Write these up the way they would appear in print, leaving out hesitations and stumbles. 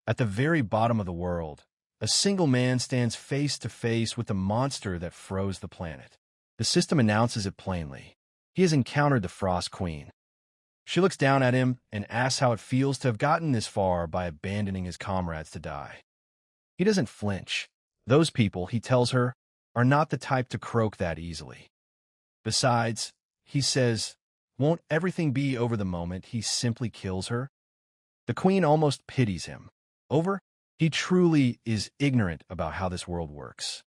At the very bottom of the world, a single man stands face to face with the monster that froze the planet. The system announces it plainly. He has encountered the Frost Queen. She looks down at him and asks how it feels to have gotten this far by abandoning his comrades to die. He doesn't flinch. Those people, he tells her, are not the type to croak that easily. Besides, he says, won't everything be over the moment he simply kills her? The queen almost pities him. Over? He truly is ignorant about how this world works.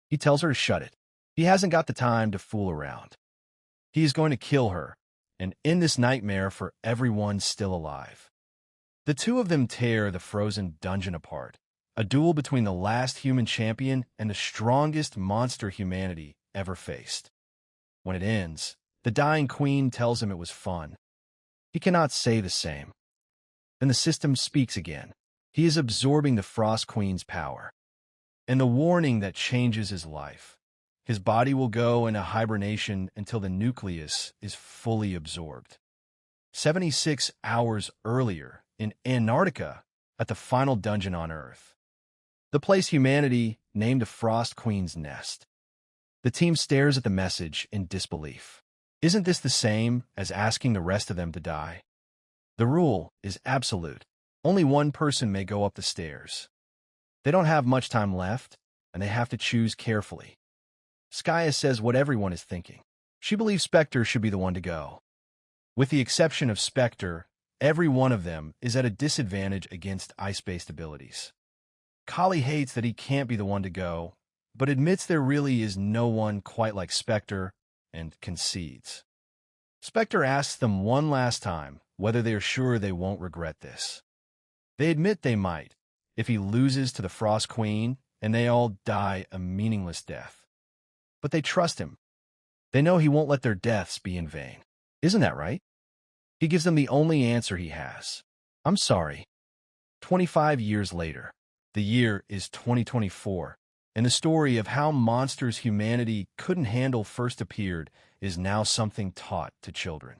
He tells her to shut it. He hasn't got the time to fool around. He is going to kill her and end this nightmare for everyone still alive. The two of them tear the frozen dungeon apart, a duel between the last human champion and the strongest monster humanity ever faced. When it ends, the dying queen tells him it was fun. He cannot say the same. Then the system speaks again. He is absorbing the Frost Queen's power, and the warning that changes his life. His body will go into hibernation until the nucleus is fully absorbed. 76 hours earlier, in Antarctica, at the final dungeon on Earth, the place humanity named a Frost Queen's nest. The team stares at the message in disbelief. Isn't this the same as asking the rest of them to die? The rule is absolute. Only one person may go up the stairs. They don't have much time left, and they have to choose carefully. Skaya says what everyone is thinking. She believes Specter should be the one to go. With the exception of Specter, every one of them is at a disadvantage against ice-based abilities. Kali hates that he can't be the one to go, but admits there really is no one quite like Specter and concedes. Specter asks them one last time whether they are sure they won't regret this. They admit they might, if he loses to the Frost Queen and they all die a meaningless death. But they trust him. They know he won't let their deaths be in vain. Isn't that right? He gives them the only answer he has. I'm sorry. 25 years later, the year is 2024, and the story of how monsters humanity couldn't handle first appeared is now something taught to children.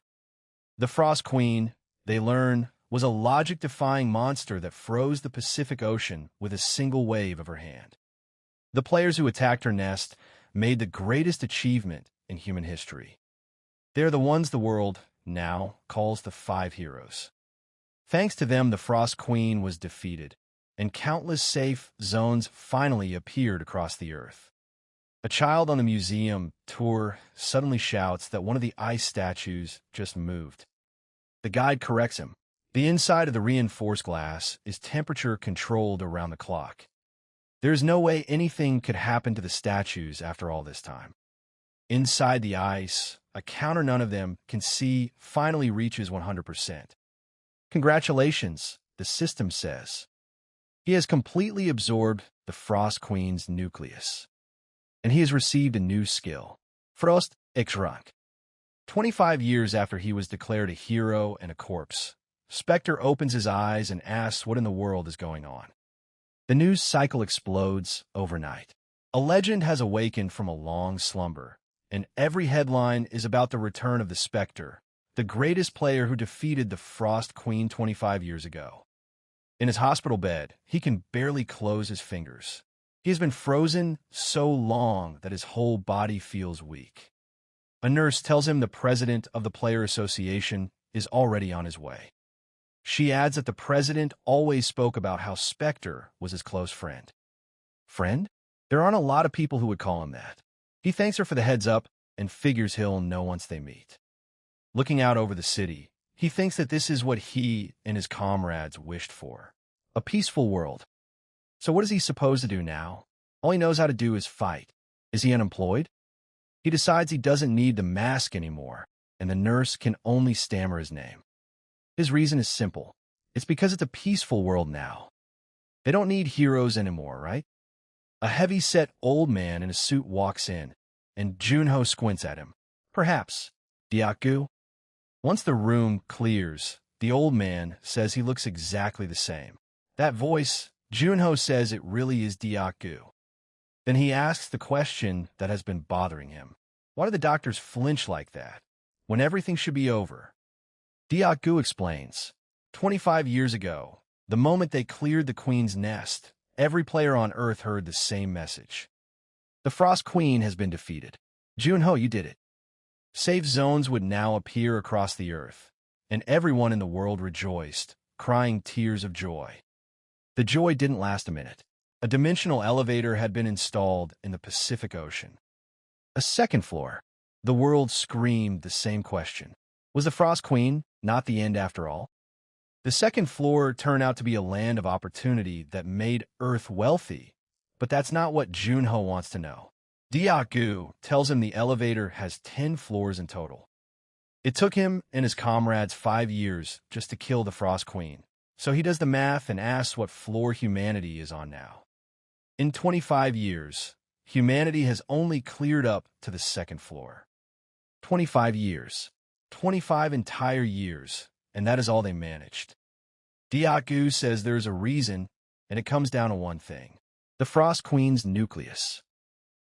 The Frost Queen, they learn, was a logic-defying monster that froze the Pacific Ocean with a single wave of her hand. The players who attacked her nest made the greatest achievement in human history. They're the ones the world now calls the Five Heroes. Thanks to them, the Frost Queen was defeated, and countless safe zones finally appeared across the Earth. A child on the museum tour suddenly shouts that one of the ice statues just moved. The guide corrects him. The inside of the reinforced glass is temperature-controlled around the clock. There is no way anything could happen to the statues after all this time. Inside the ice, a counter none of them can see finally reaches 100%. Congratulations, the system says. He has completely absorbed the Frost Queen's nucleus, and he has received a new skill, Frost X-Rank. 25 years after he was declared a hero and a corpse, Specter opens his eyes and asks what in the world is going on. The news cycle explodes overnight. A legend has awakened from a long slumber, and every headline is about the return of the Specter, the greatest player who defeated the Frost Queen 25 years ago. In his hospital bed, he can barely close his fingers. He has been frozen so long that his whole body feels weak. A nurse tells him the president of the Player Association is already on his way. She adds that the president always spoke about how Specter was his close friend. Friend? There aren't a lot of people who would call him that. He thanks her for the heads up and figures he'll know once they meet. Looking out over the city, he thinks that this is what he and his comrades wished for. A peaceful world. So what is he supposed to do now? All he knows how to do is fight. Is he unemployed? He decides he doesn't need the mask anymore, and the nurse can only stammer his name. His reason is simple. It's because it's a peaceful world now. They don't need heroes anymore, right? A heavy-set old man in a suit walks in, and Junho squints at him. Perhaps. Diaku? Once the room clears, the old man says he looks exactly the same. That voice, Junho says it really is Diaku. Then he asks the question that has been bothering him. Why do the doctors flinch like that, when everything should be over? Diaku explains. 25 years ago, The moment they cleared the Queen's nest, every player on Earth heard the same message. The Frost Queen has been defeated. Junho, you did it. Safe zones would now appear across the Earth, and everyone in the world rejoiced, crying tears of joy. The joy didn't last a minute. A dimensional elevator had been installed in the Pacific Ocean. A second floor. The world screamed the same question. Was the Frost Queen not the end after all? The second floor turned out to be a land of opportunity that made Earth wealthy, but that's not what Junho wants to know. Diaku tells him the elevator has 10 floors in total. It took him and his comrades 5 years just to kill the Frost Queen, so he does the math and asks what floor humanity is on now. In 25 years, humanity has only cleared up to the second floor. 25 years. 25 entire years, and that is all they managed. Diaku says there's a reason, and it comes down to one thing. The Frost Queen's nucleus.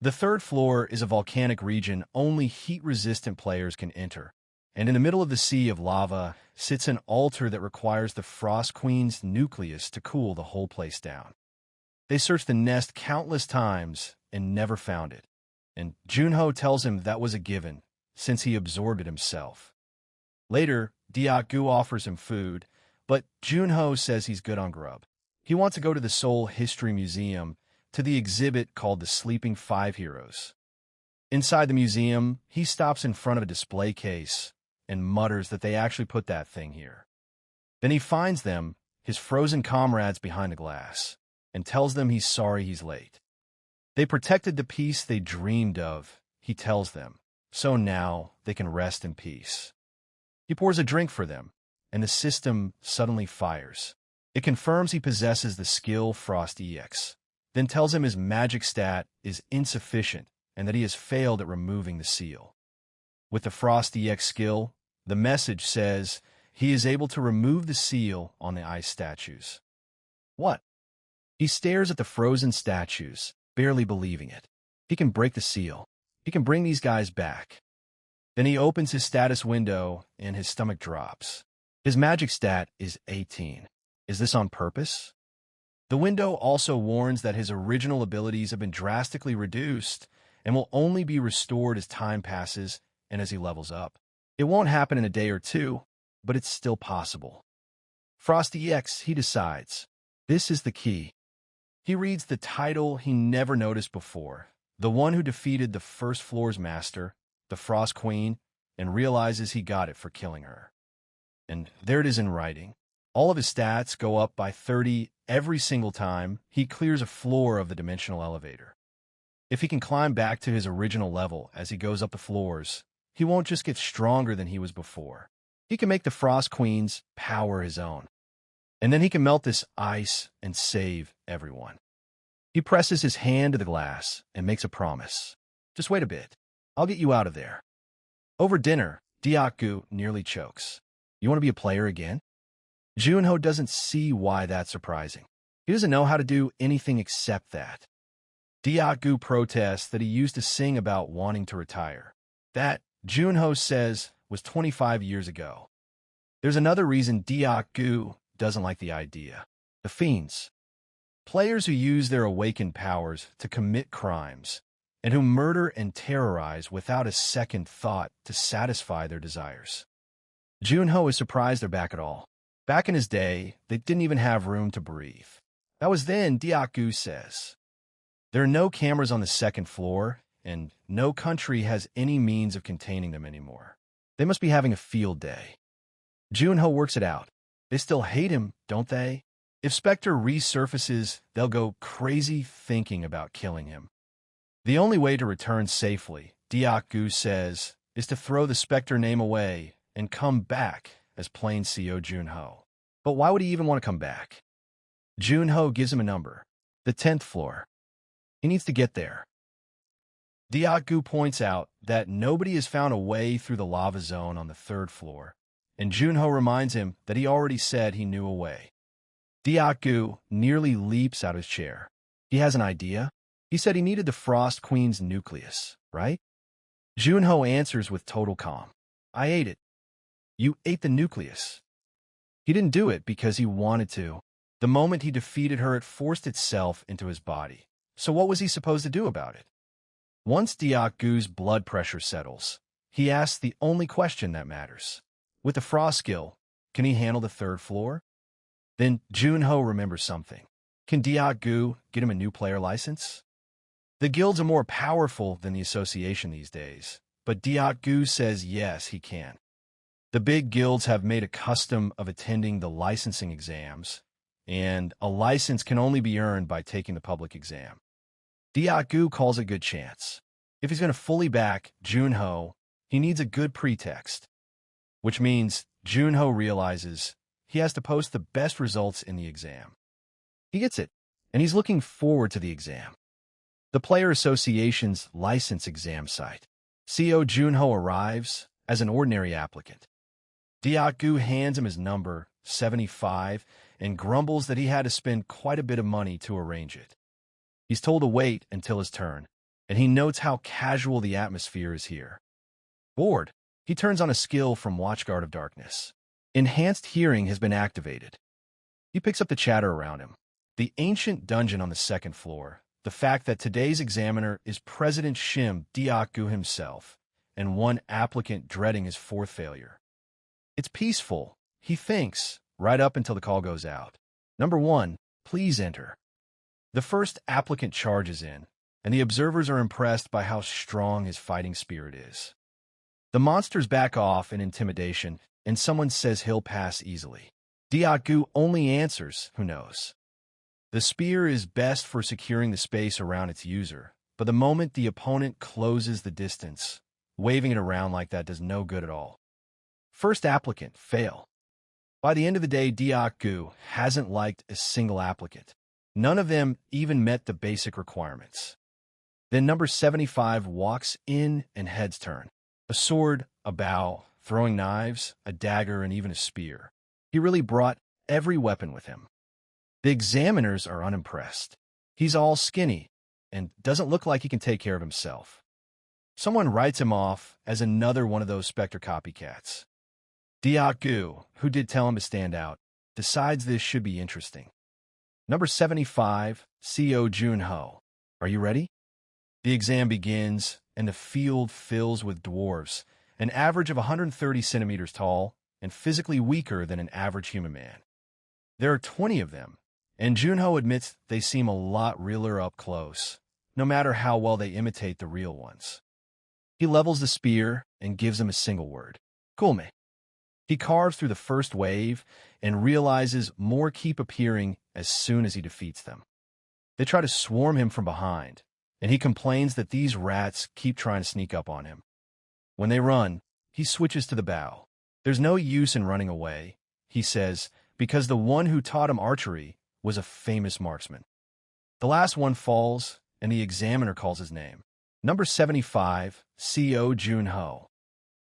The third floor is a volcanic region only heat-resistant players can enter, and in the middle of the sea of lava sits an altar that requires the Frost Queen's nucleus to cool the whole place down. They searched the nest countless times and never found it, and Junho tells him that was a given, since he absorbed it himself. Later, Diaku offers him food, but Junho says he's good on grub. He wants to go to the Seoul History Museum, to the exhibit called The Sleeping Five Heroes. Inside the museum, he stops in front of a display case and mutters that they actually put that thing here. Then he finds them, his frozen comrades behind the glass, and tells them he's sorry he's late. They protected the peace they dreamed of, he tells them, so now they can rest in peace. He pours a drink for them, and the system suddenly fires. It confirms he possesses the skill Frost EX, then tells him his magic stat is insufficient and that he has failed at removing the seal. With the Frost EX skill, the message says he is able to remove the seal on the ice statues. What? He stares at the frozen statues, barely believing it. He can break the seal. He can bring these guys back. Then he opens his status window and his stomach drops. His magic stat is 18. Is this on purpose? The window also warns that his original abilities have been drastically reduced and will only be restored as time passes and as he levels up. It won't happen in a day or two, but it's still possible. Frost EX, he decides. This is the key. He reads the title he never noticed before, the one who defeated the first floor's master, the Frost Queen, and realizes he got it for killing her. And there it is in writing. All of his stats go up by 30 every single time he clears a floor of the dimensional elevator. If he can climb back to his original level as he goes up the floors, he won't just get stronger than he was before. He can make the Frost Queen's power his own. And then he can melt this ice and save everyone. He presses his hand to the glass and makes a promise. Just wait a bit. I'll get you out of there. Over dinner, Diaku nearly chokes. You want to be a player again? Junho doesn't see why that's surprising. He doesn't know how to do anything except that. Diaku protests that he used to sing about wanting to retire. That, Junho says, was 25 years ago. There's another reason Diaku doesn't like the idea. The fiends. Players who use their awakened powers to commit crimes, and who murder and terrorize without a second thought to satisfy their desires. Junho is surprised they're back at all. Back in his day, they didn't even have room to breathe. That was then, Diaku says. There are no cameras on the second floor, and no country has any means of containing them anymore. They must be having a field day. Junho works it out. They still hate him, don't they? If Specter resurfaces, they'll go crazy thinking about killing him. The only way to return safely, Diaku says, is to throw the Specter name away and come back as plain CO Junho. But why would he even want to come back? Junho gives him a number, the 10th floor. He needs to get there. Diaku points out that nobody has found a way through the lava zone on the 3rd floor, and Junho reminds him that he already said he knew a way. Diaku nearly leaps out of his chair. He has an idea. He said he needed the Frost Queen's nucleus, right? Junho answers with total calm. I ate it. You ate the nucleus. He didn't do it because he wanted to. The moment he defeated her, it forced itself into his body. So what was he supposed to do about it? Once Diak-gu's blood pressure settles, he asks the only question that matters. With the frost skill, can he handle the third floor? Then Junho remembers something. Can Diak-gu get him a new player license? The guilds are more powerful than the association these days, but Diak-gu says yes, he can. The big guilds have made a custom of attending the licensing exams, and a license can only be earned by taking the public exam. Diak-gu calls a good chance. If he's going to fully back Junho, he needs a good pretext, which means Junho realizes he has to post the best results in the exam. He gets it, and he's looking forward to the exam. The Player Association's license exam site. CO Junho arrives as an ordinary applicant. Diak-gu hands him his number, 75, and grumbles that he had to spend quite a bit of money to arrange it. He's told to wait until his turn, and he notes how casual the atmosphere is here. Bored, he turns on a skill from Watchguard of Darkness. Enhanced hearing has been activated. He picks up the chatter around him. The ancient dungeon on the second floor, the fact that today's examiner is President Shim Diak-gu himself, and one applicant dreading his fourth failure. It's peaceful, he thinks, right up until the call goes out. Number 1, please enter. The first applicant charges in, and the observers are impressed by how strong his fighting spirit is. The monsters back off in intimidation, and someone says he'll pass easily. Diak-gu only answers, who knows. The spear is best for securing the space around its user, but the moment the opponent closes the distance, waving it around like that does no good at all. First applicant, fail. By the end of the day, Diak-gu hasn't liked a single applicant. None of them even met the basic requirements. Then number 75 walks in and heads turn. A sword, a bow, throwing knives, a dagger, and even a spear. He really brought every weapon with him. The examiners are unimpressed. He's all skinny and doesn't look like he can take care of himself. Someone writes him off as another one of those Specter copycats. Diak-gu, who did tell him to stand out, decides this should be interesting. Number 75, CO Junho. Are you ready? The exam begins, and the field fills with dwarves, an average of 130 centimeters tall and physically weaker than an average human man. There are 20 of them, and Junho admits they seem a lot realer up close, no matter how well they imitate the real ones. He levels the spear and gives them a single word. Kulme. He carves through the first wave and realizes more keep appearing as soon as he defeats them. They try to swarm him from behind, and he complains that these rats keep trying to sneak up on him. When they run, he switches to the bow. There's no use in running away, he says, because the one who taught him archery was a famous marksman. The last one falls, and the examiner calls his name. Number 75, CO Junho.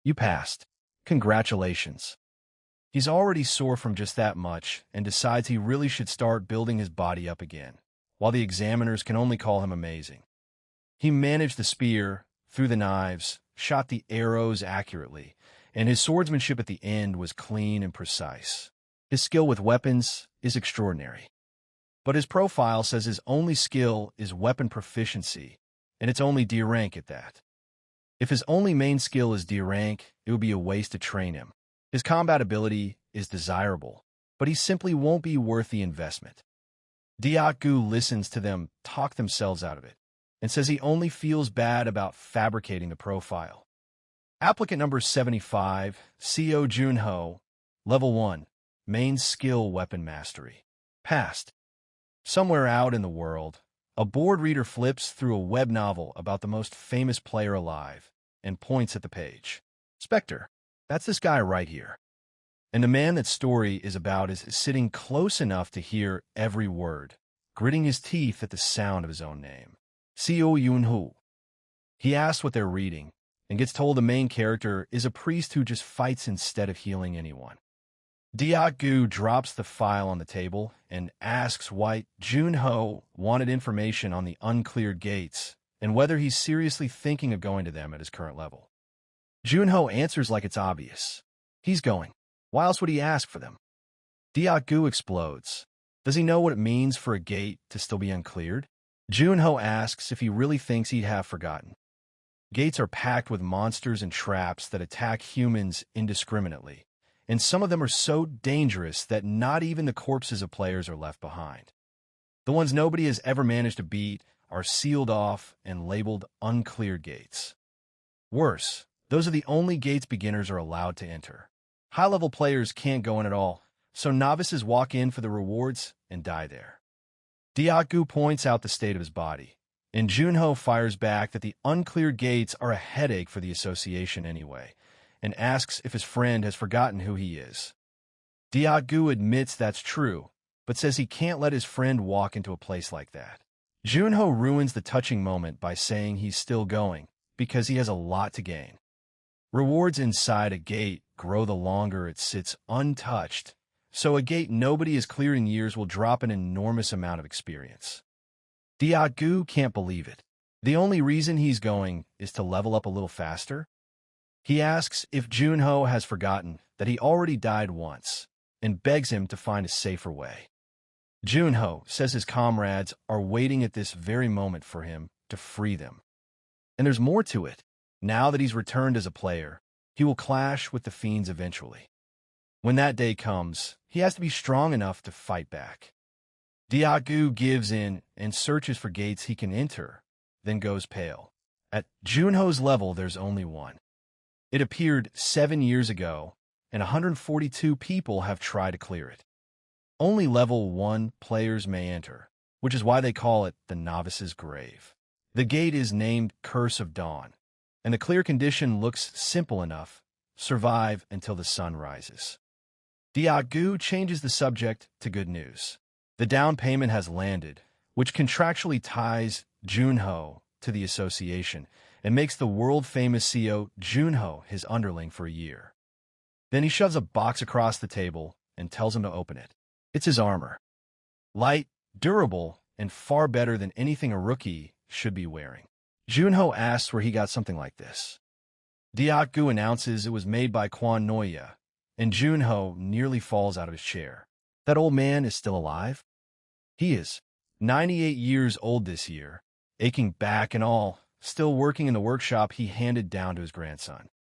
You passed. Congratulations. He's already sore from just that much and decides he really should start building his body up again, while the examiners can only call him amazing. He managed the spear, threw the knives, shot the arrows accurately, and his swordsmanship at the end was clean and precise. His skill with weapons is extraordinary. But his profile says his only skill is weapon proficiency, and it's only D rank at that. If his only main skill is D rank, it would be a waste to train him. His combat ability is desirable, but he simply won't be worth the investment. Diak-gu listens to them talk themselves out of it, and says he only feels bad about fabricating the profile. Applicant number 75, CO Junho, Level 1, Main Skill Weapon Mastery. Passed. Somewhere out in the world, a board reader flips through a web novel about the most famous player alive and points at the page. Specter, that's this guy right here. And the man that story is about is sitting close enough to hear every word, gritting his teeth at the sound of his own name. CO Junho. He asks what they're reading and gets told the main character is a priest who just fights instead of healing anyone. Diak-gu drops the file on the table and asks why Junho wanted information on the uncleared gates and whether he's seriously thinking of going to them at his current level. Junho answers like it's obvious. He's going. Why else would he ask for them? Diak-gu explodes. Does he know what it means for a gate to still be uncleared? Junho asks if he really thinks he'd have forgotten. Gates are packed with monsters and traps that attack humans indiscriminately, and some of them are so dangerous that not even the corpses of players are left behind. The ones nobody has ever managed to beat are sealed off and labeled uncleared gates. Worse, those are the only gates beginners are allowed to enter. High-level players can't go in at all, so novices walk in for the rewards and die there. Diaku points out the state of his body, and Junho fires back that the uncleared gates are a headache for the association anyway, and asks if his friend has forgotten who he is. Diaku admits that's true, but says he can't let his friend walk into a place like that. Junho ruins the touching moment by saying he's still going, because he has a lot to gain. Rewards inside a gate grow the longer it sits untouched, so a gate nobody has cleared in years will drop an enormous amount of experience. Diagu can't believe it. The only reason he's going is to level up a little faster. He asks if Junho has forgotten that he already died once, and begs him to find a safer way. Junho says his comrades are waiting at this very moment for him to free them. And there's more to it. Now that he's returned as a player, he will clash with the fiends eventually. When that day comes, he has to be strong enough to fight back. Diagu gives in and searches for gates he can enter, then goes pale. At Junho's level, there's only one. It appeared 7 years ago, and 142 people have tried to clear it. Only level 1 players may enter, which is why they call it the Novice's Grave. The gate is named Curse of Dawn, and the clear condition looks simple enough: survive until the sun rises. Diagu changes the subject to good news. The down payment has landed, which contractually ties Junho to the association and makes the world-famous CEO Junho his underling for a year. Then he shoves a box across the table and tells him to open it. It's his armor. Light, durable, and far better than anything a rookie should be wearing. Junho asks where he got something like this. Diaku announces it was made by Quan Noya, and Junho nearly falls out of his chair. That old man is still alive? He is 98 years old this year, aching back and all, still working in the workshop he handed down to his grandson.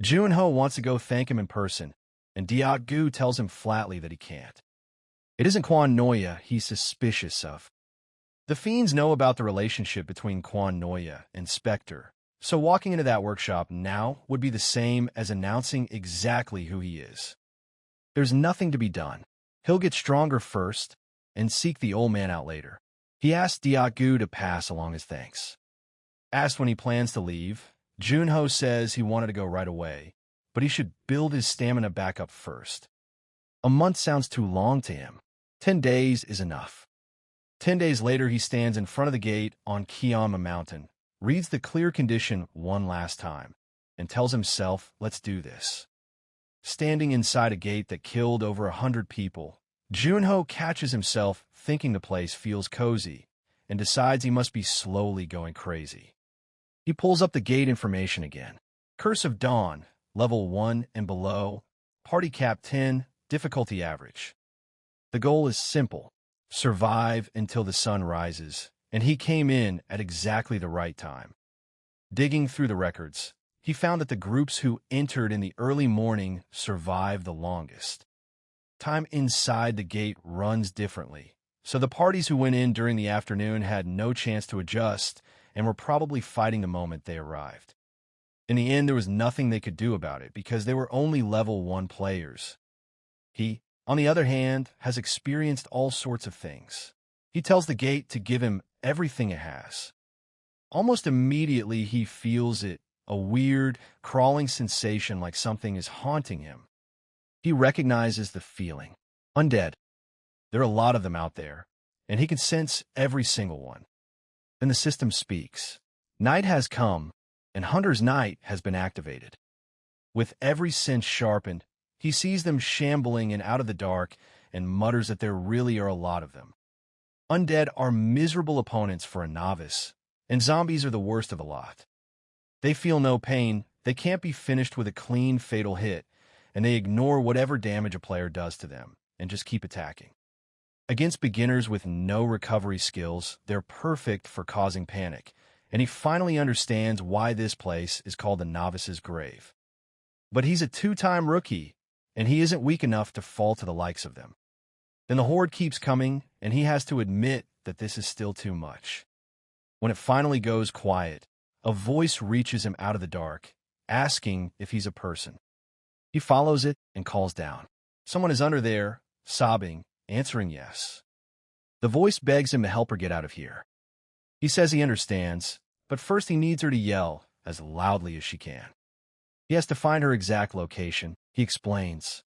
Junho wants to go thank him in person, and Diaku tells him flatly that he can't. It isn't Quan Noya he's suspicious of. The fiends know about the relationship between Quan Noya and Specter, so walking into that workshop now would be the same as announcing exactly who he is. There's nothing to be done. He'll get stronger first and seek the old man out later. He asks Diaku to pass along his thanks. Asked when he plans to leave, Junho says he wanted to go right away, but he should build his stamina back up first. A month sounds too long to him. 10 days is enough. 10 days later, he stands in front of the gate on Kiyama Mountain, reads the clear condition one last time, and tells himself, let's do this. Standing inside a gate that killed over 100 people, Junho catches himself thinking the place feels cozy and decides he must be slowly going crazy. He pulls up the gate information again. Curse of Dawn, level 1 and below, party cap 10, difficulty average. The goal is simple: survive until the sun rises, and he came in at exactly the right time. Digging through the records, he found that the groups who entered in the early morning survived the longest. Time inside the gate runs differently, so the parties who went in during the afternoon had no chance to adjust and were probably fighting the moment they arrived. In the end, there was nothing they could do about it because they were only level 1 players. He, on the other hand, has experienced all sorts of things. He tells the gate to give him everything it has. Almost immediately, he feels it, a weird, crawling sensation like something is haunting him. He recognizes the feeling. Undead. There are a lot of them out there, and he can sense every single one. Then the system speaks. Night has come, and Hunter's Night has been activated. With every sense sharpened, he sees them shambling in out of the dark and mutters that there really are a lot of them. Undead are miserable opponents for a novice, and zombies are the worst of the lot. They feel no pain, they can't be finished with a clean, fatal hit, and they ignore whatever damage a player does to them and just keep attacking. Against beginners with no recovery skills, they're perfect for causing panic, and he finally understands why this place is called the Novice's Grave. But he's a two-time rookie, and he isn't weak enough to fall to the likes of them. Then the horde keeps coming, and he has to admit that this is still too much. When it finally goes quiet, a voice reaches him out of the dark, asking if he's a person. He follows it and calls down. Someone is under there, sobbing, answering yes. The voice begs him to help her get out of here. He says he understands, but first he needs her to yell as loudly as she can. He has to find her exact location, he explains.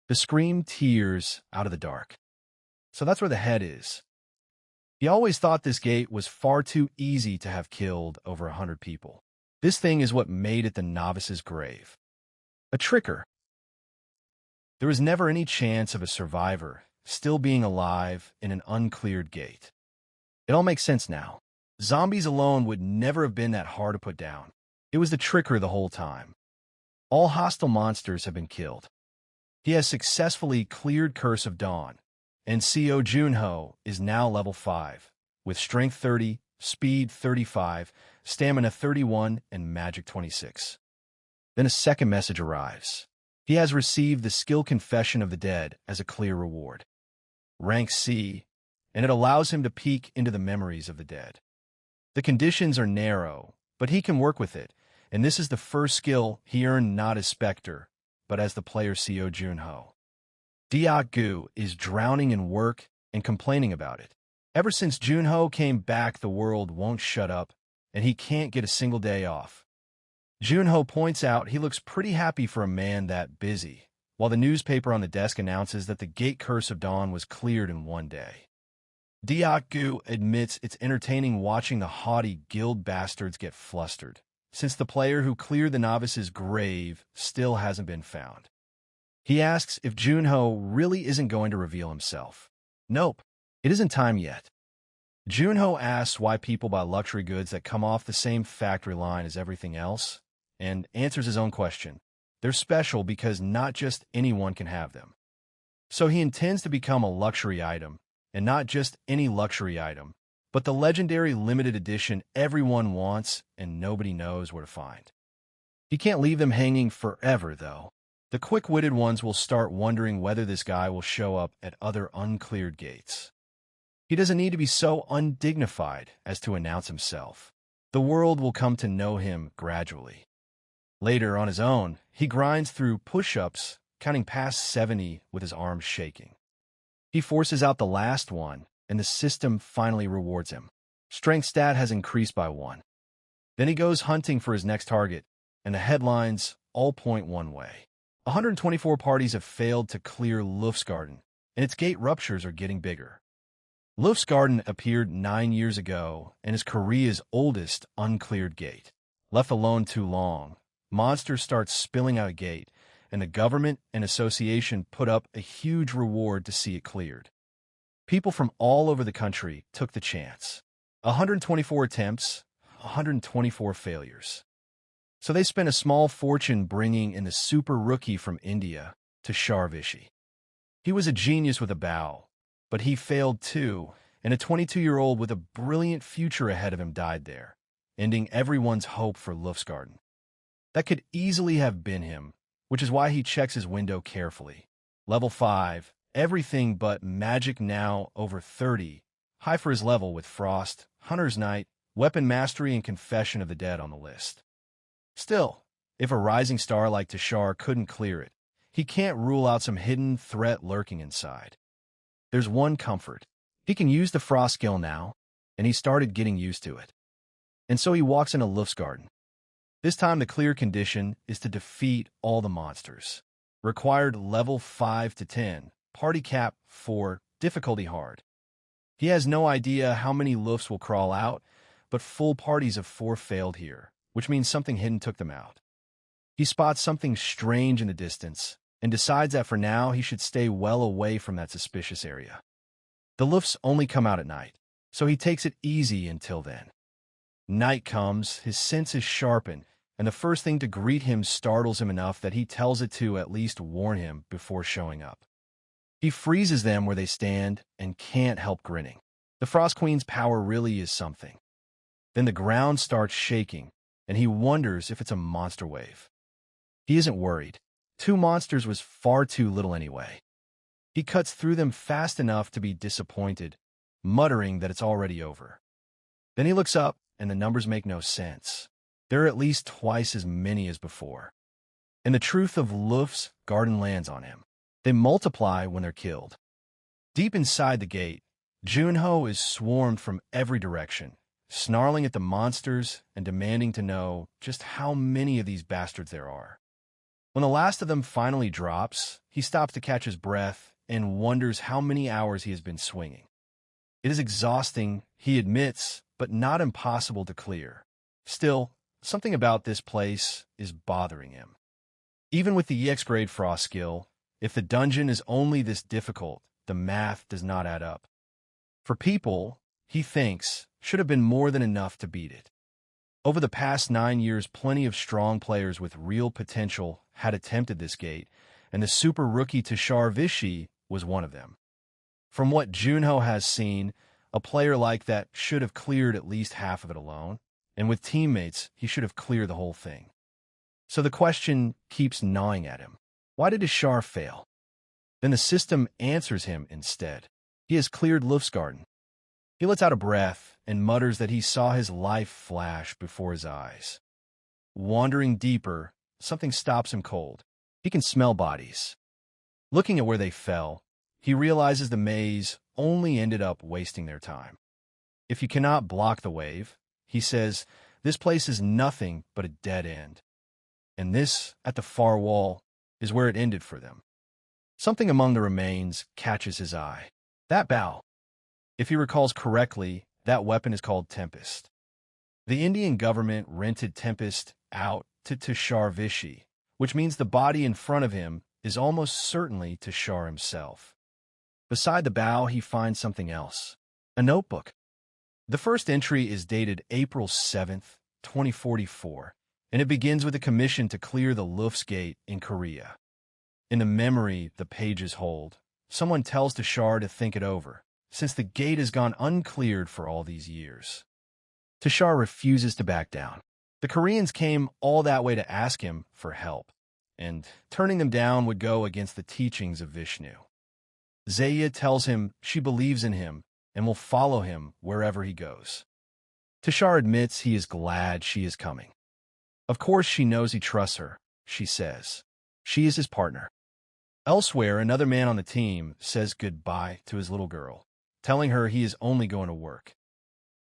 To scream tears out of the dark. So that's where the head is. He always thought this gate was far too easy to have killed over 100 people. This thing is what made it the Novice's Grave. A tricker. There was never any chance of a survivor still being alive in an uncleared gate. It all makes sense now. Zombies alone would never have been that hard to put down. It was the tricker the whole time. All hostile monsters have been killed. He has successfully cleared Curse of Dawn, and Seo Junho is now level 5, with Strength 30, Speed 35, Stamina 31, and Magic 26. Then a second message arrives. He has received the Skill Confession of the Dead as a clear reward. Rank C, and it allows him to peek into the memories of the dead. The conditions are narrow, but he can work with it, and this is the first skill he earned not as Specter, but as the player Seo Junho. Diak-gu is drowning in work and complaining about it. Ever since Junho came back, the world won't shut up, and he can't get a single day off. Junho points out he looks pretty happy for a man that busy, while the newspaper on the desk announces that the Gate Curse of Dawn was cleared in one day. Diak-gu admits it's entertaining watching the haughty guild bastards get flustered, since the player who cleared the Novice's Grave still hasn't been found. He asks if Junho really isn't going to reveal himself. Nope, it isn't time yet. Junho asks why people buy luxury goods that come off the same factory line as everything else, and answers his own question. They're special because not just anyone can have them. So he intends to become a luxury item, and not just any luxury item, but the legendary limited edition everyone wants and nobody knows where to find. He can't leave them hanging forever, though. The quick-witted ones will start wondering whether this guy will show up at other uncleared gates. He doesn't need to be so undignified as to announce himself. The world will come to know him gradually. Later, on his own, he grinds through push-ups, counting past 70 with his arms shaking. He forces out the last one, and the system finally rewards him. Strength stat has increased by 1. Then he goes hunting for his next target, and the headlines all point one way. 124 parties have failed to clear Lufsgarden, and its gate ruptures are getting bigger. Lufsgarden appeared 9 years ago and is Korea's oldest uncleared gate. Left alone too long, monsters start spilling out a gate, and the government and association put up a huge reward to see it cleared. People from all over the country took the chance. 124 attempts, 124 failures. So they spent a small fortune bringing in the super rookie from India to Sharvishi. He was a genius with a bow, but he failed too, and a 22-year-old with a brilliant future ahead of him died there, ending everyone's hope for Lufsgarden. That could easily have been him, which is why he checks his window carefully. Level 5, everything but magic now over 30, high for his level with Frost, Hunter's Knight, Weapon Mastery, and Confession of the Dead on the list. Still, if a rising star like Tashar couldn't clear it, he can't rule out some hidden threat lurking inside. There's one comfort. He can use the Frost skill now, and he started getting used to it. And so he walks into Lufsgarden. This time the clear condition is to defeat all the monsters. Required level 5 to 10, party cap 4, difficulty hard. He has no idea how many Lufs will crawl out, but full parties of 4 failed here, which means something hidden took them out. He spots something strange in the distance, and decides that for now he should stay well away from that suspicious area. The Lufs only come out at night, so he takes it easy until then. Night comes, his senses sharpen, and the first thing to greet him startles him enough that he tells it to at least warn him before showing up. He freezes them where they stand and can't help grinning. The Frost Queen's power really is something. Then the ground starts shaking, and he wonders if it's a monster wave. He isn't worried. 2 monsters was far too little anyway. He cuts through them fast enough to be disappointed, muttering that it's already over. Then he looks up, and the numbers make no sense. There are at least twice as many as before. And the truth of Luff's garden lands on him. They multiply when they're killed. Deep inside the gate, Junho is swarmed from every direction, snarling at the monsters and demanding to know just how many of these bastards there are. When the last of them finally drops, he stops to catch his breath and wonders how many hours he has been swinging. It is exhausting, he admits, but not impossible to clear. Still, something about this place is bothering him. Even with the EX grade Frost skill, if the dungeon is only this difficult, the math does not add up. For people, he thinks, should have been more than enough to beat it. Over the past 9 years, plenty of strong players with real potential had attempted this gate, and the super rookie Tushar Vichy was one of them. From what Junho has seen, a player like that should have cleared at least half of it alone, and with teammates, he should have cleared the whole thing. So the question keeps gnawing at him. Why did Tushar fail? Then the system answers him instead. He has cleared Luff's garden. He lets out a breath and mutters that he saw his life flash before his eyes. Wandering deeper, something stops him cold. He can smell bodies. Looking at where they fell, he realizes the maze only ended up wasting their time. If you cannot block the wave, he says, this place is nothing but a dead end. And this, at the far wall, is where it ended for them. Something among the remains catches his eye. That bow. If he recalls correctly, that weapon is called Tempest. The Indian government rented Tempest out to Tushar Vichy, which means the body in front of him is almost certainly Tushar himself. Beside the bow, he finds something else. A notebook. The first entry is dated April 7th, 2044, and it begins with a commission to clear the Luff's Gate in Korea. In the memory the pages hold, someone tells Tushar to think it over, since the gate has gone uncleared for all these years. Tushar refuses to back down. The Koreans came all that way to ask him for help, and turning them down would go against the teachings of Vishnu. Zaya tells him she believes in him and will follow him wherever he goes. Tushar admits he is glad she is coming. Of course she knows he trusts her, she says. She is his partner. Elsewhere, another man on the team says goodbye to his little girl, telling her he is only going to work.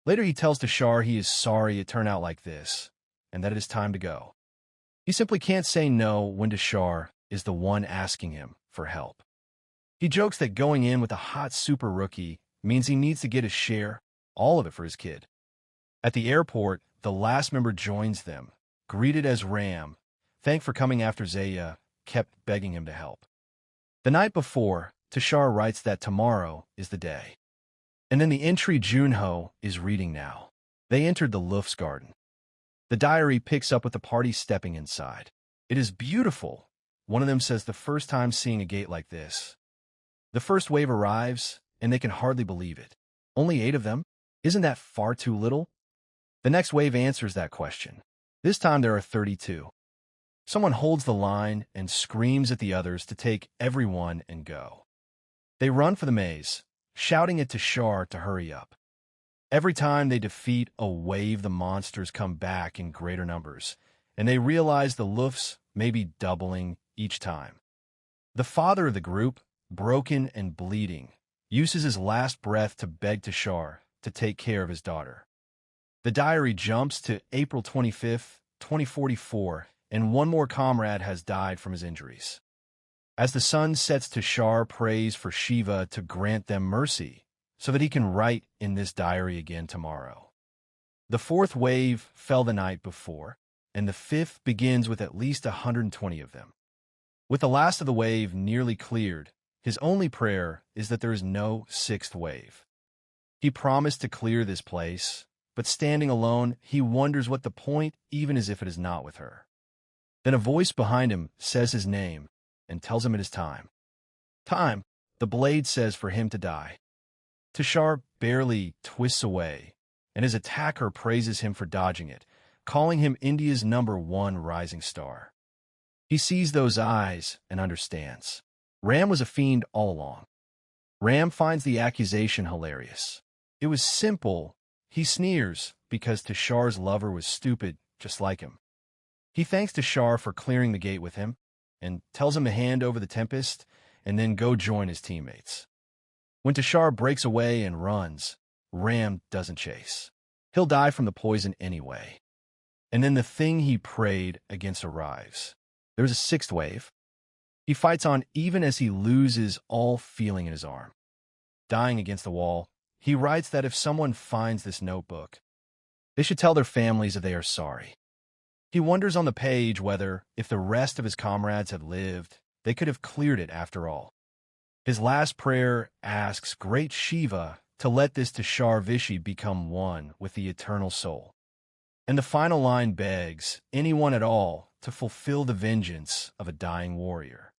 Later he tells Tushar he is sorry it turned out like this, and that it is time to go. He simply can't say no when Tushar is the one asking him for help. He jokes that going in with a hot super rookie means he needs to get his share, all of it for his kid. At the airport, the last member joins them, greeted as Ram, thanked for coming after Zaya, kept begging him to help. The night before, Tushar writes that tomorrow is the day. And in the entry Junho is reading now, they entered the Luff's garden. The diary picks up with the party stepping inside. It is beautiful, one of them says, the first time seeing a gate like this. The first wave arrives, and they can hardly believe it. Only 8 of them? Isn't that far too little? The next wave answers that question. This time there are 32. Someone holds the line and screams at the others to take everyone and go. They run for the maze, shouting at Tushar to hurry up. Every time they defeat a wave, the monsters come back in greater numbers, and they realize the Luffs may be doubling each time. The father of the group, broken and bleeding, uses his last breath to beg Tushar to take care of his daughter. The diary jumps to April 25th, 2044, and one more comrade has died from his injuries. As the sun sets, Tushar prays for Shiva to grant them mercy so that he can write in this diary again tomorrow. The 4th wave fell the night before, and the 5th begins with at least 120 of them. With the last of the wave nearly cleared, his only prayer is that there is no 6th wave. He promised to clear this place, but standing alone, he wonders what the point, even as if it is not with her. Then a voice behind him says his name and tells him it is time. Time, The blade says for him to die. Tashar barely twists away, and his attacker praises him for dodging it, calling him India's #1 rising star. He sees those eyes and understands. Ram was a fiend all along. Ram finds the accusation hilarious. It was simple. He sneers because Tashar's lover was stupid, just like him. He thanks Tashar for clearing the gate with him and tells him to hand over the Tempest and then go join his teammates. When Tashar breaks away and runs, Ram doesn't chase. He'll die from the poison anyway. And then the thing he prayed against arrives. There's a 6th wave. He fights on even as he loses all feeling in his arm. Dying against the wall, he writes that if someone finds this notebook, they should tell their families that they are sorry. He wonders on the page whether, if the rest of his comrades had lived, they could have cleared it after all. His last prayer asks Great Shiva to let this Tashar Vishi become one with the eternal soul. And the final line begs anyone at all to fulfill the vengeance of a dying warrior.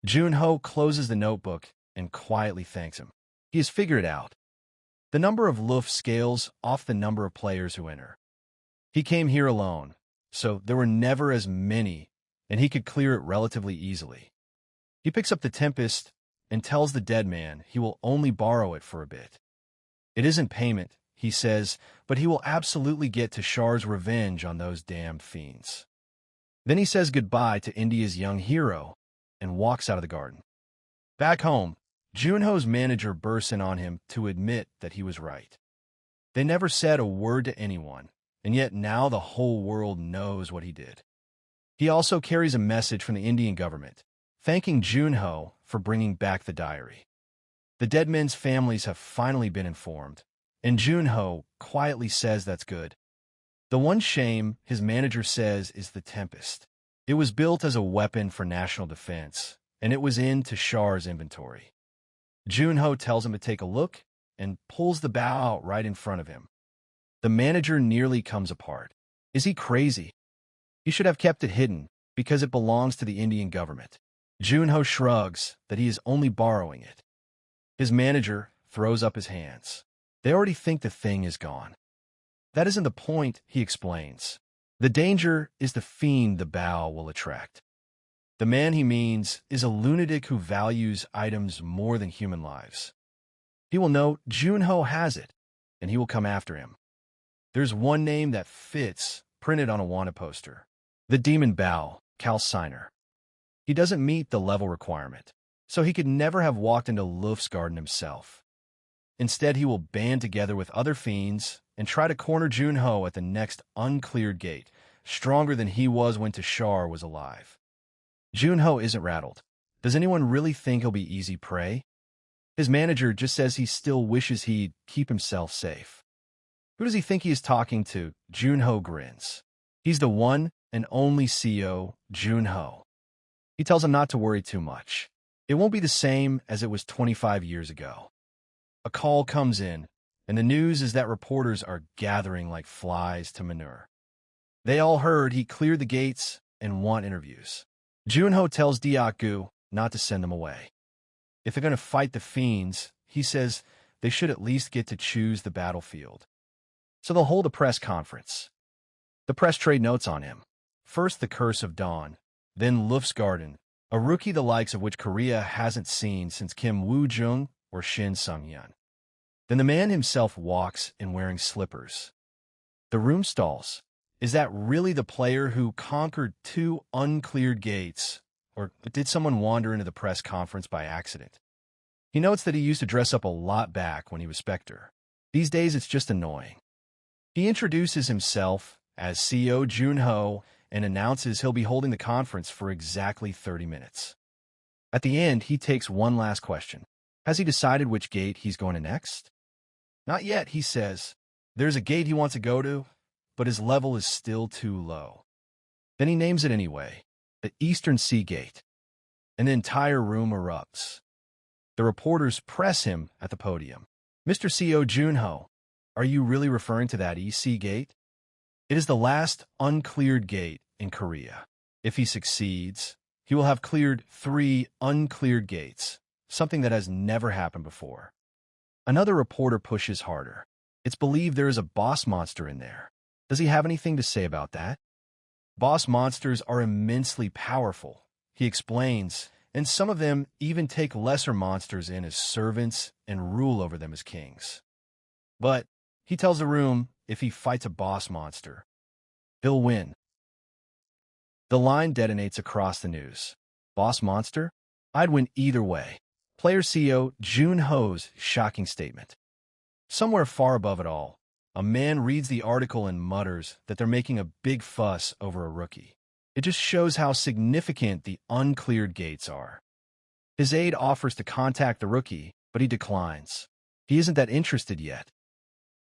Junho closes the notebook and quietly thanks him. He has figured it out. The number of Luft scales off the number of players who enter. He came here alone, so there were never as many, and he could clear it relatively easily. He picks up the Tempest and tells the dead man he will only borrow it for a bit. It isn't payment, he says, but he will absolutely get Tashar's revenge on those damned fiends. Then he says goodbye to India's young hero and walks out of the garden. Back home, Junho's manager bursts in on him to admit that he was right. They never said a word to anyone, and yet now the whole world knows what he did. He also carries a message from the Indian government, thanking Junho for bringing back the diary. The dead men's families have finally been informed, and Junho quietly says that's good. The one shame, his manager says, is the Tempest. It was built as a weapon for national defense, and it was in Tashar's inventory. Junho tells him to take a look and pulls the bow out right in front of him. The manager nearly comes apart. Is he crazy? He should have kept it hidden because it belongs to the Indian government. Junho shrugs that he is only borrowing it. His manager throws up his hands. They already think the thing is gone. That isn't the point, he explains. The danger is the fiend the bow will attract. The man he means is a lunatic who values items more than human lives. He will know Junho has it, and he will come after him. There's one name that fits, printed on a wanted poster. The Demon Bow, Calciner. He doesn't meet the level requirement, so he could never have walked into Luft's garden himself. Instead, he will band together with other fiends and try to corner Junho at the next uncleared gate, stronger than he was when Tashar was alive. Junho isn't rattled. Does anyone really think he'll be easy prey? His manager just says he still wishes he'd keep himself safe. Who does he think he is talking to? Junho grins. He's the one and only CEO, Junho. He tells him not to worry too much. It won't be the same as it was 25 years ago. A call comes in, and the news is that reporters are gathering like flies to manure. They all heard he cleared the gates and want interviews. Junho tells Diaku not to send them away. If they're going to fight the fiends, he says they should at least get to choose the battlefield. So they'll hold a press conference. The press trade notes on him. First, the Curse of Dawn, then Luft's Garden, a rookie the likes of which Korea hasn't seen since Kim Woo-jung or Shin Sung-hyun. Then the man himself walks in wearing slippers. The room stalls. Is that really the player who conquered 2 uncleared gates, or did someone wander into the press conference by accident? He notes that he used to dress up a lot back when he was Specter. These days it's just annoying. He introduces himself as CEO Junho and announces he'll be holding the conference for exactly 30 minutes. At the end, he takes one last question. Has he decided which gate he's going to next? Not yet, he says. There's a gate he wants to go to, but his level is still too low. Then he names it anyway, the Eastern Sea Gate, and the entire room erupts. The reporters press him at the podium. Mr. CEO Junho, are you really referring to that EC Gate? It is the last uncleared gate in Korea. If he succeeds, he will have cleared 3 uncleared gates, something that has never happened before. Another reporter pushes harder. It's believed there is a boss monster in there. Does he have anything to say about that? Boss monsters are immensely powerful, he explains, and some of them even take lesser monsters in as servants and rule over them as kings. But, he tells the room, if he fights a boss monster, he'll win. The line detonates across the news. Boss monster? I'd win either way. Player CEO Jun Ho's shocking statement. Somewhere far above it all, a man reads the article and mutters that they're making a big fuss over a rookie. It just shows how significant the uncleared gates are. His aide offers to contact the rookie, but he declines. He isn't that interested yet.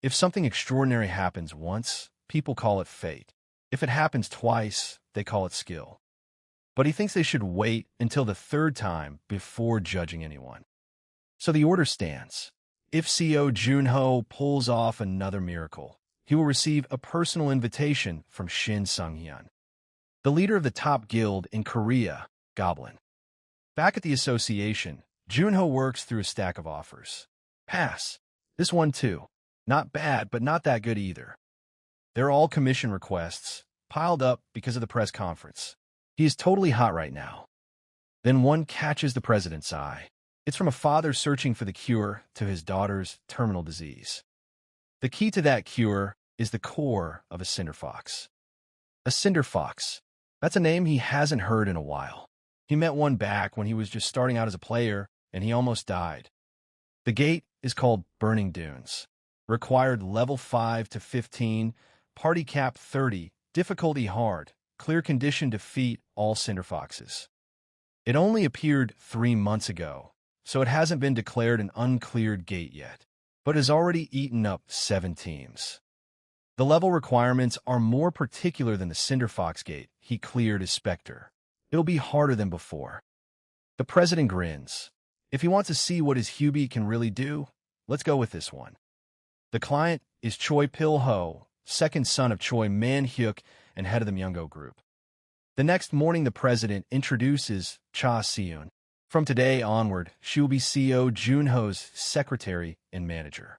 If something extraordinary happens once, people call it fate. If it happens twice, they call it skill. But he thinks they should wait until the third time before judging anyone. So the order stands. If CEO Junho pulls off another miracle, he will receive a personal invitation from Shin Sung-hyun, the leader of the top guild in Korea, Goblin. Back at the association, Junho works through a stack of offers. Pass. This one too. Not bad, but not that good either. They're all commission requests, piled up because of the press conference. He is totally hot right now. Then one catches the president's eye. It's from a father searching for the cure to his daughter's terminal disease. The key to that cure is the core of a cinder fox. A cinder fox. That's a name he hasn't heard in a while. He met one back when he was just starting out as a player, and he almost died. The gate is called Burning Dunes. Required level 5 to 15, party cap 30, difficulty hard, clear condition defeat all cinder foxes. It only appeared 3 months ago, so it hasn't been declared an uncleared gate yet, but has already eaten up 7 teams. The level requirements are more particular than the cinder fox gate he cleared as Specter. It'll be harder than before. The president grins. If he wants to see what his Hubie can really do, let's go with this one. The client is Choi Pil-ho, second son of Choi Man-hyuk and head of the Myungo Group. The next morning, the president introduces Cha Seun. From today onward, she will be CEO Junho's secretary and manager.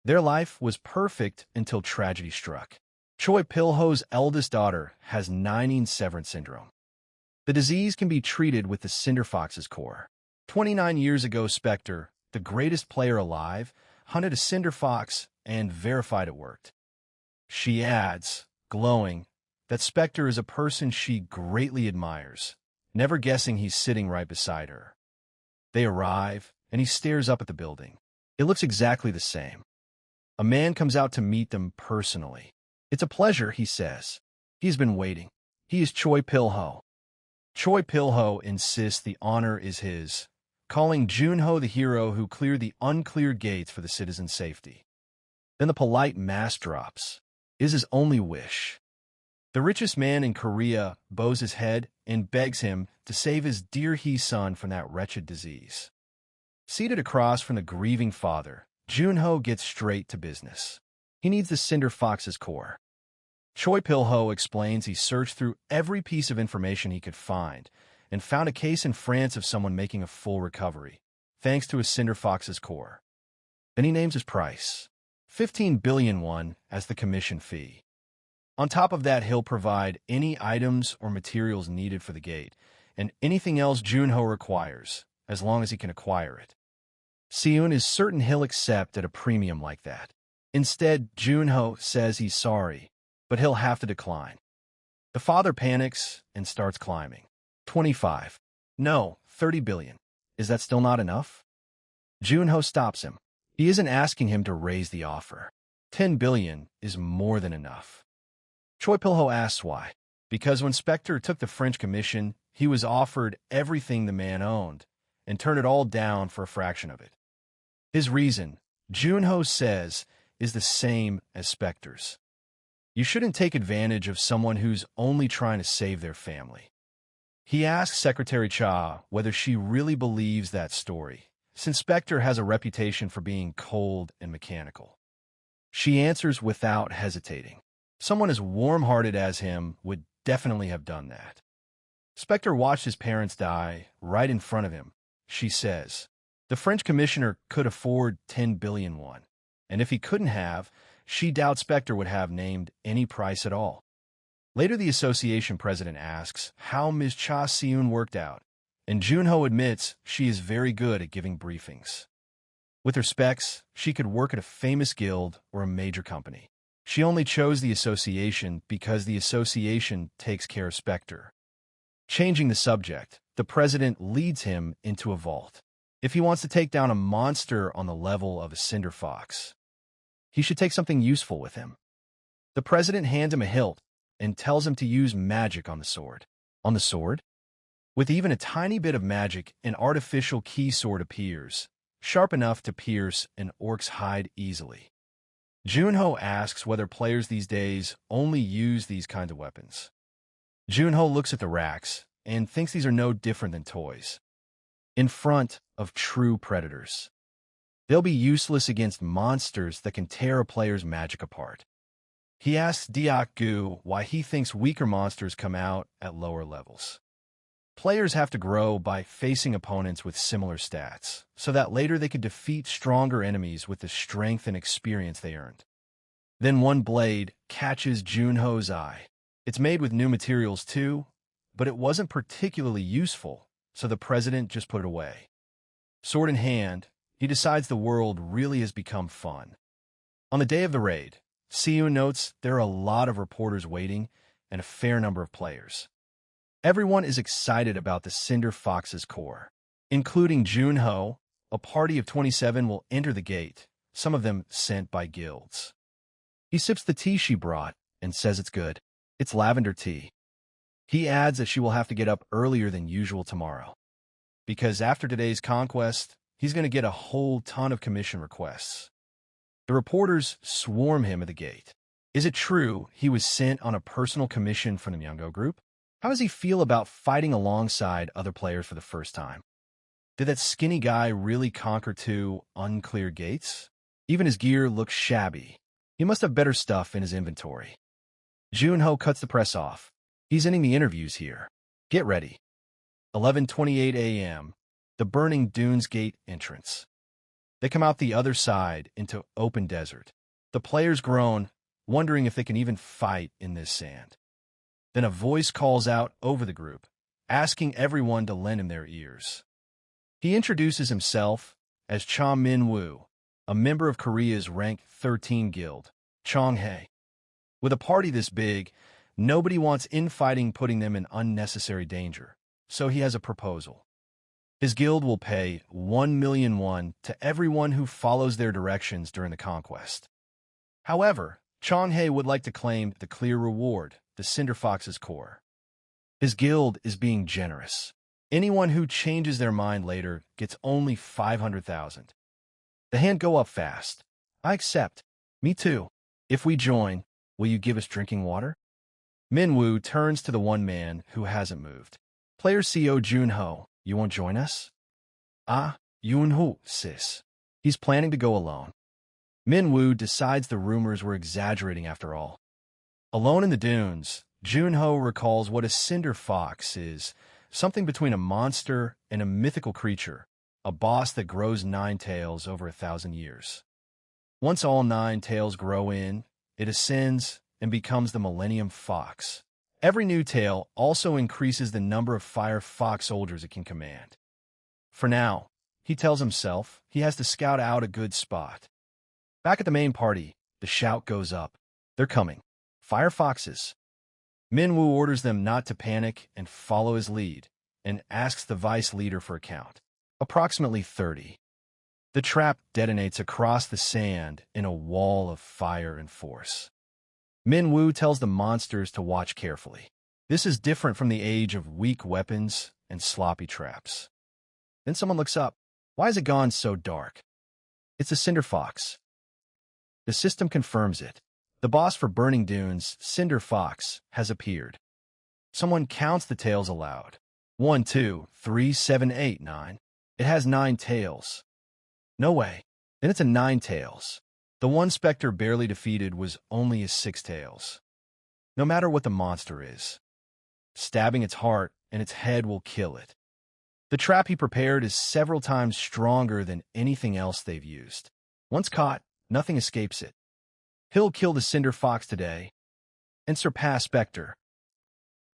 Their life was perfect until tragedy struck. Choi Pil-ho's eldest daughter has Severin syndrome. The disease can be treated with the cinder fox's core. 29 years ago, Specter, the greatest player alive, hunted a cinder fox and verified it worked. She adds, glowing, that Specter is a person she greatly admires, never guessing he's sitting right beside her. They arrive, and he stares up at the building. It looks exactly the same. A man comes out to meet them personally. It's a pleasure, he says. He's been waiting. He is Choi Pil-ho. Choi Pil-ho insists the honor is his, calling Junho the hero who cleared the uncleared gates for the citizens' safety. Then the polite mask drops. Is his only wish. The richest man in Korea bows his head and begs him to save his dear Hee-sun from that wretched disease. Seated across from the grieving father, Junho gets straight to business. He needs the cinder fox's core. Choi Pil-ho explains he searched through every piece of information he could find and found a case in France of someone making a full recovery, thanks to a cinder fox's core. Then he names his price, 15 billion won as the commission fee. On top of that, he'll provide any items or materials needed for the gate, and anything else Junho requires, as long as he can acquire it. Seun is certain he'll accept at a premium like that. Instead, Junho says he's sorry, but he'll have to decline. The father panics and starts climbing. 25. No, 30 billion. Is that still not enough? Junho stops him. He isn't asking him to raise the offer. 10 billion is more than enough. Choi Pil-ho asks why. Because when Specter took the French commission, he was offered everything the man owned and turned it all down for a fraction of it. His reason, Junho says, is the same as Specter's. You shouldn't take advantage of someone who's only trying to save their family. He asks Secretary Cha whether she really believes that story, since Specter has a reputation for being cold and mechanical. She answers without hesitating. Someone as warm-hearted as him would definitely have done that. Specter watched his parents die right in front of him, she says. The French commissioner could afford 10 billion won. And if he couldn't have, she doubts Specter would have named any price at all. Later, the association president asks how Ms. Cha Seun worked out, and Junho admits she is very good at giving briefings. With her specs, she could work at a famous guild or a major company. She only chose the association because the association takes care of Specter. Changing the subject, the president leads him into a vault. If he wants to take down a monster on the level of a cinder fox, he should take something useful with him. The president hands him a hilt and tells him to use magic on the sword. On the sword? With even a tiny bit of magic, an artificial key sword appears, sharp enough to pierce an orc's hide easily. Junho asks whether players these days only use these kinds of weapons. Junho looks at the racks and thinks these are no different than toys. In front of true predators, they'll be useless against monsters that can tear a player's magic apart. He asks Diak-gu why he thinks weaker monsters come out at lower levels. Players have to grow by facing opponents with similar stats, so that later they could defeat stronger enemies with the strength and experience they earned. Then one blade catches Junho's eye. It's made with new materials too, but it wasn't particularly useful, so the president just put it away. Sword in hand, he decides the world really has become fun. On the day of the raid, Seun notes there are a lot of reporters waiting and a fair number of players. Everyone is excited about the Cinder Fox's core, including Junho. A party of 27 will enter the gate, some of them sent by guilds. He sips the tea she brought and says it's good. It's lavender tea. He adds that she will have to get up earlier than usual tomorrow, because after today's conquest, he's going to get a whole ton of commission requests. The reporters swarm him at the gate. Is it true he was sent on a personal commission from the Myungo group? How does he feel about fighting alongside other players for the first time? Did that skinny guy really conquer 2 unclear gates? Even his gear looks shabby. He must have better stuff in his inventory. Junho cuts the press off. He's ending the interviews here. Get ready. 11:28 a.m. The Burning Dunes Gate entrance. They come out the other side into open desert. The players groan, wondering if they can even fight in this sand. Then a voice calls out over the group, asking everyone to lend him their ears. He introduces himself as Cha Min-woo, a member of Korea's rank 13 guild, Chonghae. With a party this big, nobody wants infighting putting them in unnecessary danger, so he has a proposal. His guild will pay 1 million won to everyone who follows their directions during the conquest. However, Chonghae would like to claim the clear reward, the Cinder Fox's core. His guild is being generous. Anyone who changes their mind later gets only 500,000. The hand go up fast. I accept. Me too. If we join, will you give us drinking water? Min-woo turns to the one man who hasn't moved. Player CO Junho, you won't join us? Ah, Yoon-ho, sis. He's planning to go alone. Min-woo decides the rumors were exaggerating after all. Alone in the dunes, Junho recalls what a cinder fox is, something between a monster and a mythical creature, a boss that grows 9 tails over 1,000 years. Once all 9 tails grow in, it ascends and becomes the Millennium Fox. Every new tail also increases the number of fire fox soldiers it can command. For now, he tells himself he has to scout out a good spot. Back at the main party, the shout goes up. They're coming. Fire foxes. Min-woo orders them not to panic and follow his lead, and asks the vice leader for a count. Approximately 30. The trap detonates across the sand in a wall of fire and force. Min-woo tells the monsters to watch carefully. This is different from the age of weak weapons and sloppy traps. Then someone looks up. Why has it gone so dark? It's a Cinder Fox. The system confirms it. The boss for Burning Dunes, Cinder Fox, has appeared. Someone counts the tails aloud. 1, 2, 3, 7, 8, 9. It has 9 tails. No way. Then it's a 9 tails. The one Specter barely defeated was only his 6 tails. No matter what the monster is, stabbing its heart and its head will kill it. The trap he prepared is several times stronger than anything else they've used. Once caught, nothing escapes it. He'll kill the Cinder Fox today and surpass Specter.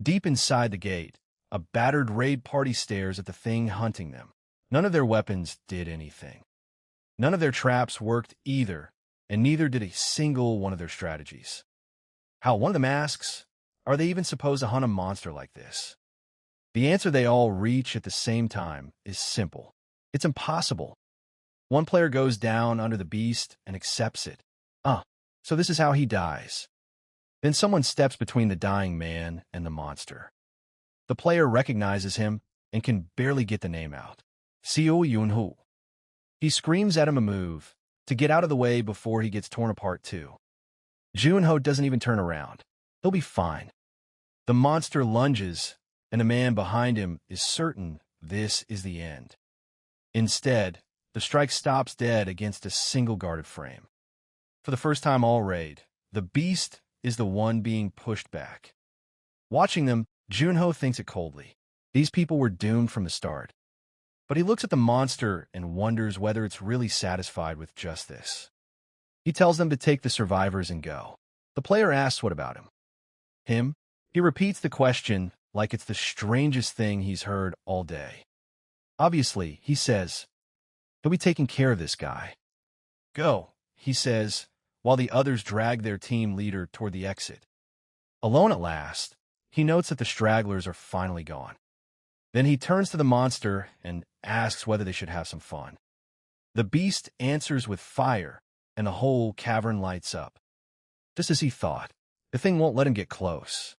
Deep inside the gate, a battered raid party stares at the thing hunting them. None of their weapons did anything. None of their traps worked either, and neither did a single one of their strategies. How, one of them asks, are they even supposed to hunt a monster like this? The answer they all reach at the same time is simple. It's impossible. One player goes down under the beast and accepts it. So this is how he dies. Then someone steps between the dying man and the monster. The player recognizes him and can barely get the name out. Seo Yun-Hu. He screams at him a move to get out of the way before he gets torn apart too. Jun-Ho doesn't even turn around. He'll be fine. The monster lunges, and the man behind him is certain this is the end. Instead, the strike stops dead against a single guarded frame. For the first time all raid, the beast is the one being pushed back. Watching them, Jun-Ho thinks it coldly. These people were doomed from the start. But he looks at the monster and wonders whether it's really satisfied with just this. He tells them to take the survivors and go. The player asks what about him. Him? He repeats the question like it's the strangest thing he's heard all day. Obviously, he says, he'll be taking care of this guy. Go, he says, while the others drag their team leader toward the exit. Alone at last, he notes that the stragglers are finally gone. Then he turns to the monster and asks whether they should have some fun. The beast answers with fire, and the whole cavern lights up. Just as he thought, the thing won't let him get close.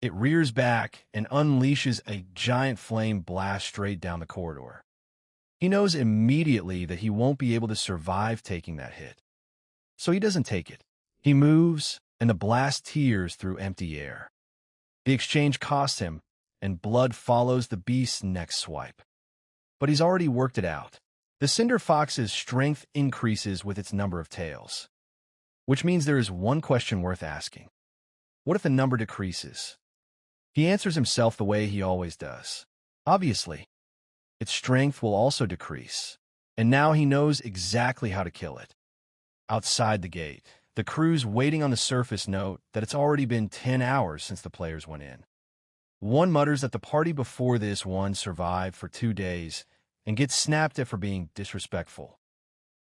It rears back and unleashes a giant flame blast straight down the corridor. He knows immediately that he won't be able to survive taking that hit. So he doesn't take it. He moves, and the blast tears through empty air. The exchange costs him, and blood follows the beast's next swipe. But he's already worked it out. The Cinder Fox's strength increases with its number of tails. Which means there is one question worth asking. What if the number decreases? He answers himself the way he always does. Obviously, its strength will also decrease, and now he knows exactly how to kill it. Outside the gate, the crews waiting on the surface note that it's already been 10 hours since the players went in. One mutters that the party before this one survived for 2 days and gets snapped at for being disrespectful.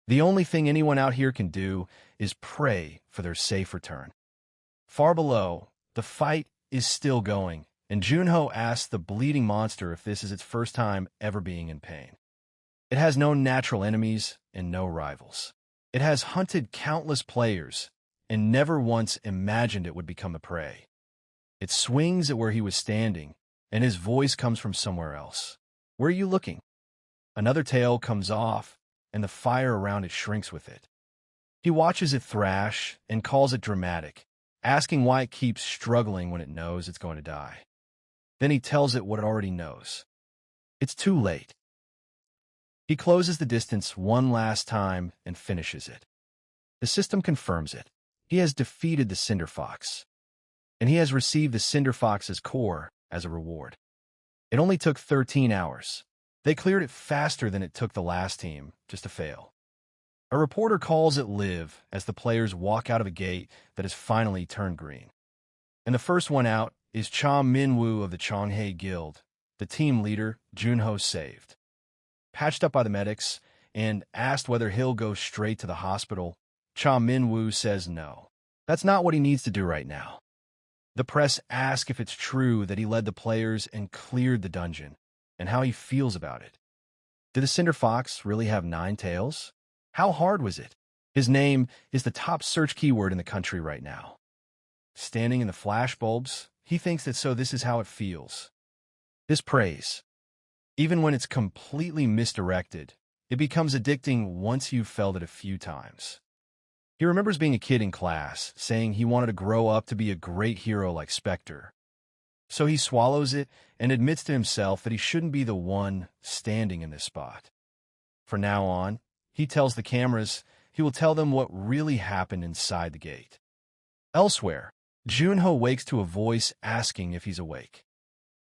The only thing anyone out here can do is pray for their safe return. Far below, the fight is still going, and Jun-Ho asks the bleeding monster if this is its first time ever being in pain. It has no natural enemies and no rivals. It has hunted countless players and never once imagined it would become a prey. It swings at where he was standing, and his voice comes from somewhere else. Where are you looking? Another tail comes off, and the fire around it shrinks with it. He watches it thrash and calls it dramatic, asking why it keeps struggling when it knows it's going to die. Then he tells it what it already knows. It's too late. He closes the distance one last time and finishes it. The system confirms it. He has defeated the Cinder Fox, and he has received the Cinder Fox's core as a reward. It only took 13 hours. They cleared it faster than it took the last team just to fail. A reporter calls it live as the players walk out of a gate that has finally turned green. And the first one out is Cha Min-woo of the Chonghae Guild, the team leader Jun-Ho saved. Patched up by the medics and asked whether he'll go straight to the hospital, Cha Min-woo says no. That's not what he needs to do right now. The press asks if it's true that he led the players and cleared the dungeon, and how he feels about it. Did the Cinder Fox really have 9 tails? How hard was it? His name is the top search keyword in the country right now. Standing in the flashbulbs, he thinks that so this is how it feels. This praise. Even when it's completely misdirected, it becomes addicting once you've felt it a few times. He remembers being a kid in class, saying he wanted to grow up to be a great hero like Specter. So he swallows it and admits to himself that he shouldn't be the one standing in this spot. From now on, he tells the cameras he will tell them what really happened inside the gate. Elsewhere, Jun-Ho wakes to a voice asking if he's awake.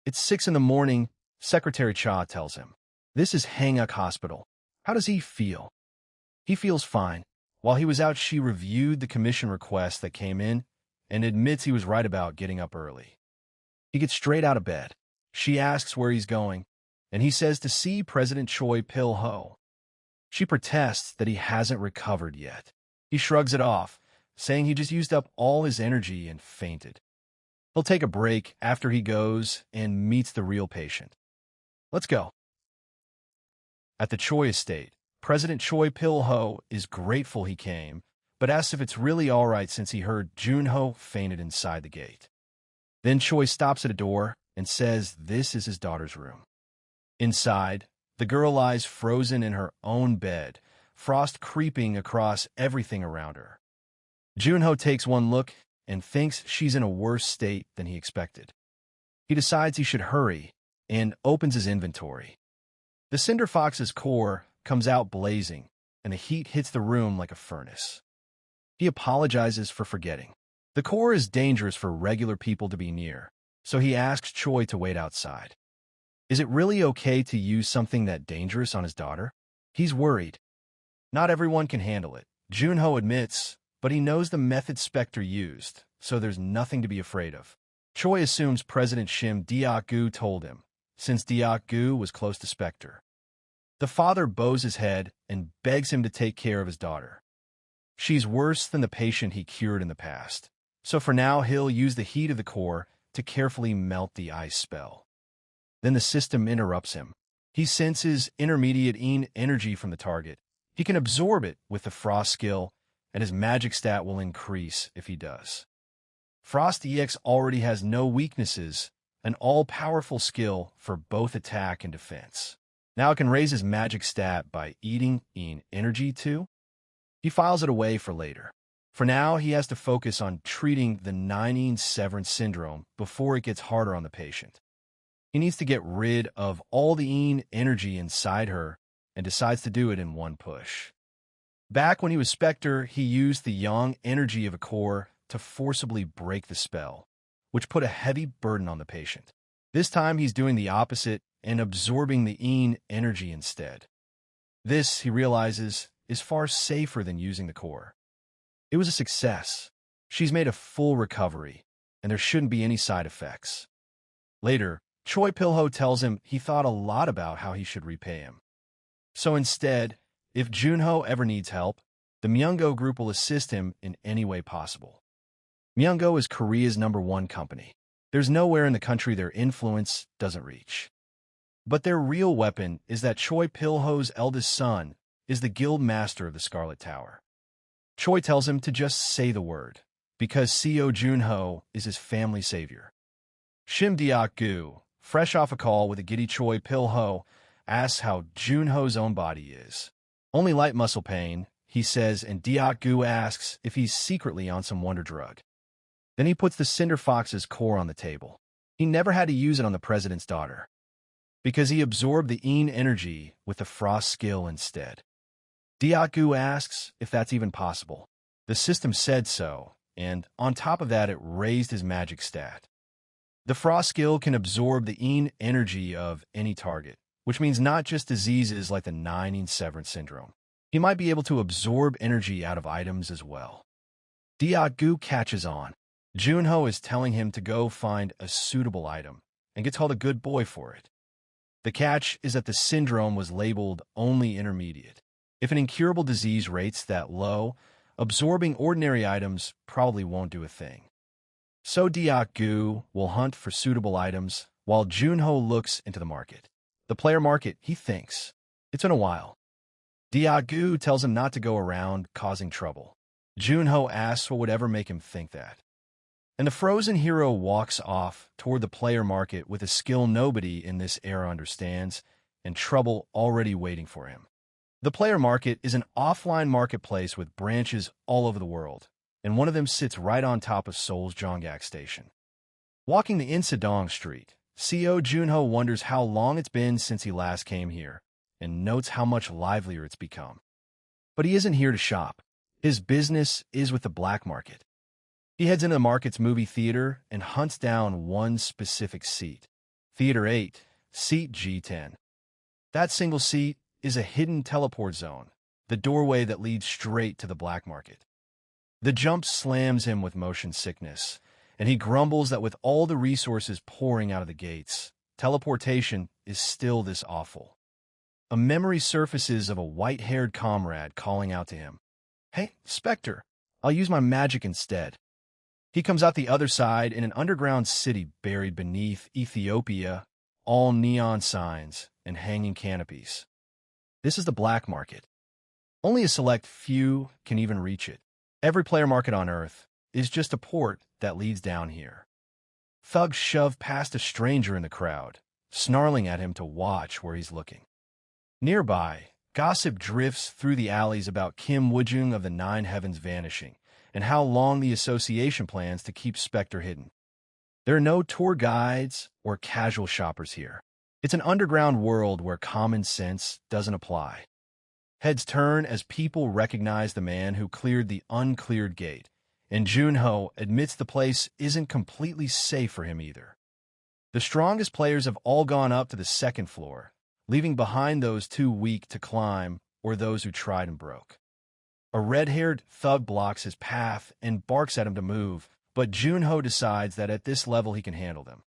It's 6 in the morning, Secretary Cha tells him. This is Hanguk Hospital. How does he feel? He feels fine. While he was out, she reviewed the commission request that came in and admits he was right about getting up early. He gets straight out of bed. She asks where he's going, and he says to see President Choi Pil-ho. She protests that he hasn't recovered yet. He shrugs it off, saying he just used up all his energy and fainted. He'll take a break after he goes and meets the real patient. Let's go. At the Choi estate, President Choi Pil-ho is grateful he came, but asks if it's really all right since he heard Junho fainted inside the gate. Then Choi stops at a door and says this is his daughter's room. Inside, the girl lies frozen in her own bed, frost creeping across everything around her. Junho takes one look and thinks she's in a worse state than he expected. He decides he should hurry and opens his inventory. The Cinder Fox's core comes out blazing, and the heat hits the room like a furnace. He apologizes for forgetting. The core is dangerous for regular people to be near, so he asks Choi to wait outside. Is it really okay to use something that dangerous on his daughter? He's worried. Not everyone can handle it, Junho admits, but he knows the method Specter used, so there's nothing to be afraid of. Choi assumes President Shim Deok-gu told him, since Deok-gu was close to Specter. The father bows his head and begs him to take care of his daughter. She's worse than the patient he cured in the past, so for now he'll use the heat of the core to carefully melt the ice spell. Then the system interrupts him. He senses intermediate energy from the target. He can absorb it with the Frost skill, and his magic stat will increase if he does. Frost EX already has no weaknesses, an all-powerful skill for both attack and defense. Now it can raise his magic stat by eating energy too. He files it away for later. For now, he has to focus on treating the 9 severance syndrome before it gets harder on the patient. He needs to get rid of all the energy inside her and decides to do it in one push. Back when he was Specter, he used the yang energy of a core to forcibly break the spell, which put a heavy burden on the patient. This time he's doing the opposite and absorbing the energy instead. This, he realizes, is far safer than using the core. It was a success. She's made a full recovery, and there shouldn't be any side effects. Later, Choi Pil-ho tells him he thought a lot about how he should repay him. So instead, if Junho ever needs help, the Myungo Group will assist him in any way possible. Myungo is Korea's #1 company. There's nowhere in the country their influence doesn't reach. But their real weapon is that Choi Pil-ho's eldest son is the guild master of the Scarlet Tower. Choi tells him to just say the word, because Seo Junho is his family savior. Shim Deok-gu, fresh off a call with a giddy Choi Pil-ho, asks how Junho's own body is. Only light muscle pain, he says, and Deok-gu asks if he's secretly on some wonder drug. Then he puts the Cinder Fox's core on the table. He never had to use it on the president's daughter, because he absorbed the energy with the Frost skill instead. Deok-gu asks if that's even possible. The system said so, and on top of that it raised his magic stat. The Frost skill can absorb the energy of any target, which means not just diseases like the 9 severance syndrome. He might be able to absorb energy out of items as well. Deok-gu catches on. Junho is telling him to go find a suitable item and gets called a good boy for it. The catch is that the syndrome was labeled only intermediate. If an incurable disease rates that low, absorbing ordinary items probably won't do a thing. So Deok-gu will hunt for suitable items while Junho looks into the market. The player market, he thinks. It's been a while. Deok-gu tells him not to go around causing trouble. Junho asks what would ever make him think that. And the frozen hero walks off toward the player market with a skill nobody in this era understands, and trouble already waiting for him. The player market is an offline marketplace with branches all over the world, and one of them sits right on top of Seoul's Jonggak station. Walking the Insadong Street, Seo Junho wonders how long it's been since he last came here, and notes how much livelier it's become. But he isn't here to shop. His business is with the black market. He heads into the market's movie theater and hunts down one specific seat, Theater 8, Seat G10. That single seat is a hidden teleport zone, the doorway that leads straight to the black market. The jump slams him with motion sickness, and he grumbles that with all the resources pouring out of the gates, teleportation is still this awful. A memory surfaces of a white-haired comrade calling out to him, "Hey, Specter, I'll use my magic instead." He comes out the other side in an underground city buried beneath Ethiopia, all neon signs and hanging canopies. This is the black market. Only a select few can even reach it. Every player market on Earth is just a port that leads down here. Thugs shove past a stranger in the crowd, snarling at him to watch where he's looking. Nearby, gossip drifts through the alleys about Kim Woojung of the Nine Heavens vanishing, and how long the association plans to keep Specter hidden. There are no tour guides or casual shoppers here. It's an underground world where common sense doesn't apply. Heads turn as people recognize the man who cleared the uncleared gate, and Junho admits the place isn't completely safe for him either. The strongest players have all gone up to the second floor, leaving behind those too weak to climb or those who tried and broke. A red-haired thug blocks his path and barks at him to move, but Junho decides that at this level he can handle them.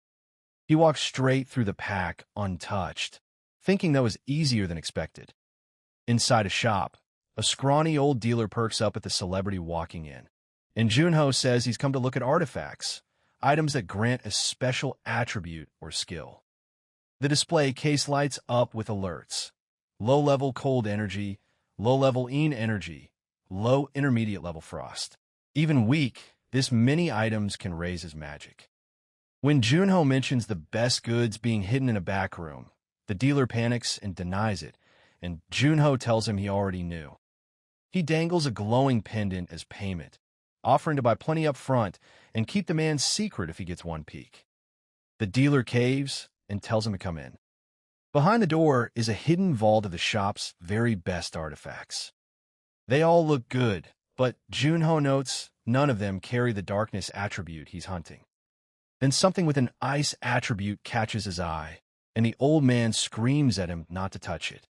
He walks straight through the pack, untouched, thinking that was easier than expected. Inside a shop, a scrawny old dealer perks up at the celebrity walking in, and Junho says he's come to look at artifacts, items that grant a special attribute or skill. The display case lights up with alerts: low-level cold energy, low-level Een energy, low intermediate level frost. Even weak, this many items can raise his magic. When Junho mentions the best goods being hidden in a back room, the dealer panics and denies it, and Junho tells him he already knew. He dangles a glowing pendant as payment, offering to buy plenty up front and keep the man's secret if he gets one peek. The dealer caves and tells him to come in. Behind the door is a hidden vault of the shop's very best artifacts. They all look good, but Junho notes none of them carry the darkness attribute he's hunting. Then something with an ice attribute catches his eye, and the old man screams at him not to touch it.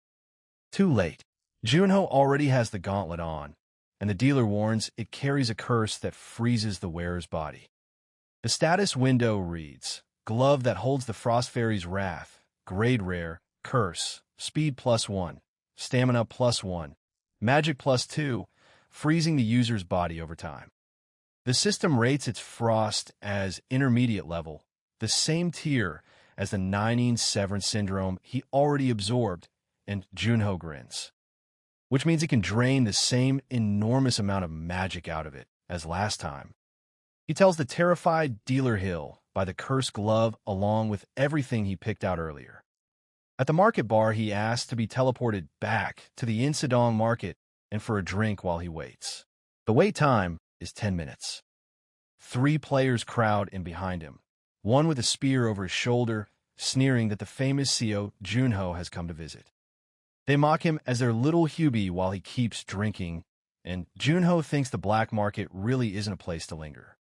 Too late. Junho already has the gauntlet on, and the dealer warns it carries a curse that freezes the wearer's body. The status window reads, glove that holds the Frost Fairy's wrath, grade rare, curse, speed +1, stamina +1, magic +2, freezing the user's body over time. The system rates its frost as intermediate level, the same tier as the Ninine Severance Syndrome he already absorbed, and Junho grins, which means he can drain the same enormous amount of magic out of it as last time. He tells the terrified dealer he'll buy the cursed glove along with everything he picked out earlier. At the market bar, he asks to be teleported back to the Insadong market and for a drink while he waits. The wait time is 10 minutes. 3 players crowd in behind him, one with a spear over his shoulder, sneering that the famous CEO Junho has come to visit. They mock him as their little Hubie while he keeps drinking, and Junho thinks the black market really isn't a place to linger.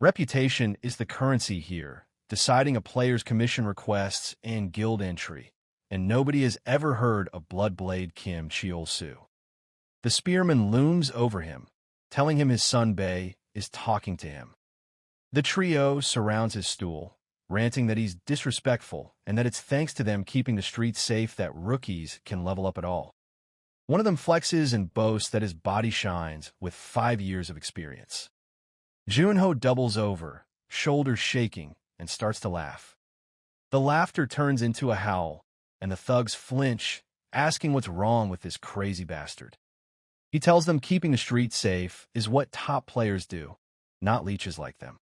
Reputation is the currency here, deciding a player's commission requests and guild entry, and nobody has ever heard of Bloodblade Kim Cheol-soo. The spearman looms over him, telling him his son Bei is talking to him. The trio surrounds his stool, ranting that he's disrespectful and that it's thanks to them keeping the streets safe that rookies can level up at all. One of them flexes and boasts that his body shines with 5 years of experience. Junho doubles over, shoulders shaking, and starts to laugh. The laughter turns into a howl, and the thugs flinch, asking what's wrong with this crazy bastard. He tells them keeping the streets safe is what top players do, not leeches like them.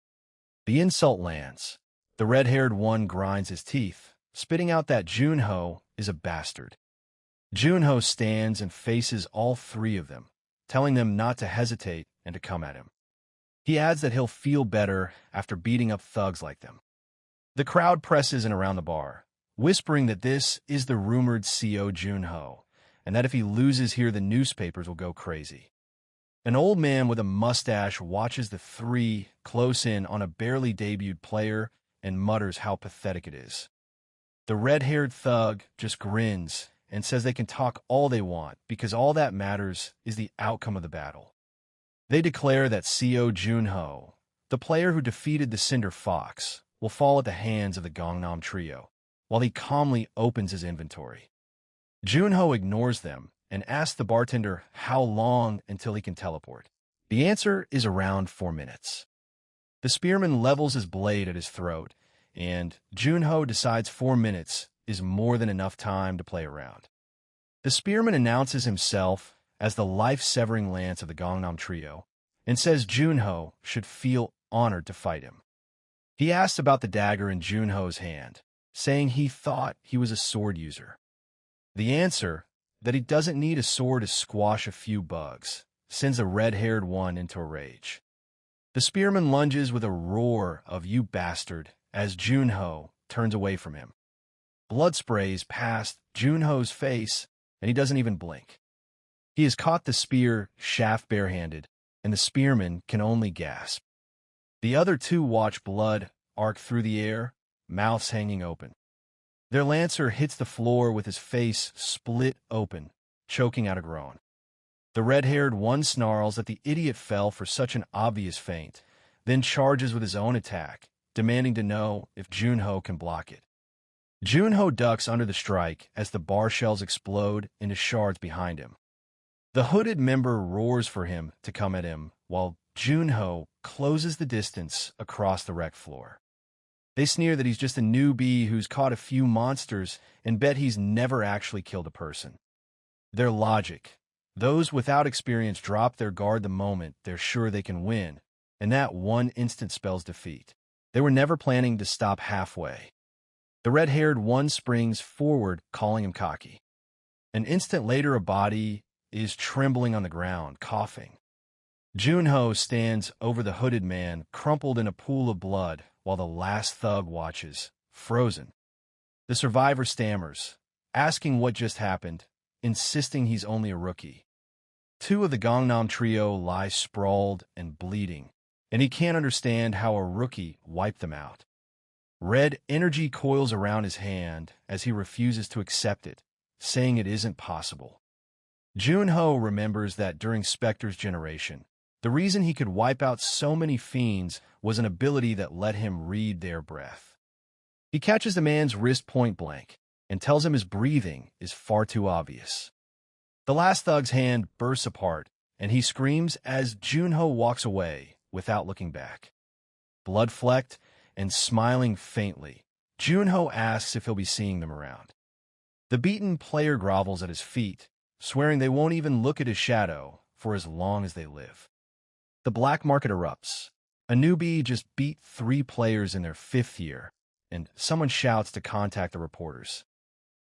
The insult lands. The red-haired one grinds his teeth, spitting out that Junho is a bastard. Junho stands and faces all 3 of them, telling them not to hesitate and to come at him. He adds that he'll feel better after beating up thugs like them. The crowd presses in around the bar, whispering that this is the rumored CEO Junho, and that if he loses here, the newspapers will go crazy. An old man with a mustache watches the 3 close in on a barely debuted player and mutters how pathetic it is. The red-haired thug just grins and says they can talk all they want because all that matters is the outcome of the battle. They declare that Seo Junho, the player who defeated the Cinder Fox, will fall at the hands of the Gangnam Trio, while he calmly opens his inventory. Junho ignores them and asks the bartender how long until he can teleport. The answer is around 4 minutes. The spearman levels his blade at his throat, and Junho decides 4 minutes is more than enough time to play around. The spearman announces himself as the life-severing lance of the Gangnam Trio and says Junho should feel honored to fight him. He asks about the dagger in Junho's hand, saying he thought he was a sword user. The answer, that he doesn't need a sword to squash a few bugs, sends the red-haired one into a rage. The spearman lunges with a roar of "You bastard" as Junho turns away from him. Blood sprays past Junho's face, and he doesn't even blink. He has caught the spear shaft barehanded, and the spearman can only gasp. The other two watch blood arc through the air, mouths hanging open. Their lancer hits the floor with his face split open, choking out a groan. The red-haired one snarls that the idiot fell for such an obvious feint, then charges with his own attack, demanding to know if Junho can block it. Junho ducks under the strike as the bar shells explode into shards behind him. The hooded member roars for him to come at him, while Junho closes the distance across the wreck floor. They sneer that he's just a newbie who's caught a few monsters and bet he's never actually killed a person. Their logic. Those without experience drop their guard the moment they're sure they can win, and that one instant spells defeat. They were never planning to stop halfway. The red-haired one springs forward, calling him cocky. An instant later, a body is trembling on the ground, coughing. Junho stands over the hooded man, crumpled in a pool of blood, while the last thug watches, frozen. The survivor stammers, asking what just happened, insisting he's only a rookie. Two of the Gangnam Trio lie sprawled and bleeding, and he can't understand how a rookie wiped them out. Red energy coils around his hand as he refuses to accept it, saying it isn't possible. Junho remembers that during Specter's generation, the reason he could wipe out so many fiends was an ability that let him read their breath. He catches the man's wrist point blank and tells him his breathing is far too obvious. The last thug's hand bursts apart, and he screams as Junho walks away without looking back. Blood-flecked and smiling faintly, Junho asks if he'll be seeing them around. The beaten player grovels at his feet, swearing they won't even look at his shadow for as long as they live. The black market erupts. A newbie just beat 3 players in their 5th year, and someone shouts to contact the reporters.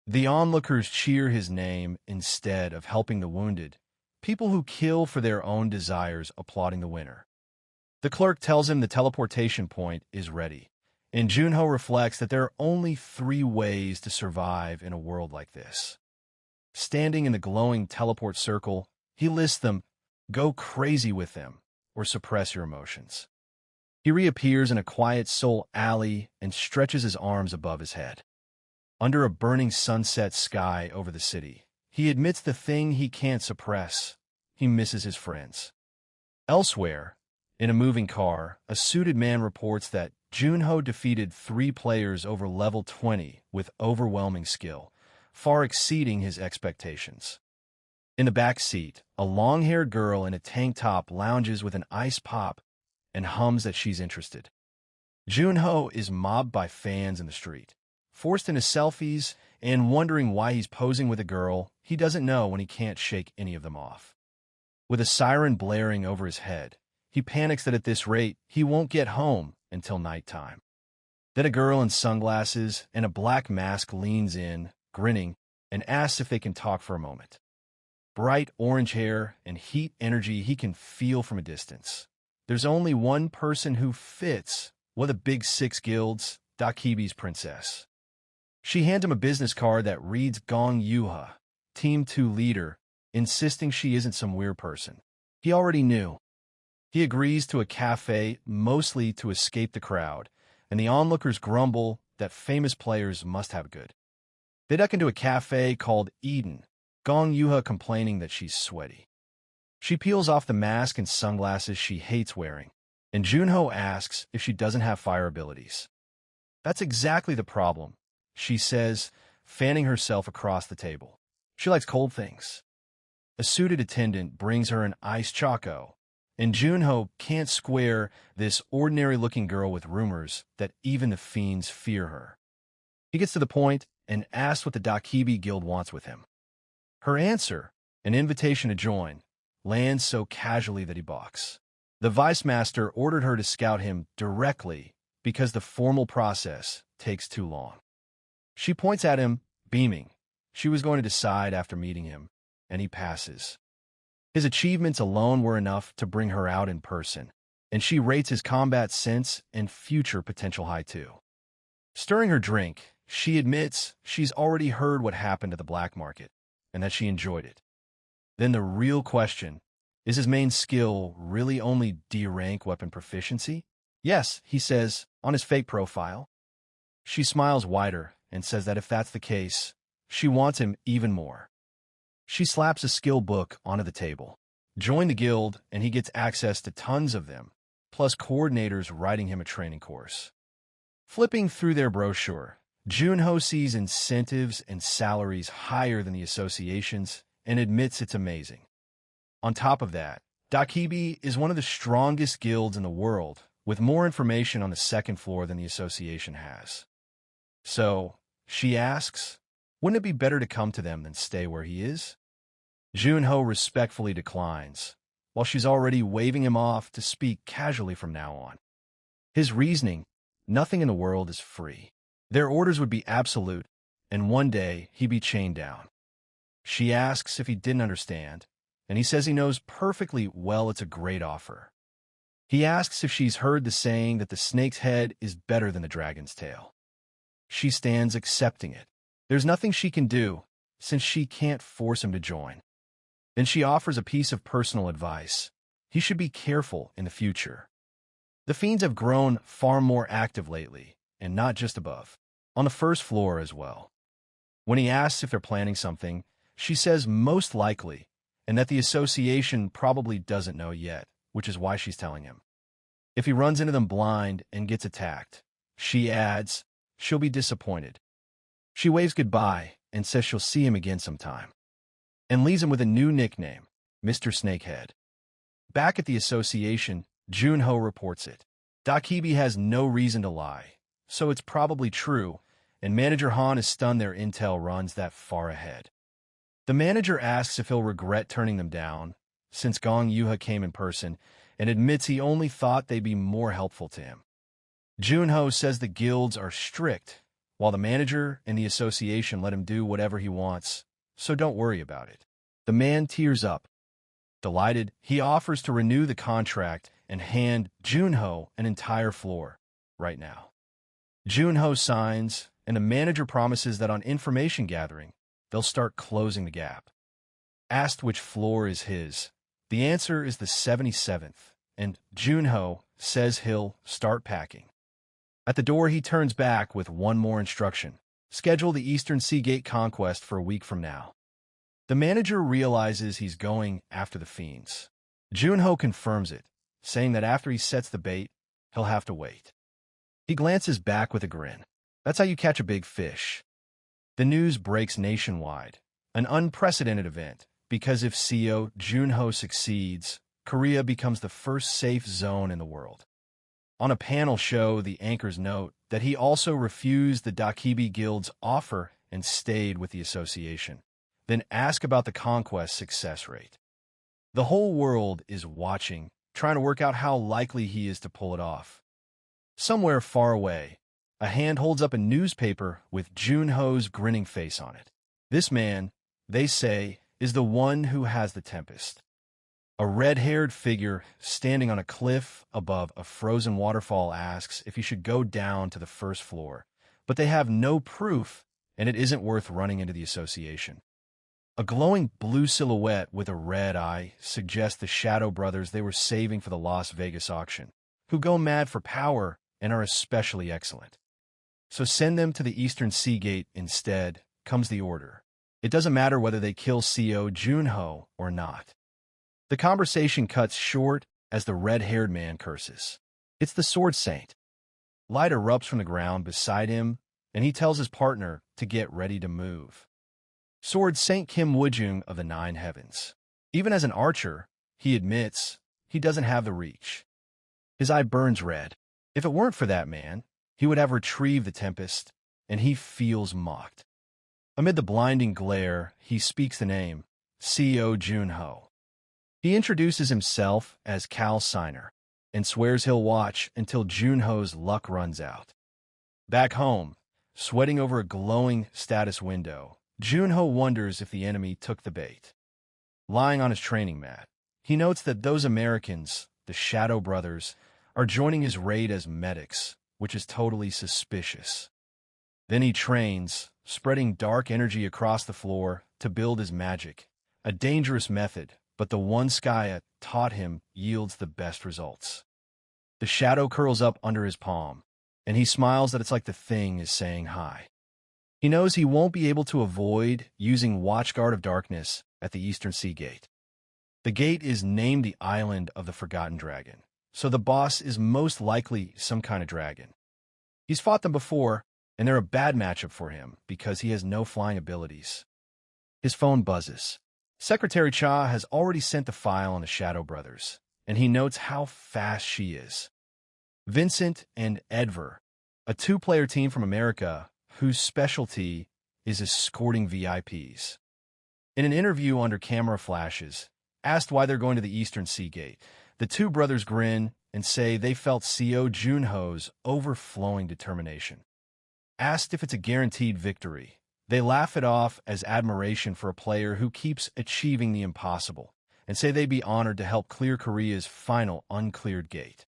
The onlookers cheer his name instead of helping the wounded, people who kill for their own desires applauding the winner. The clerk tells him the teleportation point is ready, and Junho reflects that there are only 3 ways to survive in a world like this. Standing in the glowing teleport circle, he lists them: go crazy with them, or suppress your emotions. He reappears in a quiet soul alley and stretches his arms above his head. Under a burning sunset sky over the city, he admits the thing he can't suppress. He misses his friends. Elsewhere, in a moving car, a suited man reports that Junho defeated 3 players over level 20 with overwhelming skill, far exceeding his expectations. In the back seat, a long-haired girl in a tank top lounges with an ice pop and hums that she's interested. Junho is mobbed by fans in the street, forced into selfies, and wondering why he's posing with a girl he doesn't know when he can't shake any of them off. With a siren blaring over his head, he panics that at this rate he won't get home until nighttime. Then a girl in sunglasses and a black mask leans in, grinning, and asks if they can talk for a moment. Bright orange hair and heat energy he can feel from a distance. There's only one person who fits, one of the big 6 guilds, Dakibi's princess. She hands him a business card that reads Gong Yuha, Team 2 leader, insisting she isn't some weird person. He already knew. He agrees to a cafe, mostly to escape the crowd, and the onlookers grumble that famous players must have good. They duck into a cafe called Eden, Gong Yuha complaining that she's sweaty. She peels off the mask and sunglasses she hates wearing, and Junho asks if she doesn't have fire abilities. That's exactly the problem, she says, fanning herself across the table. She likes cold things. A suited attendant brings her an iced choco, and Junho can't square this ordinary-looking girl with rumors that even the fiends fear her. He gets to the point and asks what the Dakibi Guild wants with him. Her answer, an invitation to join, lands so casually that he balks. The vice master ordered her to scout him directly because the formal process takes too long. She points at him, beaming. She was going to decide after meeting him, and he passes. His achievements alone were enough to bring her out in person, and she rates his combat sense and future potential high too. Stirring her drink, she admits she's already heard what happened at the black market, and that she enjoyed it. Then the real question, is his main skill really only D-rank weapon proficiency? Yes, he says, on his fake profile. She smiles wider and says that if that's the case, she wants him even more. She slaps a skill book onto the table. Join the guild, and he gets access to tons of them, plus coordinators writing him a training course. Flipping through their brochure, Junho sees incentives and salaries higher than the associations and admits it's amazing. On top of that, Dakibi is one of the strongest guilds in the world, with more information on the second floor than the association has. So, she asks, wouldn't it be better to come to them than stay where he is? Junho respectfully declines, while she's already waving him off to speak casually from now on. His reasoning, nothing in the world is free. Their orders would be absolute, and one day he'd be chained down. She asks if he didn't understand, and he says he knows perfectly well it's a great offer. He asks if she's heard the saying that the snake's head is better than the dragon's tail. She stands accepting it. There's nothing she can do, since she can't force him to join. Then she offers a piece of personal advice. He should be careful in the future. The fiends have grown far more active lately, and not just above. On the first floor as well. When he asks if they're planning something, she says most likely, and that the association probably doesn't know yet, which is why she's telling him. If he runs into them blind and gets attacked, she adds, she'll be disappointed. She waves goodbye and says she'll see him again sometime, and leaves him with a new nickname, Mr. Snakehead. Back at the association, Junho reports it. Dakibi has no reason to lie, so it's probably true, and Manager Han is stunned their intel runs that far ahead. The manager asks if he'll regret turning them down, since Gong Yuha came in person, and admits he only thought they'd be more helpful to him. Junho says the guilds are strict, while the manager and the association let him do whatever he wants, so don't worry about it. The man tears up. Delighted, he offers to renew the contract and hand Junho an entire floor, right now. Junho signs, and the manager promises that on information gathering, they'll start closing the gap. Asked which floor is his, the answer is the 77th, and Junho says he'll start packing. At the door, he turns back with one more instruction. Schedule the Eastern Sea Gate conquest for a week from now. The manager realizes he's going after the fiends. Junho confirms it, saying that after he sets the bait, he'll have to wait. He glances back with a grin. That's how you catch a big fish. The news breaks nationwide, an unprecedented event, because if CEO Junho succeeds, Korea becomes the first safe zone in the world. On a panel show, the anchors note that he also refused the Dakibi Guild's offer and stayed with the association, then ask about the conquest success rate. The whole world is watching, trying to work out how likely he is to pull it off. Somewhere far away, a hand holds up a newspaper with Junho's grinning face on it. This man, they say, is the one who has the tempest. A red-haired figure standing on a cliff above a frozen waterfall asks if he should go down to the first floor, but they have no proof, and it isn't worth running into the association. A glowing blue silhouette with a red eye suggests the Shadow Brothers they were saving for the Las Vegas auction, who go mad for power and are especially excellent. So send them to the Eastern Sea Gate instead, comes the order. It doesn't matter whether they kill CO Junho or not. The conversation cuts short as the red-haired man curses. It's the Sword Saint. Light erupts from the ground beside him, and he tells his partner to get ready to move. Sword Saint Kim Woojung of the Nine Heavens. Even as an archer, he admits he doesn't have the reach. His eye burns red. If it weren't for that man, he would have retrieved the Tempest, and he feels mocked. Amid the blinding glare, he speaks the name, CO Junho. He introduces himself as Cal Signer and swears he'll watch until Junho's luck runs out. Back home, sweating over a glowing status window, Junho wonders if the enemy took the bait. Lying on his training mat, he notes that those Americans, the Shadow Brothers, are joining his raid as medics, which is totally suspicious. Then he trains, spreading dark energy across the floor to build his magic, a dangerous method, but the one Skya taught him yields the best results. The shadow curls up under his palm, and he smiles that it's like the thing is saying hi. He knows he won't be able to avoid using Watchguard of Darkness at the Eastern Sea Gate. The gate is named the Island of the Forgotten Dragon, so the boss is most likely some kind of dragon. He's fought them before, and they're a bad matchup for him because he has no flying abilities. His phone buzzes. Secretary Cha has already sent the file on the Shadow Brothers, and he notes how fast she is. Vincent and Edver, a two-player team from America whose specialty is escorting VIPs. In an interview under camera flashes, asked why they're going to the Eastern Sea Gate, the two brothers grin and say they felt CO Junho's overflowing determination. Asked if it's a guaranteed victory, they laugh it off as admiration for a player who keeps achieving the impossible, and say they'd be honored to help clear Korea's final uncleared gate.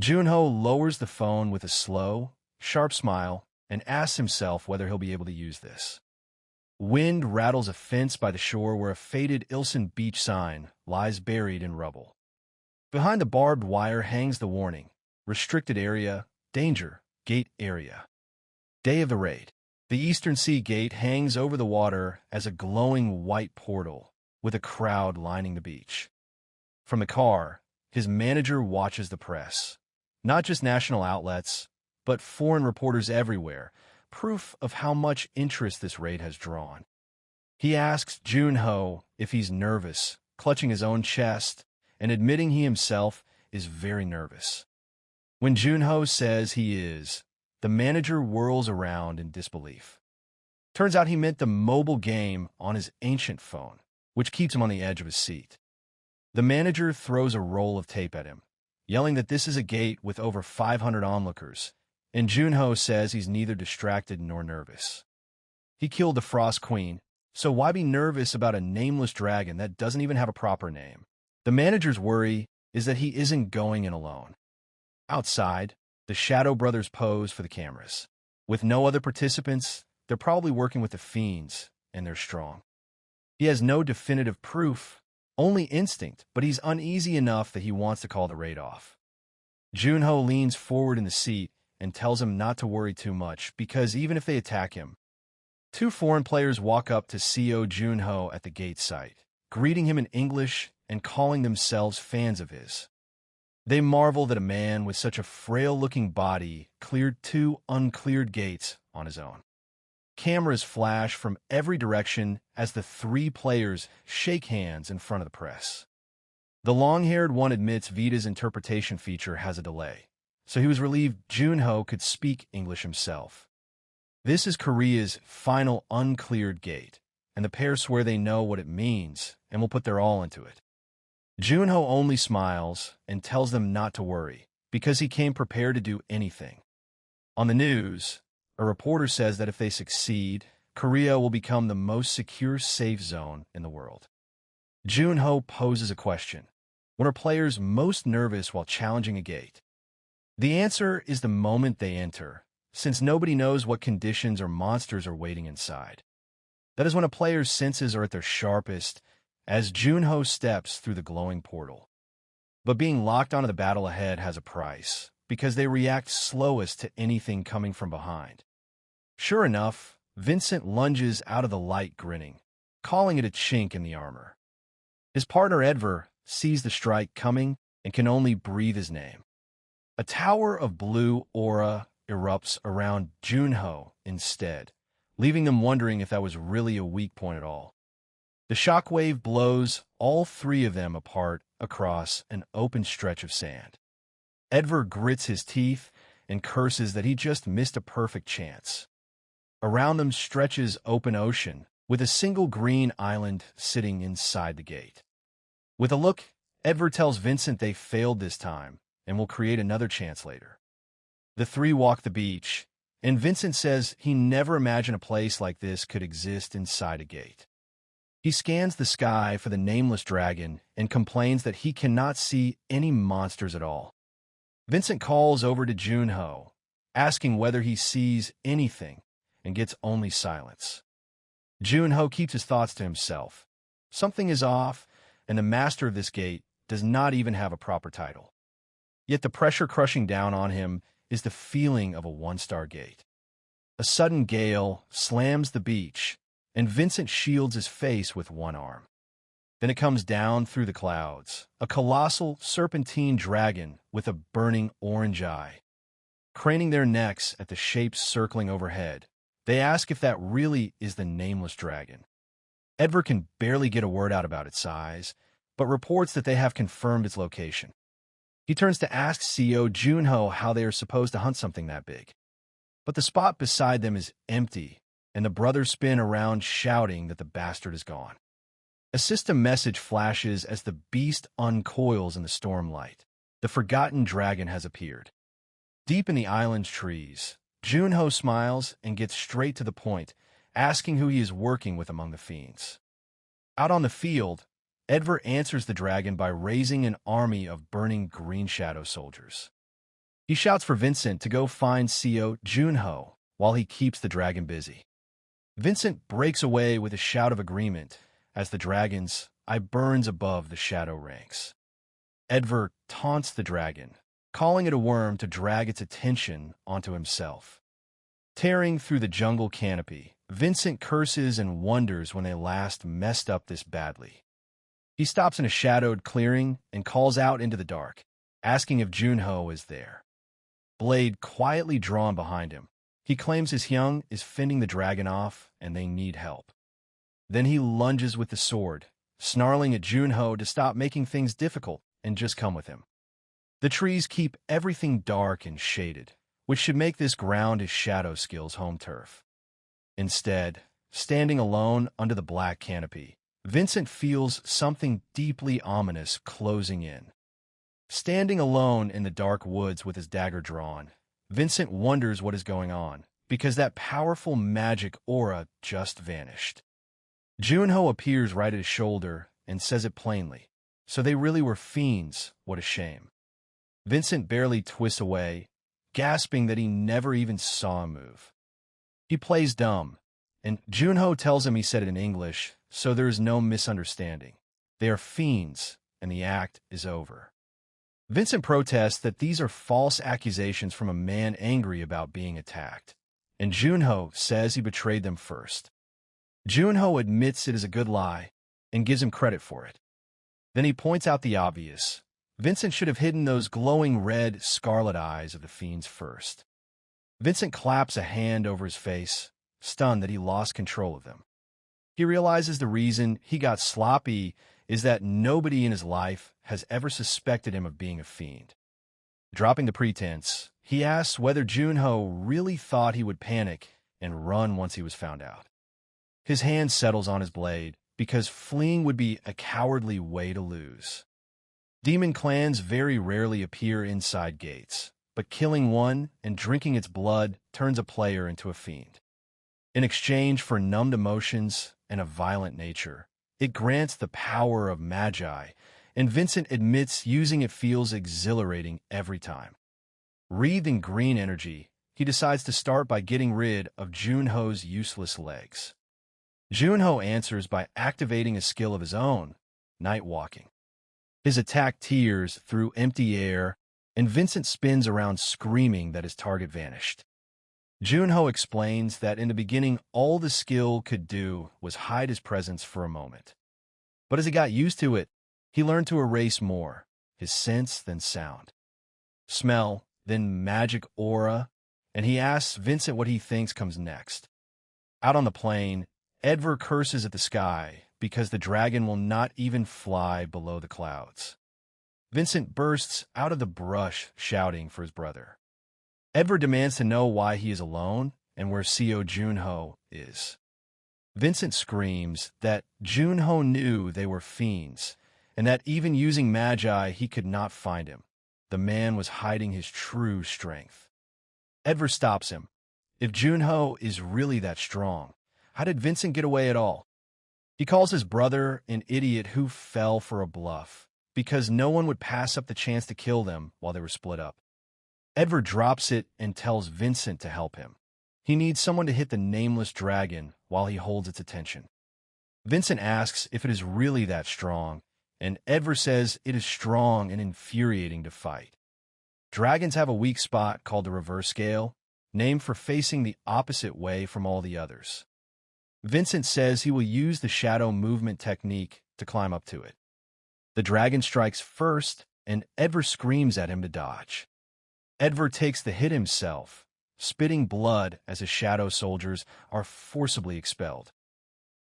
Junho lowers the phone with a slow, sharp smile and asks himself whether he'll be able to use this. Wind rattles a fence by the shore where a faded Ilsen beach sign lies buried in rubble. Behind the barbed wire hangs the warning, restricted area, danger, gate area. Day of the raid. The Eastern Sea Gate hangs over the water as a glowing white portal, with a crowd lining the beach. From the car, his manager watches the press. Not just national outlets, but foreign reporters everywhere, proof of how much interest this raid has drawn. He asks Junho if he's nervous, clutching his own chest, and admitting he himself is very nervous. When Junho says he is, the manager whirls around in disbelief. Turns out he meant the mobile game on his ancient phone, which keeps him on the edge of his seat. The manager throws a roll of tape at him, yelling that this is a gate with over 500 onlookers, and Junho says he's neither distracted nor nervous. He killed the Frost Queen, so why be nervous about a nameless dragon that doesn't even have a proper name? The manager's worry is that he isn't going in alone. Outside, the Shadow Brothers pose for the cameras. With no other participants, they're probably working with the fiends, and they're strong. He has no definitive proof, only instinct, but he's uneasy enough that he wants to call the raid off. Junho leans forward in the seat and tells him not to worry too much, because even if they attack him, two foreign players walk up to CO Junho at the gate site, greeting him in English and calling themselves fans of his. They marvel that a man with such a frail-looking body cleared two uncleared gates on his own. Cameras flash from every direction as the three players shake hands in front of the press. The long-haired one admits Vita's interpretation feature has a delay, so he was relieved Junho could speak English himself. This is Korea's final uncleared gate, and the pair swear they know what it means and will put their all into it. Junho only smiles and tells them not to worry, because he came prepared to do anything. On the news, a reporter says that if they succeed, Korea will become the most secure safe zone in the world. Junho poses a question. When are players most nervous while challenging a gate? The answer is the moment they enter, since nobody knows what conditions or monsters are waiting inside. That is when a player's senses are at their sharpest, as Junho steps through the glowing portal. But being locked onto the battle ahead has a price, because they react slowest to anything coming from behind. Sure enough, Vincent lunges out of the light grinning, calling it a chink in the armor. His partner Edver sees the strike coming and can only breathe his name. A tower of blue aura erupts around Junho instead, leaving them wondering if that was really a weak point at all. The shockwave blows all three of them apart across an open stretch of sand. Edver grits his teeth and curses that he just missed a perfect chance. Around them stretches open ocean, with a single green island sitting inside the gate. With a look, Edver tells Vincent they failed this time and will create another chance later. The three walk the beach, and Vincent says he never imagined a place like this could exist inside a gate. He scans the sky for the nameless dragon and complains that he cannot see any monsters at all. Vincent calls over to Junho, asking whether he sees anything, and gets only silence. Junho keeps his thoughts to himself. Something is off, and the master of this gate does not even have a proper title. Yet the pressure crushing down on him is the feeling of a one-star gate. A sudden gale slams the beach, and Vincent shields his face with one arm. Then it comes down through the clouds, a colossal serpentine dragon with a burning orange eye. Craning their necks at the shapes circling overhead, they ask if that really is the nameless dragon. Edver can barely get a word out about its size, but reports that they have confirmed its location. He turns to ask CEO Junho how they are supposed to hunt something that big. But the spot beside them is empty, and the brothers spin around shouting that the bastard is gone. A system message flashes as the beast uncoils in the storm light. The forgotten dragon has appeared. Deep in the island's trees, Junho smiles and gets straight to the point, asking who he is working with among the fiends. Out on the field, Edver answers the dragon by raising an army of burning green shadow soldiers. He shouts for Vincent to go find CEO Junho while he keeps the dragon busy. Vincent breaks away with a shout of agreement as the dragon's eye burns above the shadow ranks. Edver taunts the dragon, calling it a worm to drag its attention onto himself. Tearing through the jungle canopy, Vincent curses and wonders when they last messed up this badly. He stops in a shadowed clearing and calls out into the dark, asking if Junho is there. Blade quietly drawn behind him, he claims his young is fending the dragon off and they need help. Then he lunges with the sword, snarling at Junho to stop making things difficult and just come with him. The trees keep everything dark and shaded, which should make this ground his shadow skills home turf. Instead, standing alone under the black canopy, Vincent feels something deeply ominous closing in. Standing alone in the dark woods with his dagger drawn, Vincent wonders what is going on, because that powerful magic aura just vanished. Junho appears right at his shoulder and says it plainly. So they really were fiends, what a shame. Vincent barely twists away, gasping that he never even saw him move. He plays dumb, and Junho tells him he said it in English, so there is no misunderstanding. They are fiends, and the act is over. Vincent protests that these are false accusations from a man angry about being attacked, and Junho says he betrayed them first. Junho admits it is a good lie and gives him credit for it. Then he points out the obvious. Vincent should have hidden those glowing red, scarlet eyes of the fiends first. Vincent claps a hand over his face, stunned that he lost control of them. He realizes the reason he got sloppy is that nobody in his life has ever suspected him of being a fiend. Dropping the pretense, he asks whether Junho really thought he would panic and run once he was found out. His hand settles on his blade, because fleeing would be a cowardly way to lose. Demon clans very rarely appear inside gates, but killing one and drinking its blood turns a player into a fiend. In exchange for numbed emotions and a violent nature, it grants the power of magi, and Vincent admits using it feels exhilarating every time. Wreathed in green energy, he decides to start by getting rid of Junho's useless legs. Junho answers by activating a skill of his own, night walking. His attack tears through empty air and Vincent spins around screaming that his target vanished. Junho explains that in the beginning, all the skill could do was hide his presence for a moment. But as he got used to it, he learned to erase more, his sense then sound, smell, then magic aura, and he asks Vincent what he thinks comes next. Out on the plain, Edver curses at the sky because the dragon will not even fly below the clouds. Vincent bursts out of the brush shouting for his brother. Edver demands to know why he is alone and where Seo Junho is. Vincent screams that Junho knew they were fiends and that even using magi he could not find him. The man was hiding his true strength. Edver stops him. If Junho is really that strong, how did Vincent get away at all? He calls his brother an idiot who fell for a bluff, because no one would pass up the chance to kill them while they were split up. Edver drops it and tells Vincent to help him. He needs someone to hit the nameless dragon while he holds its attention. Vincent asks if it is really that strong, and Edver says it is strong and infuriating to fight. Dragons have a weak spot called the reverse scale, named for facing the opposite way from all the others. Vincent says he will use the shadow movement technique to climb up to it. The dragon strikes first, and Edver screams at him to dodge. Edver takes the hit himself, spitting blood as his shadow soldiers are forcibly expelled.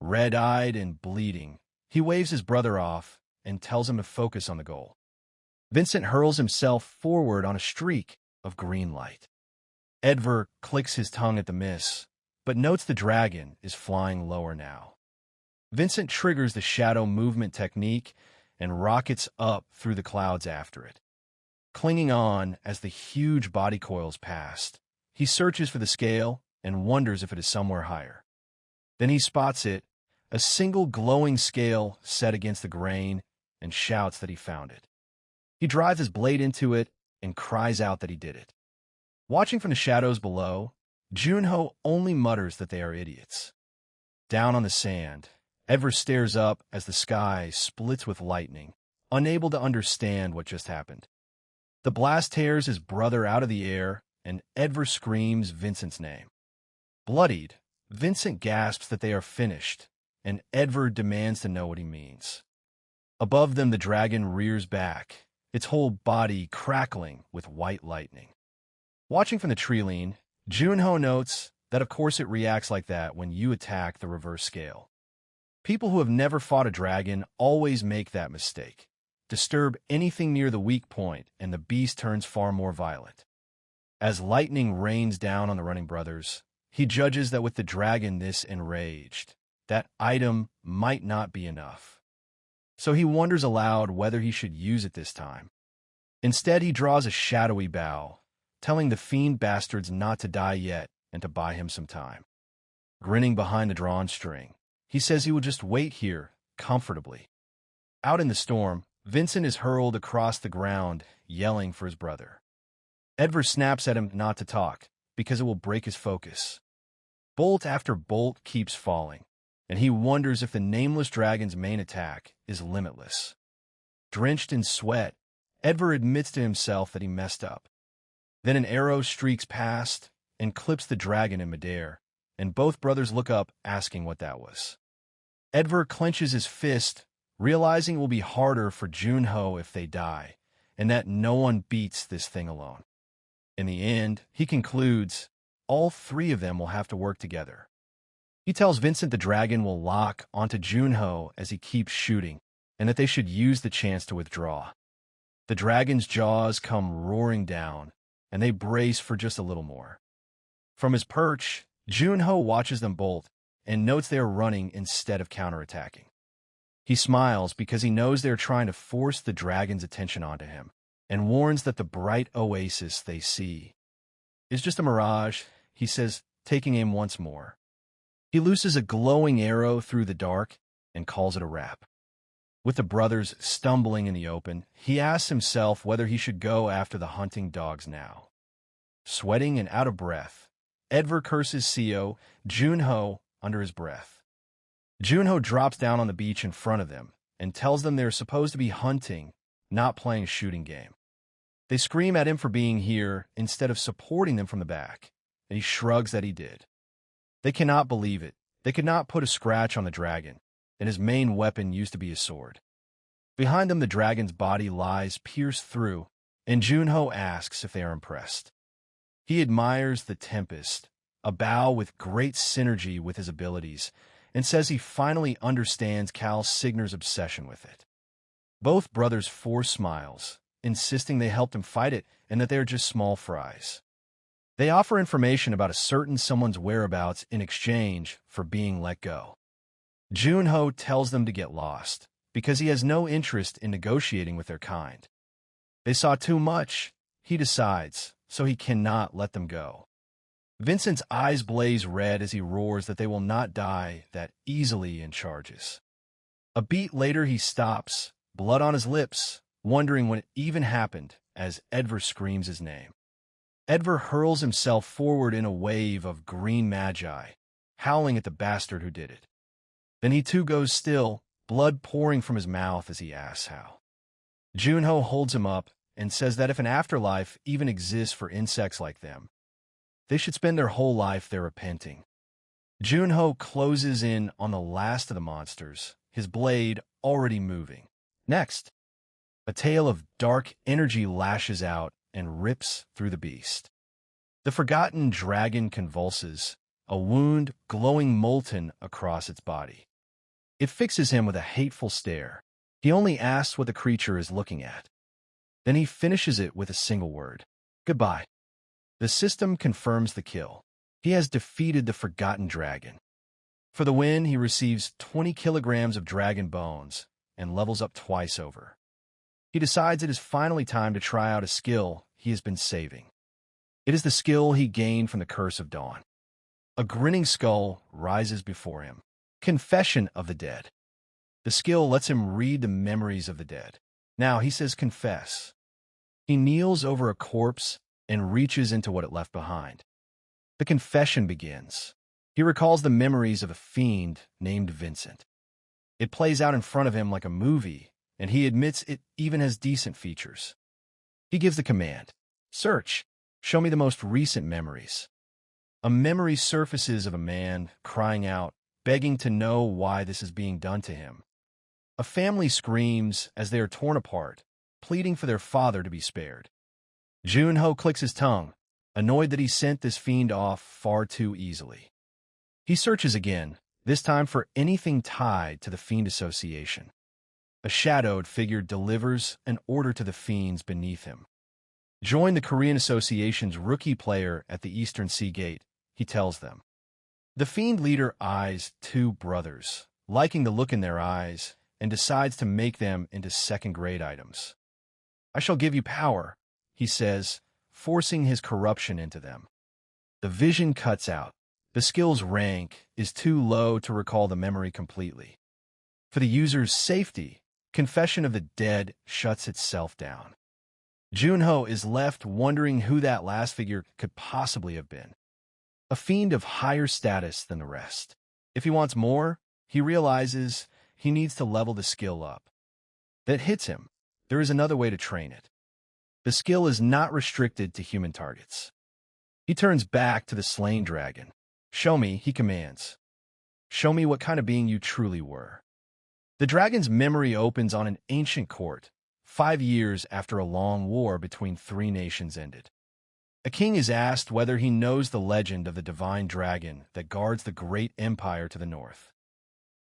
Red-eyed and bleeding, he waves his brother off and tells him to focus on the goal. Vincent hurls himself forward on a streak of green light. Edver clicks his tongue at the miss, but notes the dragon is flying lower now. Vincent triggers the shadow movement technique and rockets up through the clouds after it. Clinging on as the huge body coils past, he searches for the scale and wonders if it is somewhere higher. Then he spots it, a single glowing scale set against the grain, and shouts that he found it. He drives his blade into it and cries out that he did it. Watching from the shadows below, Junho only mutters that they are idiots. Down on the sand, Edver stares up as the sky splits with lightning, unable to understand what just happened. The blast tears his brother out of the air, and Edver screams Vincent's name. Bloodied, Vincent gasps that they are finished, and Edver demands to know what he means. Above them, the dragon rears back, its whole body crackling with white lightning. Watching from the tree-line, Junho notes that of course it reacts like that when you attack the reverse scale. People who have never fought a dragon always make that mistake. Disturb anything near the weak point, and the beast turns far more violent. As lightning rains down on the running brothers, he judges that with the dragon this enraged, that item might not be enough. So he wonders aloud whether he should use it this time. Instead, he draws a shadowy bow, telling the fiend bastards not to die yet and to buy him some time. Grinning behind the drawn string, he says he will just wait here, comfortably. Out in the storm, Vincent is hurled across the ground, yelling for his brother. Edver snaps at him not to talk, because it will break his focus. Bolt after bolt keeps falling, and he wonders if the nameless dragon's main attack is limitless. Drenched in sweat, Edver admits to himself that he messed up. Then an arrow streaks past and clips the dragon in midair, and both brothers look up, asking what that was. Edver clenches his fist, realizing it will be harder for Junho if they die, and that no one beats this thing alone. In the end, he concludes, all three of them will have to work together. He tells Vincent the dragon will lock onto Junho as he keeps shooting, and that they should use the chance to withdraw. The dragon's jaws come roaring down, and they brace for just a little more. From his perch, Junho watches them bolt and notes they are running instead of counterattacking. He smiles because he knows they are trying to force the dragon's attention onto him, and warns that the bright oasis they see is just a mirage, he says, taking aim once more. He looses a glowing arrow through the dark and calls it a wrap. With the brothers stumbling in the open, he asks himself whether he should go after the hunting dogs now. Sweating and out of breath, Edver curses Seo Junho under his breath. Junho drops down on the beach in front of them and tells them they're supposed to be hunting, not playing a shooting game. They scream at him for being here instead of supporting them from the back, and he shrugs that he did. They cannot believe it. They could not put a scratch on the dragon, and his main weapon used to be his sword. Behind them, the dragon's body lies pierced through, and Junho asks if they are impressed. He admires the Tempest, a bow with great synergy with his abilities, and says he finally understands Cal Signer's obsession with it. Both brothers force smiles, insisting they helped him fight it and that they are just small fries. They offer information about a certain someone's whereabouts in exchange for being let go. Junho tells them to get lost, because he has no interest in negotiating with their kind. They saw too much, he decides, so he cannot let them go. Vincent's eyes blaze red as he roars that they will not die that easily and charges. A beat later he stops, blood on his lips, wondering when it even happened as Edver screams his name. Edver hurls himself forward in a wave of green magi, howling at the bastard who did it. Then he too goes still, blood pouring from his mouth as he asks how. Junho holds him up and says that if an afterlife even exists for insects like them, they should spend their whole life there repenting. Junho closes in on the last of the monsters, his blade already moving. Next, a tail of dark energy lashes out and rips through the beast. The forgotten dragon convulses, a wound glowing molten across its body. It fixes him with a hateful stare. He only asks what the creature is looking at. Then he finishes it with a single word. Goodbye. The system confirms the kill. He has defeated the forgotten dragon. For the win, he receives 20 kilograms of dragon bones and levels up twice over. He decides it is finally time to try out a skill he has been saving. It is the skill he gained from the Curse of Dawn. A grinning skull rises before him. Confession of the Dead. The skill lets him read the memories of the dead. Now he says confess. He kneels over a corpse and reaches into what it left behind. The confession begins. He recalls the memories of a fiend named Vincent. It plays out in front of him like a movie, and he admits it even has decent features. He gives the command, search, show me the most recent memories. A memory surfaces of a man crying out, begging to know why this is being done to him. A family screams as they are torn apart, pleading for their father to be spared. Junho clicks his tongue, annoyed that he sent this fiend off far too easily. He searches again, this time for anything tied to the Fiend Association. A shadowed figure delivers an order to the fiends beneath him. Join the Korean Association's rookie player at the Eastern Sea Gate, he tells them. The fiend leader eyes two brothers, liking the look in their eyes, and decides to make them into second-grade items. I shall give you power, he says, forcing his corruption into them. The vision cuts out. The skill's rank is too low to recall the memory completely. For the user's safety, Confession of the Dead shuts itself down. Junho is left wondering who that last figure could possibly have been. A fiend of higher status than the rest. If he wants more, he realizes he needs to level the skill up. That hits him. There is another way to train it. The skill is not restricted to human targets. He turns back to the slain dragon. Show me, he commands. Show me what kind of being you truly were. The dragon's memory opens on an ancient court, 5 years after a long war between 3 nations ended. A king is asked whether he knows the legend of the divine dragon that guards the great empire to the north.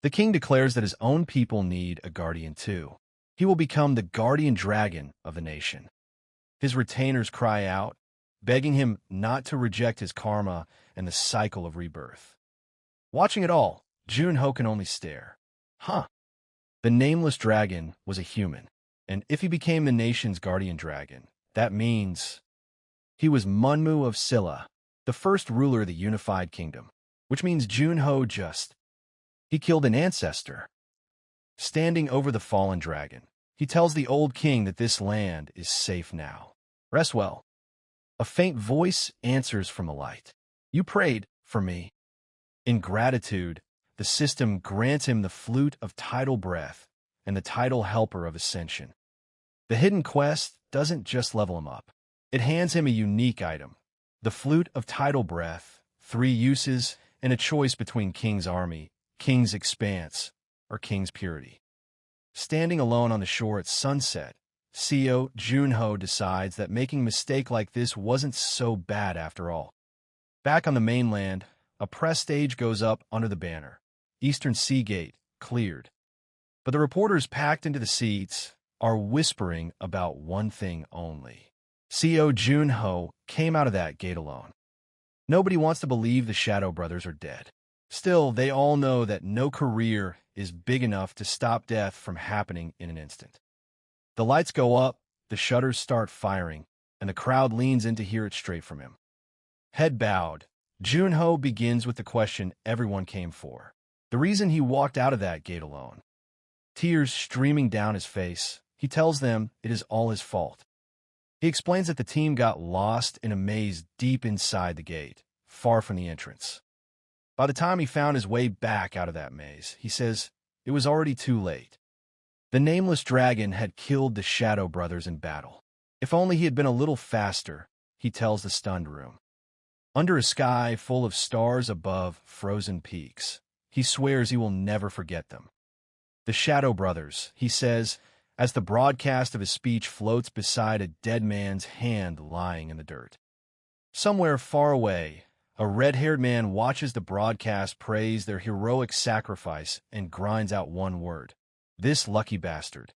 The king declares that his own people need a guardian too. He will become the guardian dragon of the nation. His retainers cry out, begging him not to reject his karma and the cycle of rebirth. Watching it all, Junho can only stare. Huh. The nameless dragon was a human, and if he became the nation's guardian dragon, that means he was Munmu of Silla, the first ruler of the unified kingdom, which means Junho he killed an ancestor. Standing over the fallen dragon, he tells the old king that this land is safe now. Rest well. A faint voice answers from the light. You prayed for me. In gratitude, the system grants him the flute of tidal breath and the tidal helper of ascension. The hidden quest doesn't just level him up. It hands him a unique item, the Flute of Tidal Breath, 3 uses, and a choice between King's Army, King's Expanse, or King's Purity. Standing alone on the shore at sunset, CEO Junho decides that making a mistake like this wasn't so bad after all. Back on the mainland, a press stage goes up under the banner, Eastern Sea Gate, cleared. But the reporters packed into the seats are whispering about one thing only. CEO Junho came out of that gate alone. Nobody wants to believe the Shadow Brothers are dead. Still, they all know that no career is big enough to stop death from happening in an instant. The lights go up, the shutters start firing, and the crowd leans in to hear it straight from him. Head bowed, Junho begins with the question everyone came for. The reason he walked out of that gate alone. Tears streaming down his face, he tells them it is all his fault. He explains that the team got lost in a maze deep inside the gate, far from the entrance. By the time he found his way back out of that maze, he says it was already too late. The nameless dragon had killed the Shadow Brothers in battle. If only he had been a little faster, he tells the stunned room. Under a sky full of stars above frozen peaks, he swears he will never forget them. The Shadow Brothers, he says, as the broadcast of his speech floats beside a dead man's hand lying in the dirt. Somewhere far away, a red-haired man watches the broadcast praise their heroic sacrifice and grinds out one word. This lucky bastard.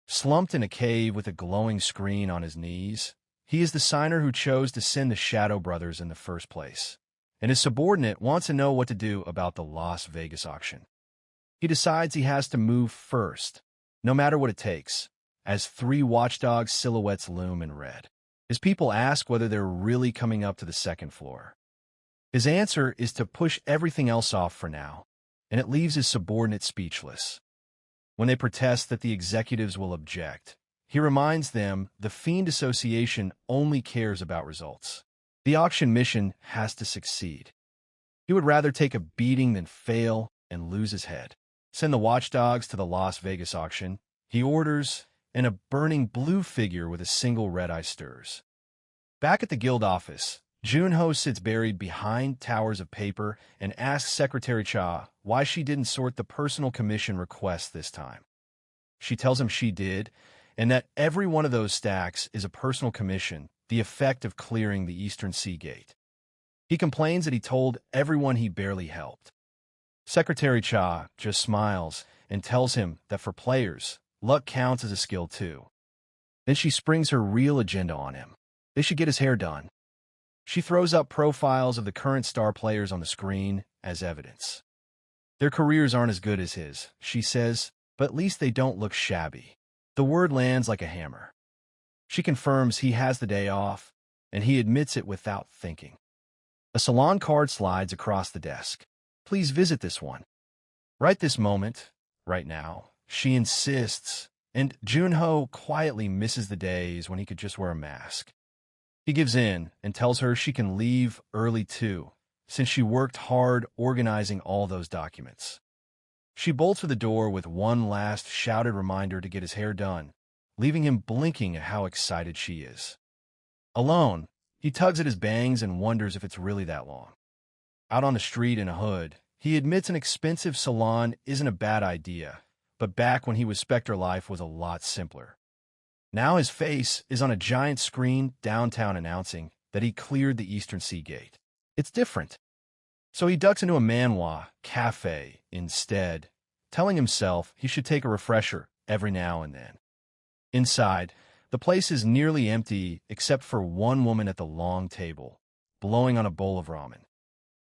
Slumped in a cave with a glowing screen on his knees, he is the signer who chose to send the Shadow Brothers in the first place. And his subordinate wants to know what to do about the Las Vegas auction. He decides he has to move first, no matter what it takes, as 3 watchdog silhouettes loom in red. His people ask whether they're really coming up to the second floor. His answer is to push everything else off for now, and it leaves his subordinate speechless. When they protest that the executives will object, he reminds them the Fiend Association only cares about results. The auction mission has to succeed. He would rather take a beating than fail and lose his head. Send the watchdogs to the Las Vegas auction, he orders, and a burning blue figure with a single red eye stirs. Back at the guild office, Junho sits buried behind towers of paper and asks Secretary Cha why she didn't sort the personal commission requests this time. She tells him she did, and that every one of those stacks is a personal commission, the effect of clearing the Eastern Sea Gate. He complains that he told everyone he barely helped. Secretary Cha just smiles and tells him that for players, luck counts as a skill too. Then she springs her real agenda on him. They should get his hair done. She throws up profiles of the current star players on the screen as evidence. Their careers aren't as good as his, she says, but at least they don't look shabby. The word lands like a hammer. She confirms he has the day off, and he admits it without thinking. A salon card slides across the desk. Please visit this one. Right this moment, right now, she insists, and Junho quietly misses the days when he could just wear a mask. He gives in and tells her she can leave early too, since she worked hard organizing all those documents. She bolts for the door with one last shouted reminder to get his hair done, leaving him blinking at how excited she is. Alone, he tugs at his bangs and wonders if it's really that long. Out on the street in a hood, he admits an expensive salon isn't a bad idea, but back when he was Specter, life was a lot simpler. Now his face is on a giant screen downtown announcing that he cleared the Eastern Sea Gate. It's different. So he ducks into a manhwa cafe instead, telling himself he should take a refresher every now and then. Inside, the place is nearly empty except for one woman at the long table, blowing on a bowl of ramen.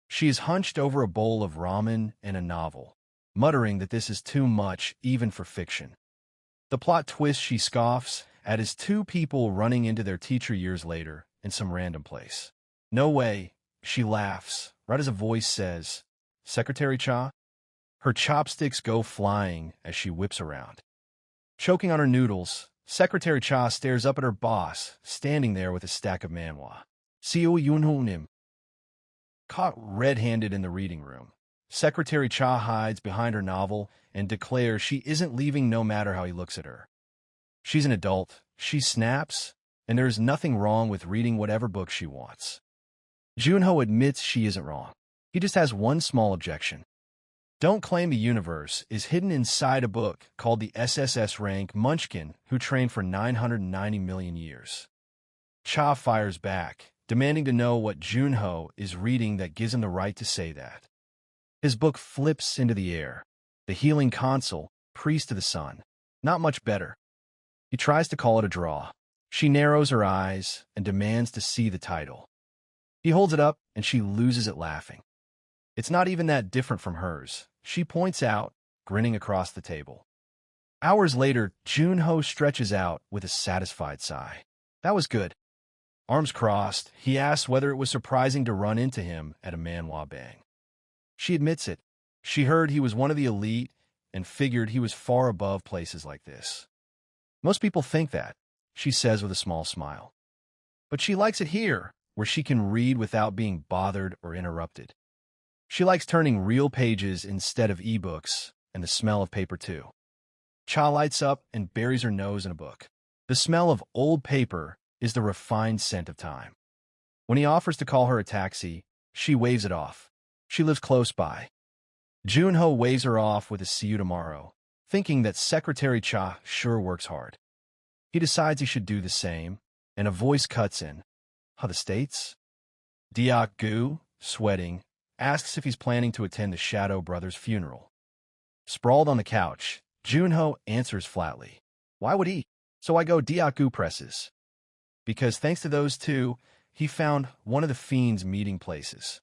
She is hunched over a bowl of ramen and a novel, muttering that this is too much even for fiction. The plot twist she scoffs at is 2 people running into their teacher years later in some random place. No way, she laughs, right as a voice says, Secretary Cha? Her chopsticks go flying as she whips around. Choking on her noodles, Secretary Cha stares up at her boss, standing there with a stack of manhwa. Seo Yunho-nim. Caught red-handed in the reading room, Secretary Cha hides behind her novel and declares she isn't leaving no matter how he looks at her. She's an adult, She snaps, and there is nothing wrong with reading whatever book she wants. Junho admits she isn't wrong. He just has one small objection. Don't claim the universe is hidden inside a book called the SSS rank Munchkin, who trained for 990 million years. Cha fires back, demanding to know what Junho is reading that gives him the right to say that. His book flips into the air. The Healing Console, Priest of the Sun. Not much better. He tries to call it a draw. She narrows her eyes and demands to see the title. He holds it up, and she loses it laughing. It's not even that different from hers, she points out, grinning across the table. Hours later, Junho stretches out with a satisfied sigh. That was good. Arms crossed, he asks whether it was surprising to run into him at a manhwa bang. She admits it. She heard he was one of the elite and figured he was far above places like this. Most people think that, she says with a small smile. But she likes it here, where she can read without being bothered or interrupted. She likes turning real pages instead of ebooks, and the smell of paper too. Cha lights up and buries her nose in a book. The smell of old paper is the refined scent of time. When he offers to call her a taxi, she waves it off. She lives close by. Junho waves her off with a see you tomorrow, thinking that Secretary Cha sure works hard. He decides he should do the same, and a voice cuts in. Huh, the States? Diak Gu, sweating, asks if he's planning to attend the Shadow Brothers' funeral. Sprawled on the couch, Junho answers flatly. Why would he? So I go Diak Gu presses. Because thanks to those two, he found one of the fiends' meeting places.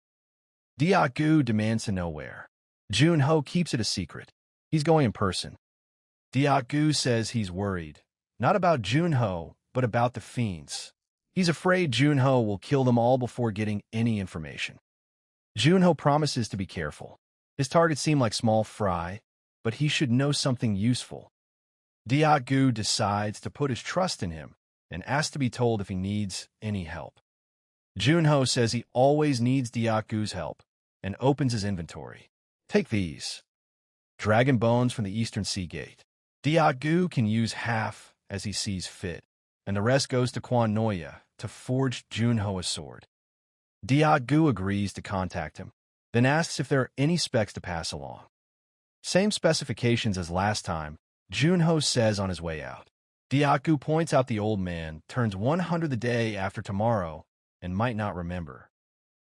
Diak Gu demands to know where. Junho keeps it a secret. He's going in person. Diak Gu says he's worried, not about Junho, but about the fiends. He's afraid Junho will kill them all before getting any information. Junho promises to be careful. His targets seem like small fry, but he should know something useful. Diak Gu decides to put his trust in him and asks to be told if he needs any help. Junho says he always needs Diak Gu's help and opens his inventory. Take these. Dragon bones from the Eastern Sea Gate. Diak Gu can use half as he sees fit, and the rest goes to Quan Noya to forge Junho a sword. Diak Gu agrees to contact him, then asks if there are any specs to pass along. Same specifications as last time, Junho says on his way out. Diak Gu points out the old man turns 100 the day after tomorrow and might not remember.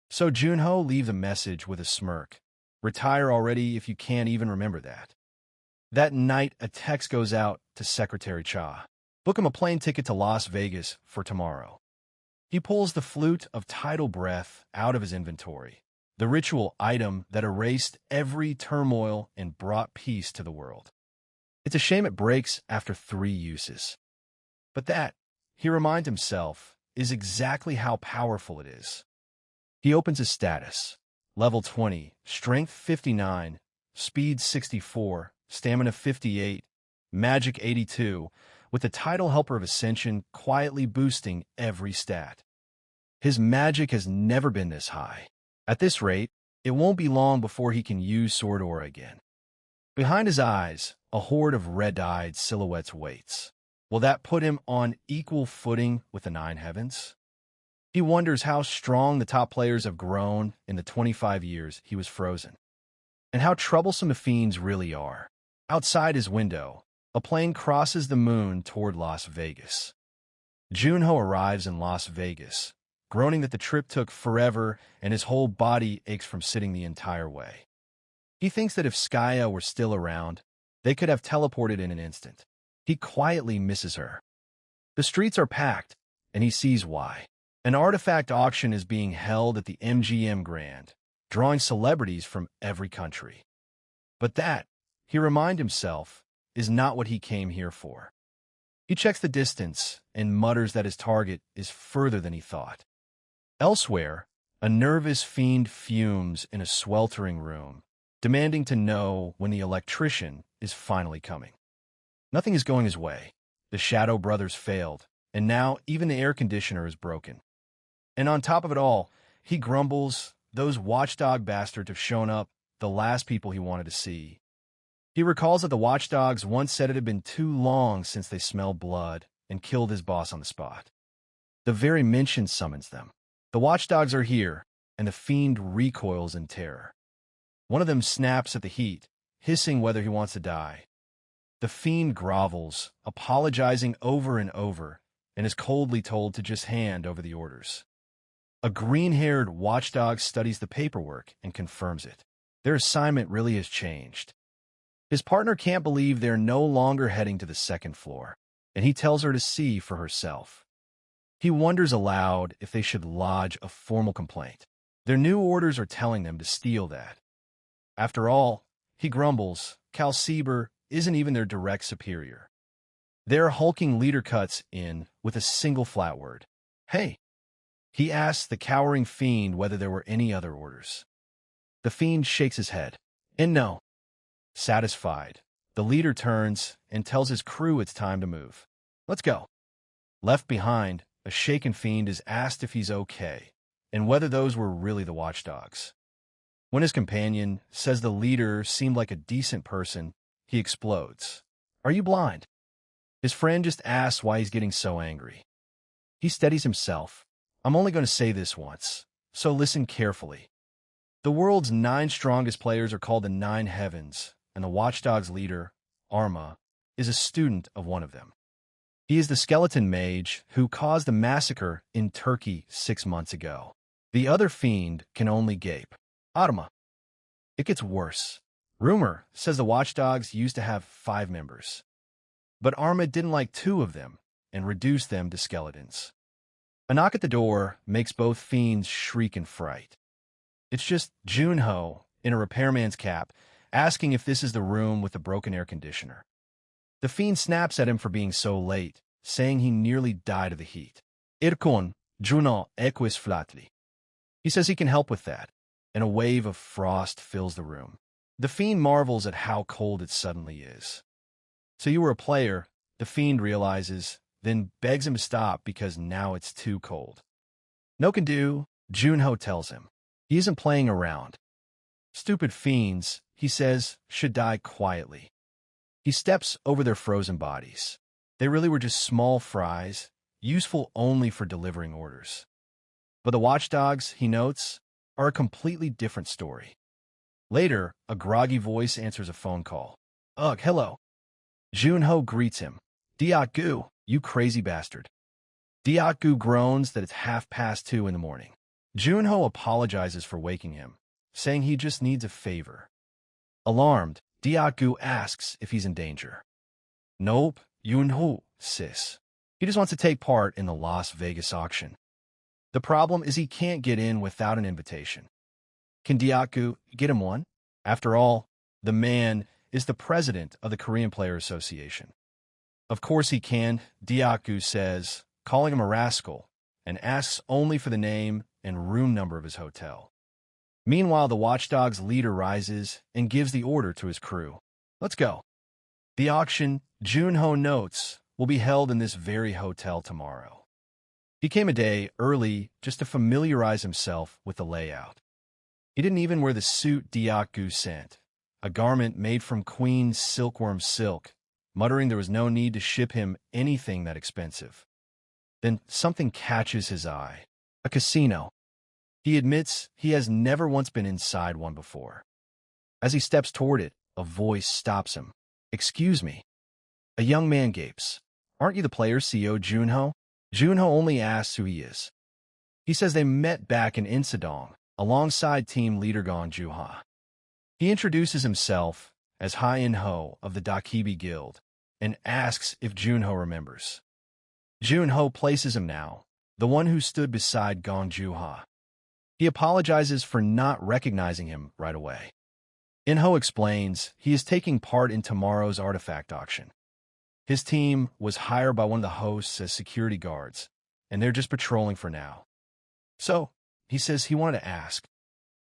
So Junho leaves a message with a smirk. Retire already if you can't even remember that. That night, a text goes out to Secretary Cha. Book him a plane ticket to Las Vegas for tomorrow. He pulls the flute of tidal breath out of his inventory, the ritual item that erased every turmoil and brought peace to the world. It's a shame it breaks after 3 uses. But that, he reminds himself, is exactly how powerful it is. He opens his status. Level 20, Strength 59, Speed 64, Stamina 58, Magic 82, with the Tidal Helper of Ascension quietly boosting every stat. His magic has never been this high. At this rate, it won't be long before he can use Sword Aura again. Behind his eyes, a horde of red-eyed silhouettes waits. Will that put him on equal footing with the 9 heavens? He wonders how strong the top players have grown in the 25 years he was frozen, and how troublesome the fiends really are. Outside his window, a plane crosses the moon toward Las Vegas. Junho arrives in Las Vegas, groaning that the trip took forever and his whole body aches from sitting the entire way. He thinks that if Skaya were still around, they could have teleported in an instant. He quietly misses her. The streets are packed, and he sees why. An artifact auction is being held at the MGM Grand, drawing celebrities from every country. But that, he reminds himself, is not what he came here for. He checks the distance and mutters that his target is further than he thought. Elsewhere, a nervous fiend fumes in a sweltering room, demanding to know when the electrician is finally coming. Nothing is going his way. The Shadow Brothers failed, and now even the air conditioner is broken. And on top of it all, he grumbles, those watchdog bastards have shown up, the last people he wanted to see. He recalls that the watchdogs once said it had been too long since they smelled blood, and killed his boss on the spot. The very mention summons them. The watchdogs are here, and the fiend recoils in terror. One of them snaps at the heat, hissing whether he wants to die. The fiend grovels, apologizing over and over, and is coldly told to just hand over the orders. A green-haired watchdog studies the paperwork and confirms it. Their assignment really has changed. His partner can't believe they're no longer heading to the second floor, and he tells her to see for herself. He wonders aloud if they should lodge a formal complaint. Their new orders are telling them to steal that. After all, he grumbles, Cal Sieber isn't even their direct superior. Their hulking leader cuts in with a single flat word. Hey! He asks the cowering fiend whether there were any other orders. The fiend shakes his head. And no. Satisfied, the leader turns and tells his crew it's time to move. Let's go. Left behind, a shaken fiend is asked if he's okay, and whether those were really the watchdogs. When his companion says the leader seemed like a decent person, he explodes. Are you blind? His friend just asks why he's getting so angry. He steadies himself. I'm only going to say this once, so listen carefully. The world's 9 strongest players are called the 9 Heavens, and the watchdog's leader, Arma, is a student of one of them. He is the skeleton mage who caused the massacre in Turkey 6 months ago. The other fiend can only gape. Arma. It gets worse. Rumor says the watchdogs used to have 5 members. But Arma didn't like 2 of them and reduced them to skeletons. A knock at the door makes both fiends shriek in fright. It's just Junho, in a repairman's cap, asking if this is the room with the broken air conditioner. The fiend snaps at him for being so late, saying he nearly died of the heat. Irkon, Juno equis flatly. He says he can help with that, and a wave of frost fills the room. The fiend marvels at how cold it suddenly is. So you were a player, the fiend realizes, then begs him to stop because now it's too cold. No can do, Junho tells him. He isn't playing around. Stupid fiends, he says, should die quietly. He steps over their frozen bodies. They really were just small fries, useful only for delivering orders. But the watchdogs, he notes, are a completely different story. Later, a groggy voice answers a phone call. Ugh, hello. Junho greets him. Diak-gu, you crazy bastard. Diak-gu groans that it's 2:30 in the morning. Junho apologizes for waking him, saying he just needs a favor. Alarmed, Diak-gu asks if he's in danger. Nope, Junho, sis. He just wants to take part in the Las Vegas auction. The problem is he can't get in without an invitation. Can Diak-gu get him one? After all, the man is the president of the Korean Player Association. Of course he can, Diak-gu says, calling him a rascal, and asks only for the name and room number of his hotel. Meanwhile, the watchdog's leader rises and gives the order to his crew. Let's go. The auction, Junho notes, will be held in this very hotel tomorrow. He came a day early just to familiarize himself with the layout. He didn't even wear the suit Diak-gu sent, a garment made from Queen's silkworm silk, muttering there was no need to ship him anything that expensive. Then something catches his eye. A casino. He admits he has never once been inside one before. As he steps toward it, a voice stops him. Excuse me. A young man gapes. Aren't you the player's CEO, Junho? Junho only asks who he is. He says they met back in Insadong, alongside team leader Gong Juha. He introduces himself as Ha-in-ho of the Dakibi Guild and asks if Junho remembers. Junho places him now, the one who stood beside Gong Juha. He apologizes for not recognizing him right away. In-ho explains he is taking part in tomorrow's artifact auction. His team was hired by one of the hosts as security guards, and they're just patrolling for now. So, he says he wanted to ask,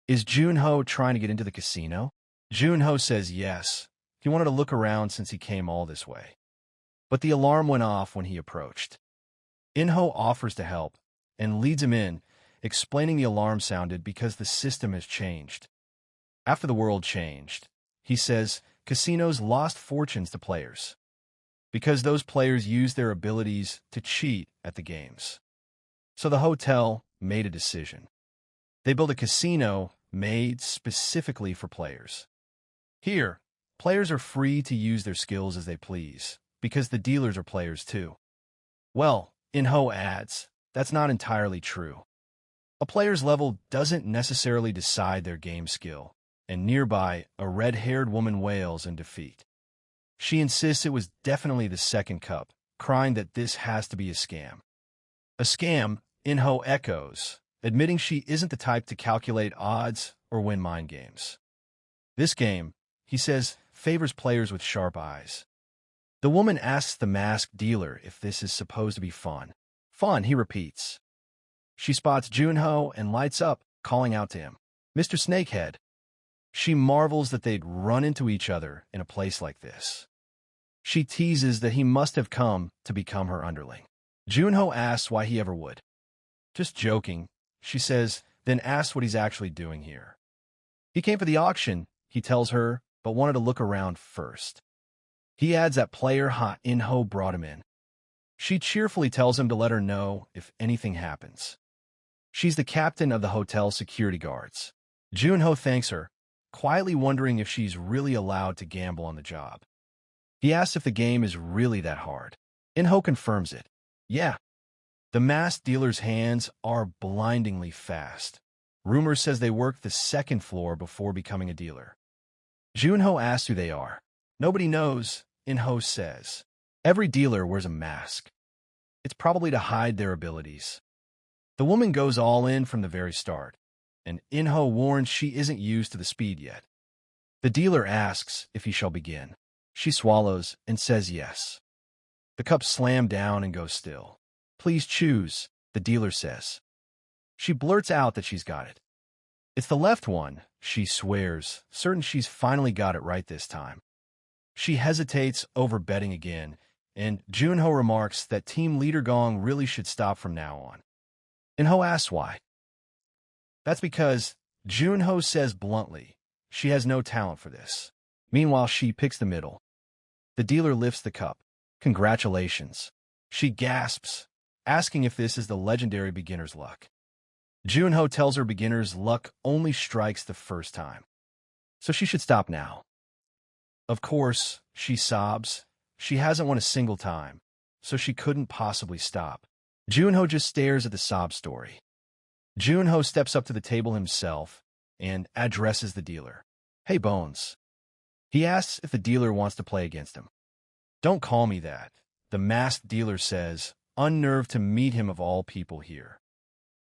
is Junho trying to get into the casino? Junho says yes. He wanted to look around since he came all this way. But the alarm went off when he approached. In-ho offers to help and leads him in, explaining the alarm sounded because the system has changed. After the world changed, he says, casinos lost fortunes to players. because those players use their abilities to cheat at the games. So the hotel made a decision. They built a casino made specifically for players. Here, players are free to use their skills as they please, because the dealers are players too. Well, In-ho adds, that's not entirely true. A player's level doesn't necessarily decide their game skill, and nearby, a red-haired woman wails in defeat. She insists it was definitely the second cup, crying that this has to be a scam. A scam, In-ho echoes, admitting she isn't the type to calculate odds or win mind games. This game, he says, favors players with sharp eyes. The woman asks the masked dealer if this is supposed to be fun. Fun, he repeats. She spots Junho and lights up, calling out to him, Mr. Snakehead. She marvels that they'd run into each other in a place like this. She teases that he must have come to become her underling. Junho asks why he ever would. Just joking, she says, then asks what he's actually doing here. He came for the auction, he tells her, but wanted to look around first. He adds that player Ha In-ho brought him in. She cheerfully tells him to let her know if anything happens. She's the captain of the hotel security guards. Junho thanks her, quietly wondering if she's really allowed to gamble on the job. He asks if the game is really that hard. In-ho confirms it. Yeah. The masked dealer's hands are blindingly fast. Rumor says they work the second floor before becoming a dealer. Junho asks who they are. Nobody knows, In-ho says. Every dealer wears a mask. It's probably to hide their abilities. The woman goes all in from the very start, and In-ho warns she isn't used to the speed yet. The dealer asks if he shall begin. She swallows and says yes. The cups slam down and go still. Please choose, the dealer says. She blurts out that she's got it. It's the left one, she swears, certain she's finally got it right this time. She hesitates over betting again, and Junho remarks that Team Leader Gong really should stop from now on. In-ho asks why. That's because, Junho says bluntly, she has no talent for this. Meanwhile, she picks the middle. The dealer lifts the cup. Congratulations. She gasps, asking if this is the legendary beginner's luck. Junho tells her beginner's luck only strikes the first time, so she should stop now. Of course, she sobs. She hasn't won a single time, so she couldn't possibly stop. Junho just stares at the sob story. Junho steps up to the table himself and addresses the dealer. Hey, Bones. He asks if the dealer wants to play against him. Don't call me that, the masked dealer says, unnerved to meet him of all people here.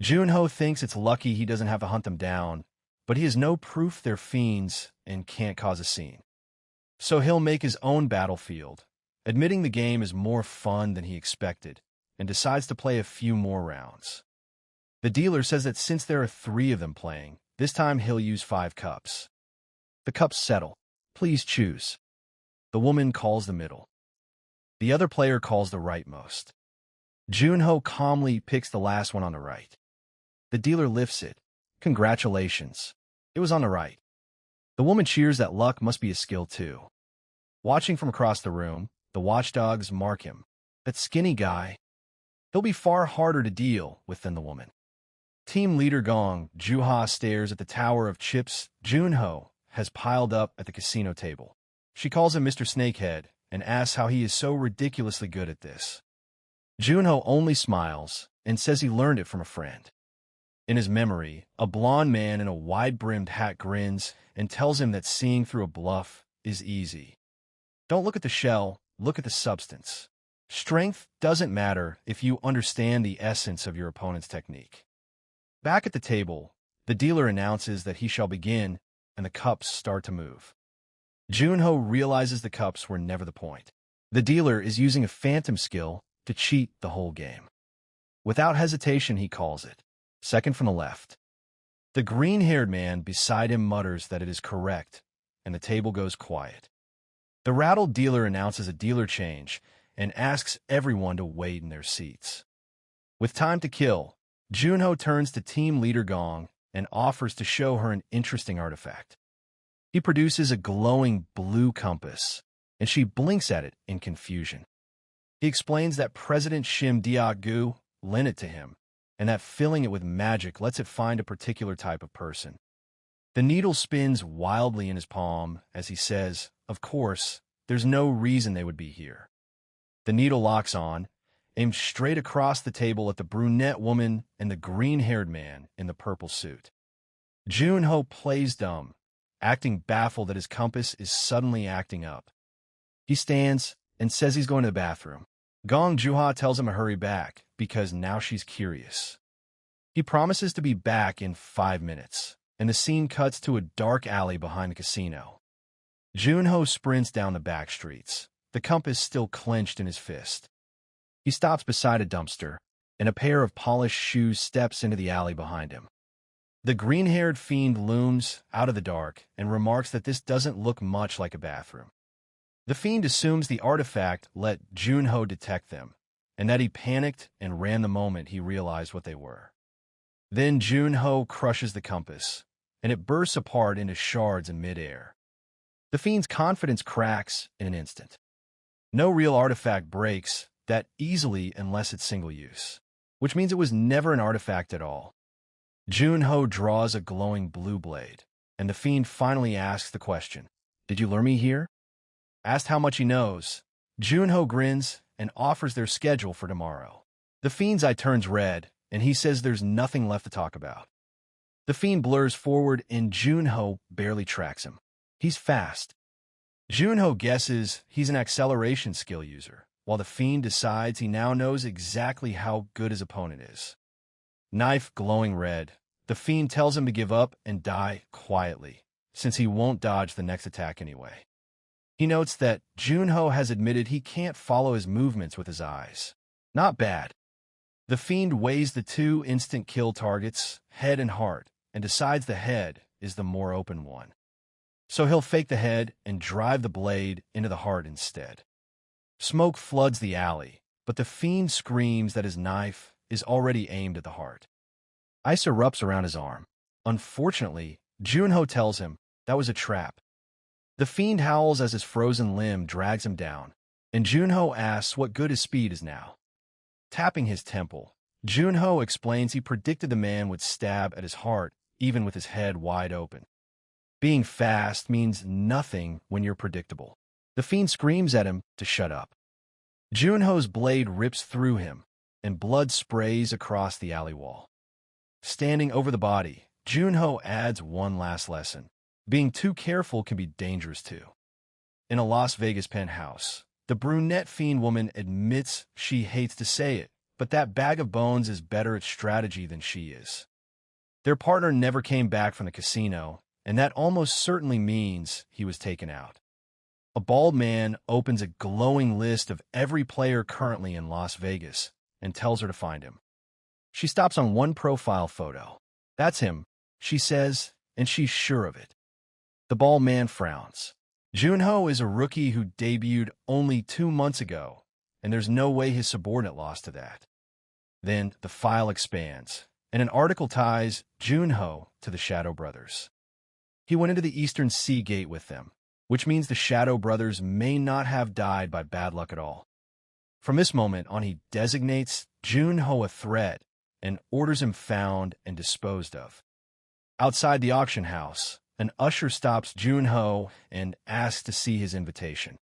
Junho thinks it's lucky he doesn't have to hunt them down, but he has no proof they're fiends and can't cause a scene. So he'll make his own battlefield, admitting the game is more fun than he expected, and decides to play a few more rounds. The dealer says that since there are 3 of them playing, this time he'll use 5 cups. The cups settle. Please choose. The woman calls the middle. The other player calls the rightmost. Junho calmly picks the last one on the right. The dealer lifts it. Congratulations. It was on the right. The woman cheers that luck must be a skill too. Watching from across the room, the watchdogs mark him. That skinny guy. He'll be far harder to deal with than the woman. Team leader Gong, Juha stares at the tower of chips Junho has piled up at the casino table. She calls him Mr. Snakehead and asks how he is so ridiculously good at this. Junho only smiles and says he learned it from a friend. In his memory, a blond man in a wide-brimmed hat grins and tells him that seeing through a bluff is easy. Don't look at the shell, look at the substance. Strength doesn't matter if you understand the essence of your opponent's technique. Back at the table, the dealer announces that he shall begin, and the cups start to move. Junho realizes the cups were never the point. The dealer is using a phantom skill to cheat the whole game. Without hesitation, he calls it. Second from the left. The green-haired man beside him mutters that it is correct, and the table goes quiet. The rattled dealer announces a dealer change and asks everyone to wait in their seats. With time to kill, Junho turns to team leader Gong and offers to show her an interesting artifact. He produces a glowing blue compass and she blinks at it in confusion. He explains that President Shim Diak-gu lent it to him, and that filling it with magic lets it find a particular type of person. The needle spins wildly in his palm as he says, "Of course, there's no reason they would be here." The needle locks on, aimed straight across the table at the brunette woman and the green-haired man in the purple suit. Junho plays dumb, acting baffled that his compass is suddenly acting up. He stands and says he's going to the bathroom. Gong Juha tells him to hurry back because now she's curious. He promises to be back in 5 minutes, and the scene cuts to a dark alley behind the casino. Junho sprints down the back streets, the compass still clenched in his fist. He stops beside a dumpster, and a pair of polished shoes steps into the alley behind him. The green-haired fiend looms out of the dark and remarks that this doesn't look much like a bathroom. The fiend assumes the artifact let Junho detect them, and that he panicked and ran the moment he realized what they were. Then Junho crushes the compass, and it bursts apart into shards in midair. The fiend's confidence cracks in an instant. No real artifact breaks that easily unless it's single use, which means it was never an artifact at all. Junho draws a glowing blue blade, and the fiend finally asks the question, "Did you lure me here?" Asked how much he knows, Junho grins and offers their schedule for tomorrow. The fiend's eye turns red, and he says there's nothing left to talk about. The fiend blurs forward, and Junho barely tracks him. He's fast. Junho guesses he's an acceleration skill user, while the fiend decides he now knows exactly how good his opponent is. Knife glowing red, the fiend tells him to give up and die quietly, since he won't dodge the next attack anyway. He notes that Junho has admitted he can't follow his movements with his eyes. Not bad. The fiend weighs the 2 instant kill targets, head and heart, and decides the head is the more open one. So he'll fake the head and drive the blade into the heart instead. Smoke floods the alley, but the fiend screams that his knife is already aimed at the heart. Ice erupts around his arm. Unfortunately, Junho tells him that was a trap. The fiend howls as his frozen limb drags him down, and Junho asks what good his speed is now. Tapping his temple, Junho explains he predicted the man would stab at his heart even with his head wide open. Being fast means nothing when you're predictable. The fiend screams at him to shut up. Junho's blade rips through him, and blood sprays across the alley wall. Standing over the body, Junho adds one last lesson. Being too careful can be dangerous too. In a Las Vegas penthouse, the brunette fiend woman admits she hates to say it, but that bag of bones is better at strategy than she is. Their partner never came back from the casino, and that almost certainly means he was taken out. A bald man opens a glowing list of every player currently in Las Vegas and tells her to find him. She stops on one profile photo. That's him, she says, and she's sure of it. The bald man frowns. Junho is a rookie who debuted only 2 months ago, and there's no way his subordinate lost to that. Then the file expands, and an article ties Junho to the Shadow Brothers. He went into the Eastern Sea Gate with them, which means the Shadow Brothers may not have died by bad luck at all. From this moment on, he designates Junho a threat and orders him found and disposed of. Outside the auction house, an usher stops Junho and asks to see his invitation.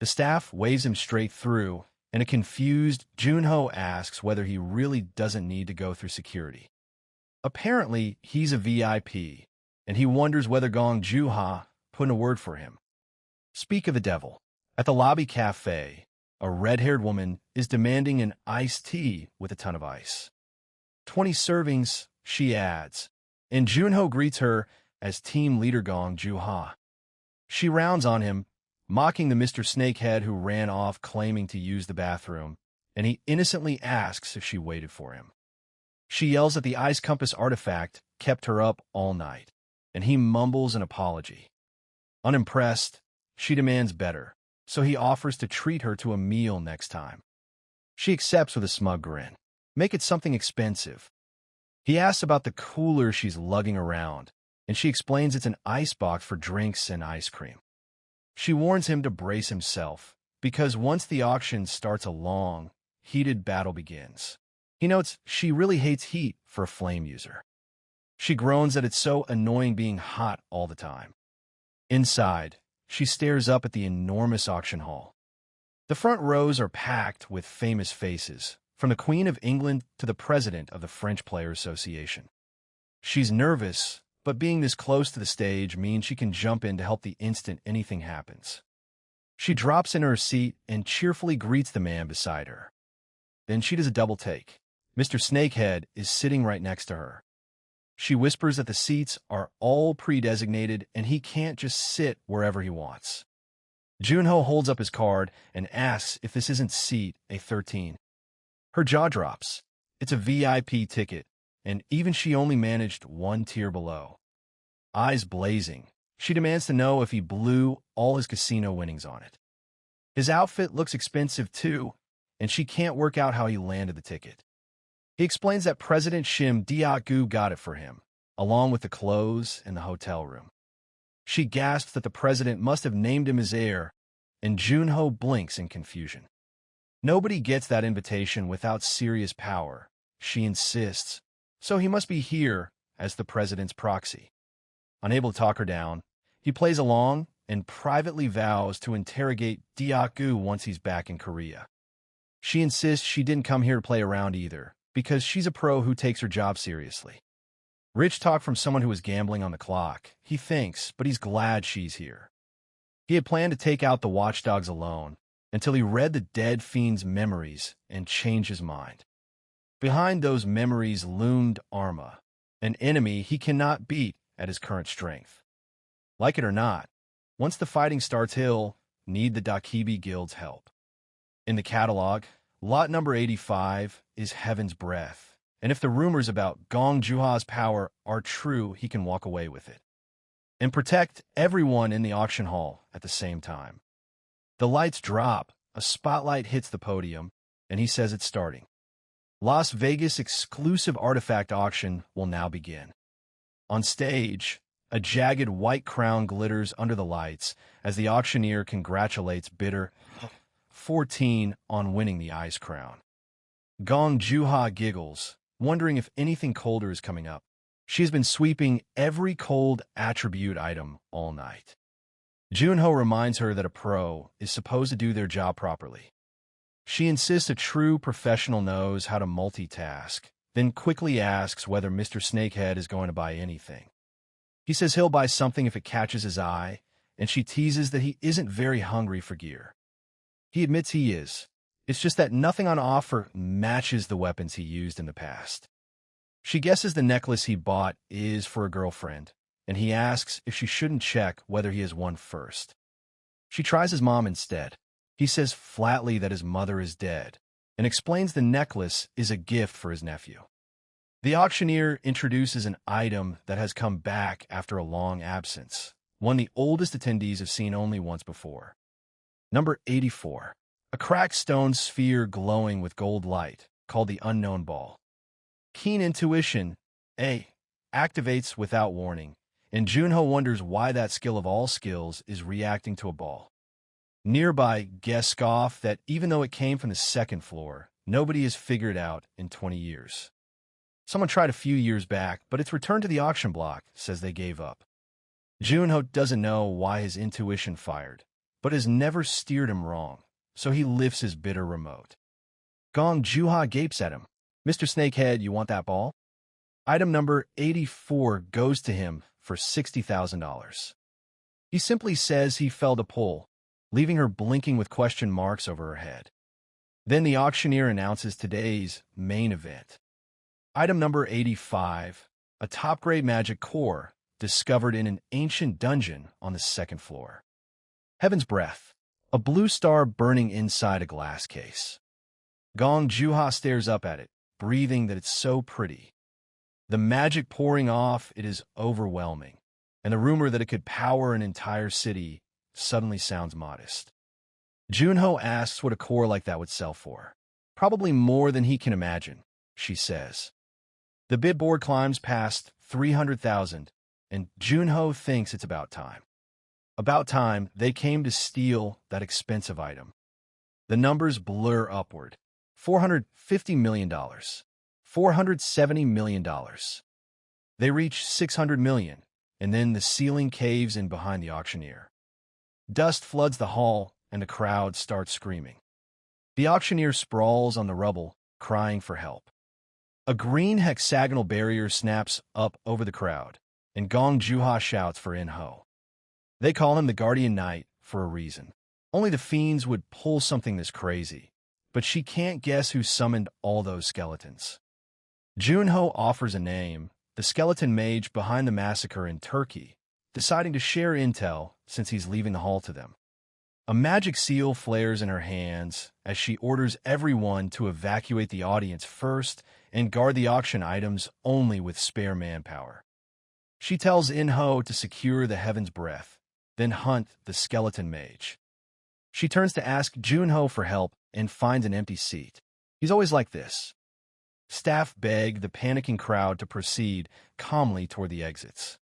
The staff waves him straight through, and a confused Junho asks whether he really doesn't need to go through security. Apparently, he's a VIP, and he wonders whether Gong Juha put in a word for him. Speak of the devil. At the lobby cafe, a red-haired woman is demanding an iced tea with a ton of ice. 20 servings, she adds, and Junho greets her as team leader Gong Juha. She rounds on him, mocking the Mr. Snakehead who ran off claiming to use the bathroom, and he innocently asks if she waited for him. She yells that the ice compass artifact kept her up all night, and he mumbles an apology. Unimpressed, she demands better, so he offers to treat her to a meal next time. She accepts with a smug grin. Make it something expensive. He asks about the cooler she's lugging around, and she explains it's an ice box for drinks and ice cream. She warns him to brace himself, because once the auction starts, a long, heated battle begins. He notes she really hates heat for a flame user. She groans that it's so annoying being hot all the time. Inside, she stares up at the enormous auction hall. The front rows are packed with famous faces, from the Queen of England to the president of the French Player Association. She's nervous, but being this close to the stage means she can jump in to help the instant anything happens. She drops into her seat and cheerfully greets the man beside her. Then she does a double take. Mr. Snakehead is sitting right next to her. She whispers that the seats are all pre-designated and he can't just sit wherever he wants. Junho holds up his card and asks if this isn't seat A13. Her jaw drops. It's a VIP ticket, and even she only managed one tier below. Eyes blazing, she demands to know if he blew all his casino winnings on it. His outfit looks expensive too, and she can't work out how he landed the ticket. He explains that President Shim Diak-gu got it for him, along with the clothes and the hotel room. She gasps that the president must have named him his heir, and Junho blinks in confusion. Nobody gets that invitation without serious power, she insists, so he must be here as the president's proxy. Unable to talk her down, he plays along and privately vows to interrogate Diak-gu once he's back in Korea. She insists she didn't come here to play around either, because she's a pro who takes her job seriously. Rich talk from someone who was gambling on the clock, he thinks, but he's glad she's here. He had planned to take out the watchdogs alone, until he read the dead fiend's memories and changed his mind. Behind those memories loomed Arma, an enemy he cannot beat at his current strength. Like it or not, once the fighting starts, he'll need the Dakibi Guild's help. In the catalog, lot number 85 is Heaven's Breath, and if the rumors about Gong Juha's power are true, he can walk away with it and protect everyone in the auction hall at the same time. The lights drop, a spotlight hits the podium, and he says it's starting. Las Vegas exclusive artifact auction will now begin. On stage, a jagged white crown glitters under the lights as the auctioneer congratulates bidder 14 on winning the ice crown. Gong Juha giggles, wondering if anything colder is coming up. She has been sweeping every cold attribute item all night. Junho reminds her that a pro is supposed to do their job properly. She insists a true professional knows how to multitask, then quickly asks whether Mr. Snakehead is going to buy anything. He says he'll buy something if it catches his eye, and she teases that he isn't very hungry for gear. He admits he is. It's just that nothing on offer matches the weapons he used in the past. She guesses the necklace he bought is for a girlfriend, and he asks if she shouldn't check whether he has won first. She tries his mom instead. He says flatly that his mother is dead, and explains the necklace is a gift for his nephew. The auctioneer introduces an item that has come back after a long absence, one the oldest attendees have seen only once before. Number 84, a cracked stone sphere glowing with gold light, called the Unknown Ball. Keen intuition, activates without warning, and Junho wonders why that skill of all skills is reacting to a ball. Nearby guests scoff that even though it came from the second floor, nobody has figured out in 20 years. Someone tried a few years back, but it's returned to the auction block, says they gave up. Junho doesn't know why his intuition fired, but has never steered him wrong, so he lifts his bitter remote. Gong Juha gapes at him. Mr. Snakehead, you want that ball? Item number 84 goes to him for $60,000. He simply says he fell to pull, leaving her blinking with question marks over her head. Then the auctioneer announces today's main event. Item number 85, a top-grade magic core discovered in an ancient dungeon on the second floor. Heaven's Breath, a blue star burning inside a glass case. Gong Juha stares up at it, breathing that it's so pretty. The magic pouring off it is overwhelming, and the rumor that it could power an entire city suddenly sounds modest. Junho asks what a core like that would sell for. Probably more than he can imagine, she says. The bid board climbs past 300,000, and Junho thinks it's about time. About time, they came to steal that expensive item. The numbers blur upward. $450 million. $470 million. They reach $600 million, and then the ceiling caves in behind the auctioneer. Dust floods the hall, and the crowd starts screaming. The auctioneer sprawls on the rubble, crying for help. A green hexagonal barrier snaps up over the crowd, and Gong Juha shouts for In-ho. They call him the Guardian Knight for a reason. Only the fiends would pull something this crazy, but she can't guess who summoned all those skeletons. Junho offers a name, the skeleton mage behind the massacre in Turkey, deciding to share intel since he's leaving the hall to them. A magic seal flares in her hands as she orders everyone to evacuate the audience first and guard the auction items only with spare manpower. She tells In-ho to secure the Heaven's Breath, then hunt the skeleton mage. She turns to ask Junho for help and finds an empty seat. He's always like this. Staff beg the panicking crowd to proceed calmly toward the exits.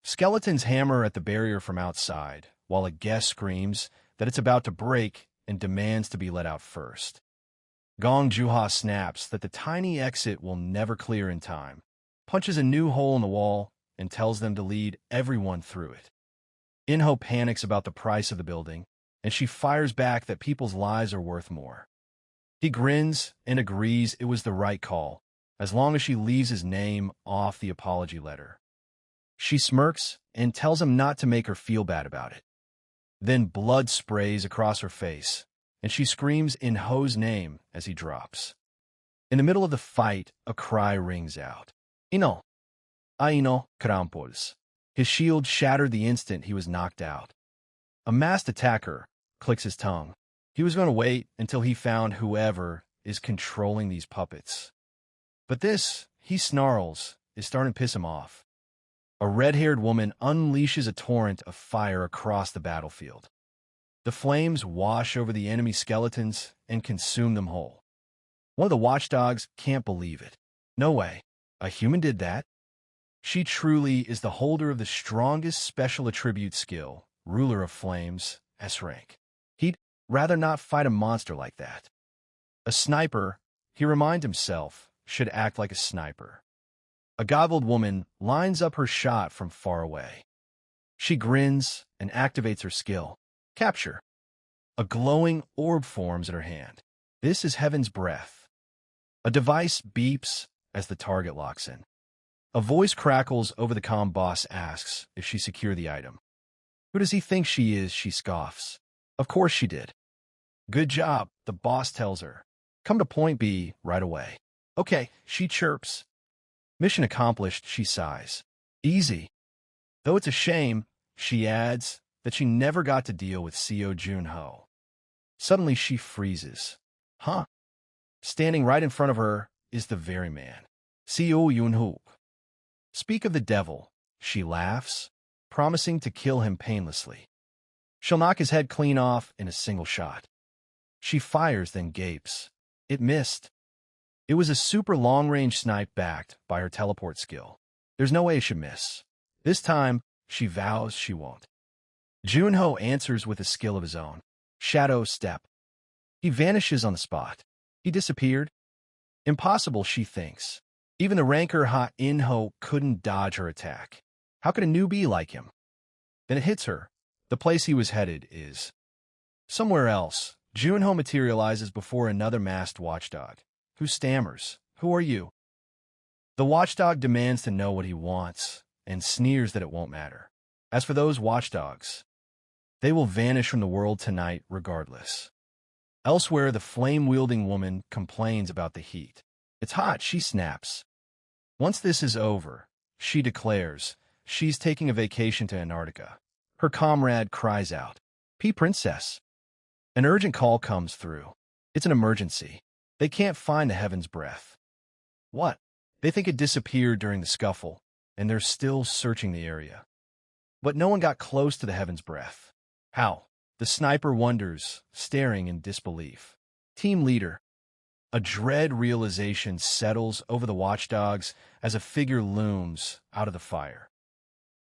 Skeletons hammer at the barrier from outside, while a guest screams that it's about to break and demands to be let out first. Gong Juha snaps that the tiny exit will never clear in time, punches a new hole in the wall, and tells them to lead everyone through it. In-ho panics about the price of the building, and she fires back that people's lives are worth more. He grins and agrees it was the right call, as long as she leaves his name off the apology letter. She smirks and tells him not to make her feel bad about it. Then blood sprays across her face, and she screams In-ho's name as he drops. In the middle of the fight, a cry rings out. Ino! Aino Krampus. His shield shattered the instant he was knocked out. A masked attacker clicks his tongue. He was going to wait until he found whoever is controlling these puppets. But this, he snarls, is starting to piss him off. A red-haired woman unleashes a torrent of fire across the battlefield. The flames wash over the enemy skeletons and consume them whole. One of the watchdogs can't believe it. No way. A human did that? She truly is the holder of the strongest special attribute skill, Ruler of Flames, S rank. He'd rather not fight a monster like that. A sniper, he reminds himself, should act like a sniper. A goggled woman lines up her shot from far away. She grins and activates her skill. Capture. A glowing orb forms in her hand. This is Heaven's Breath. A device beeps as the target locks in. A voice crackles over the comm. Boss asks if she secured the item. Who does he think she is? She scoffs. Of course she did. Good job, the boss tells her. Come to point B right away. Okay, she chirps. Mission accomplished, she sighs. Easy. Though it's a shame, she adds, that she never got to deal with Seo Junho. Suddenly she freezes. Huh? Standing right in front of her is the very man. Seo Yunho. Speak of the devil, she laughs, promising to kill him painlessly. She'll knock his head clean off in a single shot. She fires, then gapes. It missed. It was a super long-range snipe backed by her teleport skill. There's no way it should miss. This time, she vows she won't. Junho answers with a skill of his own. Shadow Step. He vanishes on the spot. He disappeared. Impossible, she thinks. Even the ranker Ha In-ho couldn't dodge her attack. How could a newbie like him? Then it hits her. The place he was headed is somewhere else. Junho materializes before another masked watchdog, who stammers, "Who are you?" The watchdog demands to know what he wants, and sneers that it won't matter. As for those watchdogs, they will vanish from the world tonight regardless. Elsewhere, the flame-wielding woman complains about the heat. It's hot, she snaps. Once this is over, she declares she's taking a vacation to Antarctica. Her comrade cries out, Princess. An urgent call comes through. It's an emergency. They can't find the Heaven's Breath. What? They think it disappeared during the scuffle, and they're still searching the area. But no one got close to the Heaven's Breath. How? The sniper wonders, staring in disbelief. Team leader. A dread realization settles over the watchdogs as a figure looms out of the fire.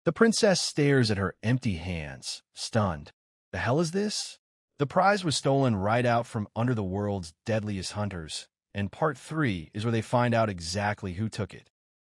The princess stares at her empty hands, stunned. The hell is this? The prize was stolen right out from under the world's deadliest hunters, and part 3 is where they find out exactly who took it.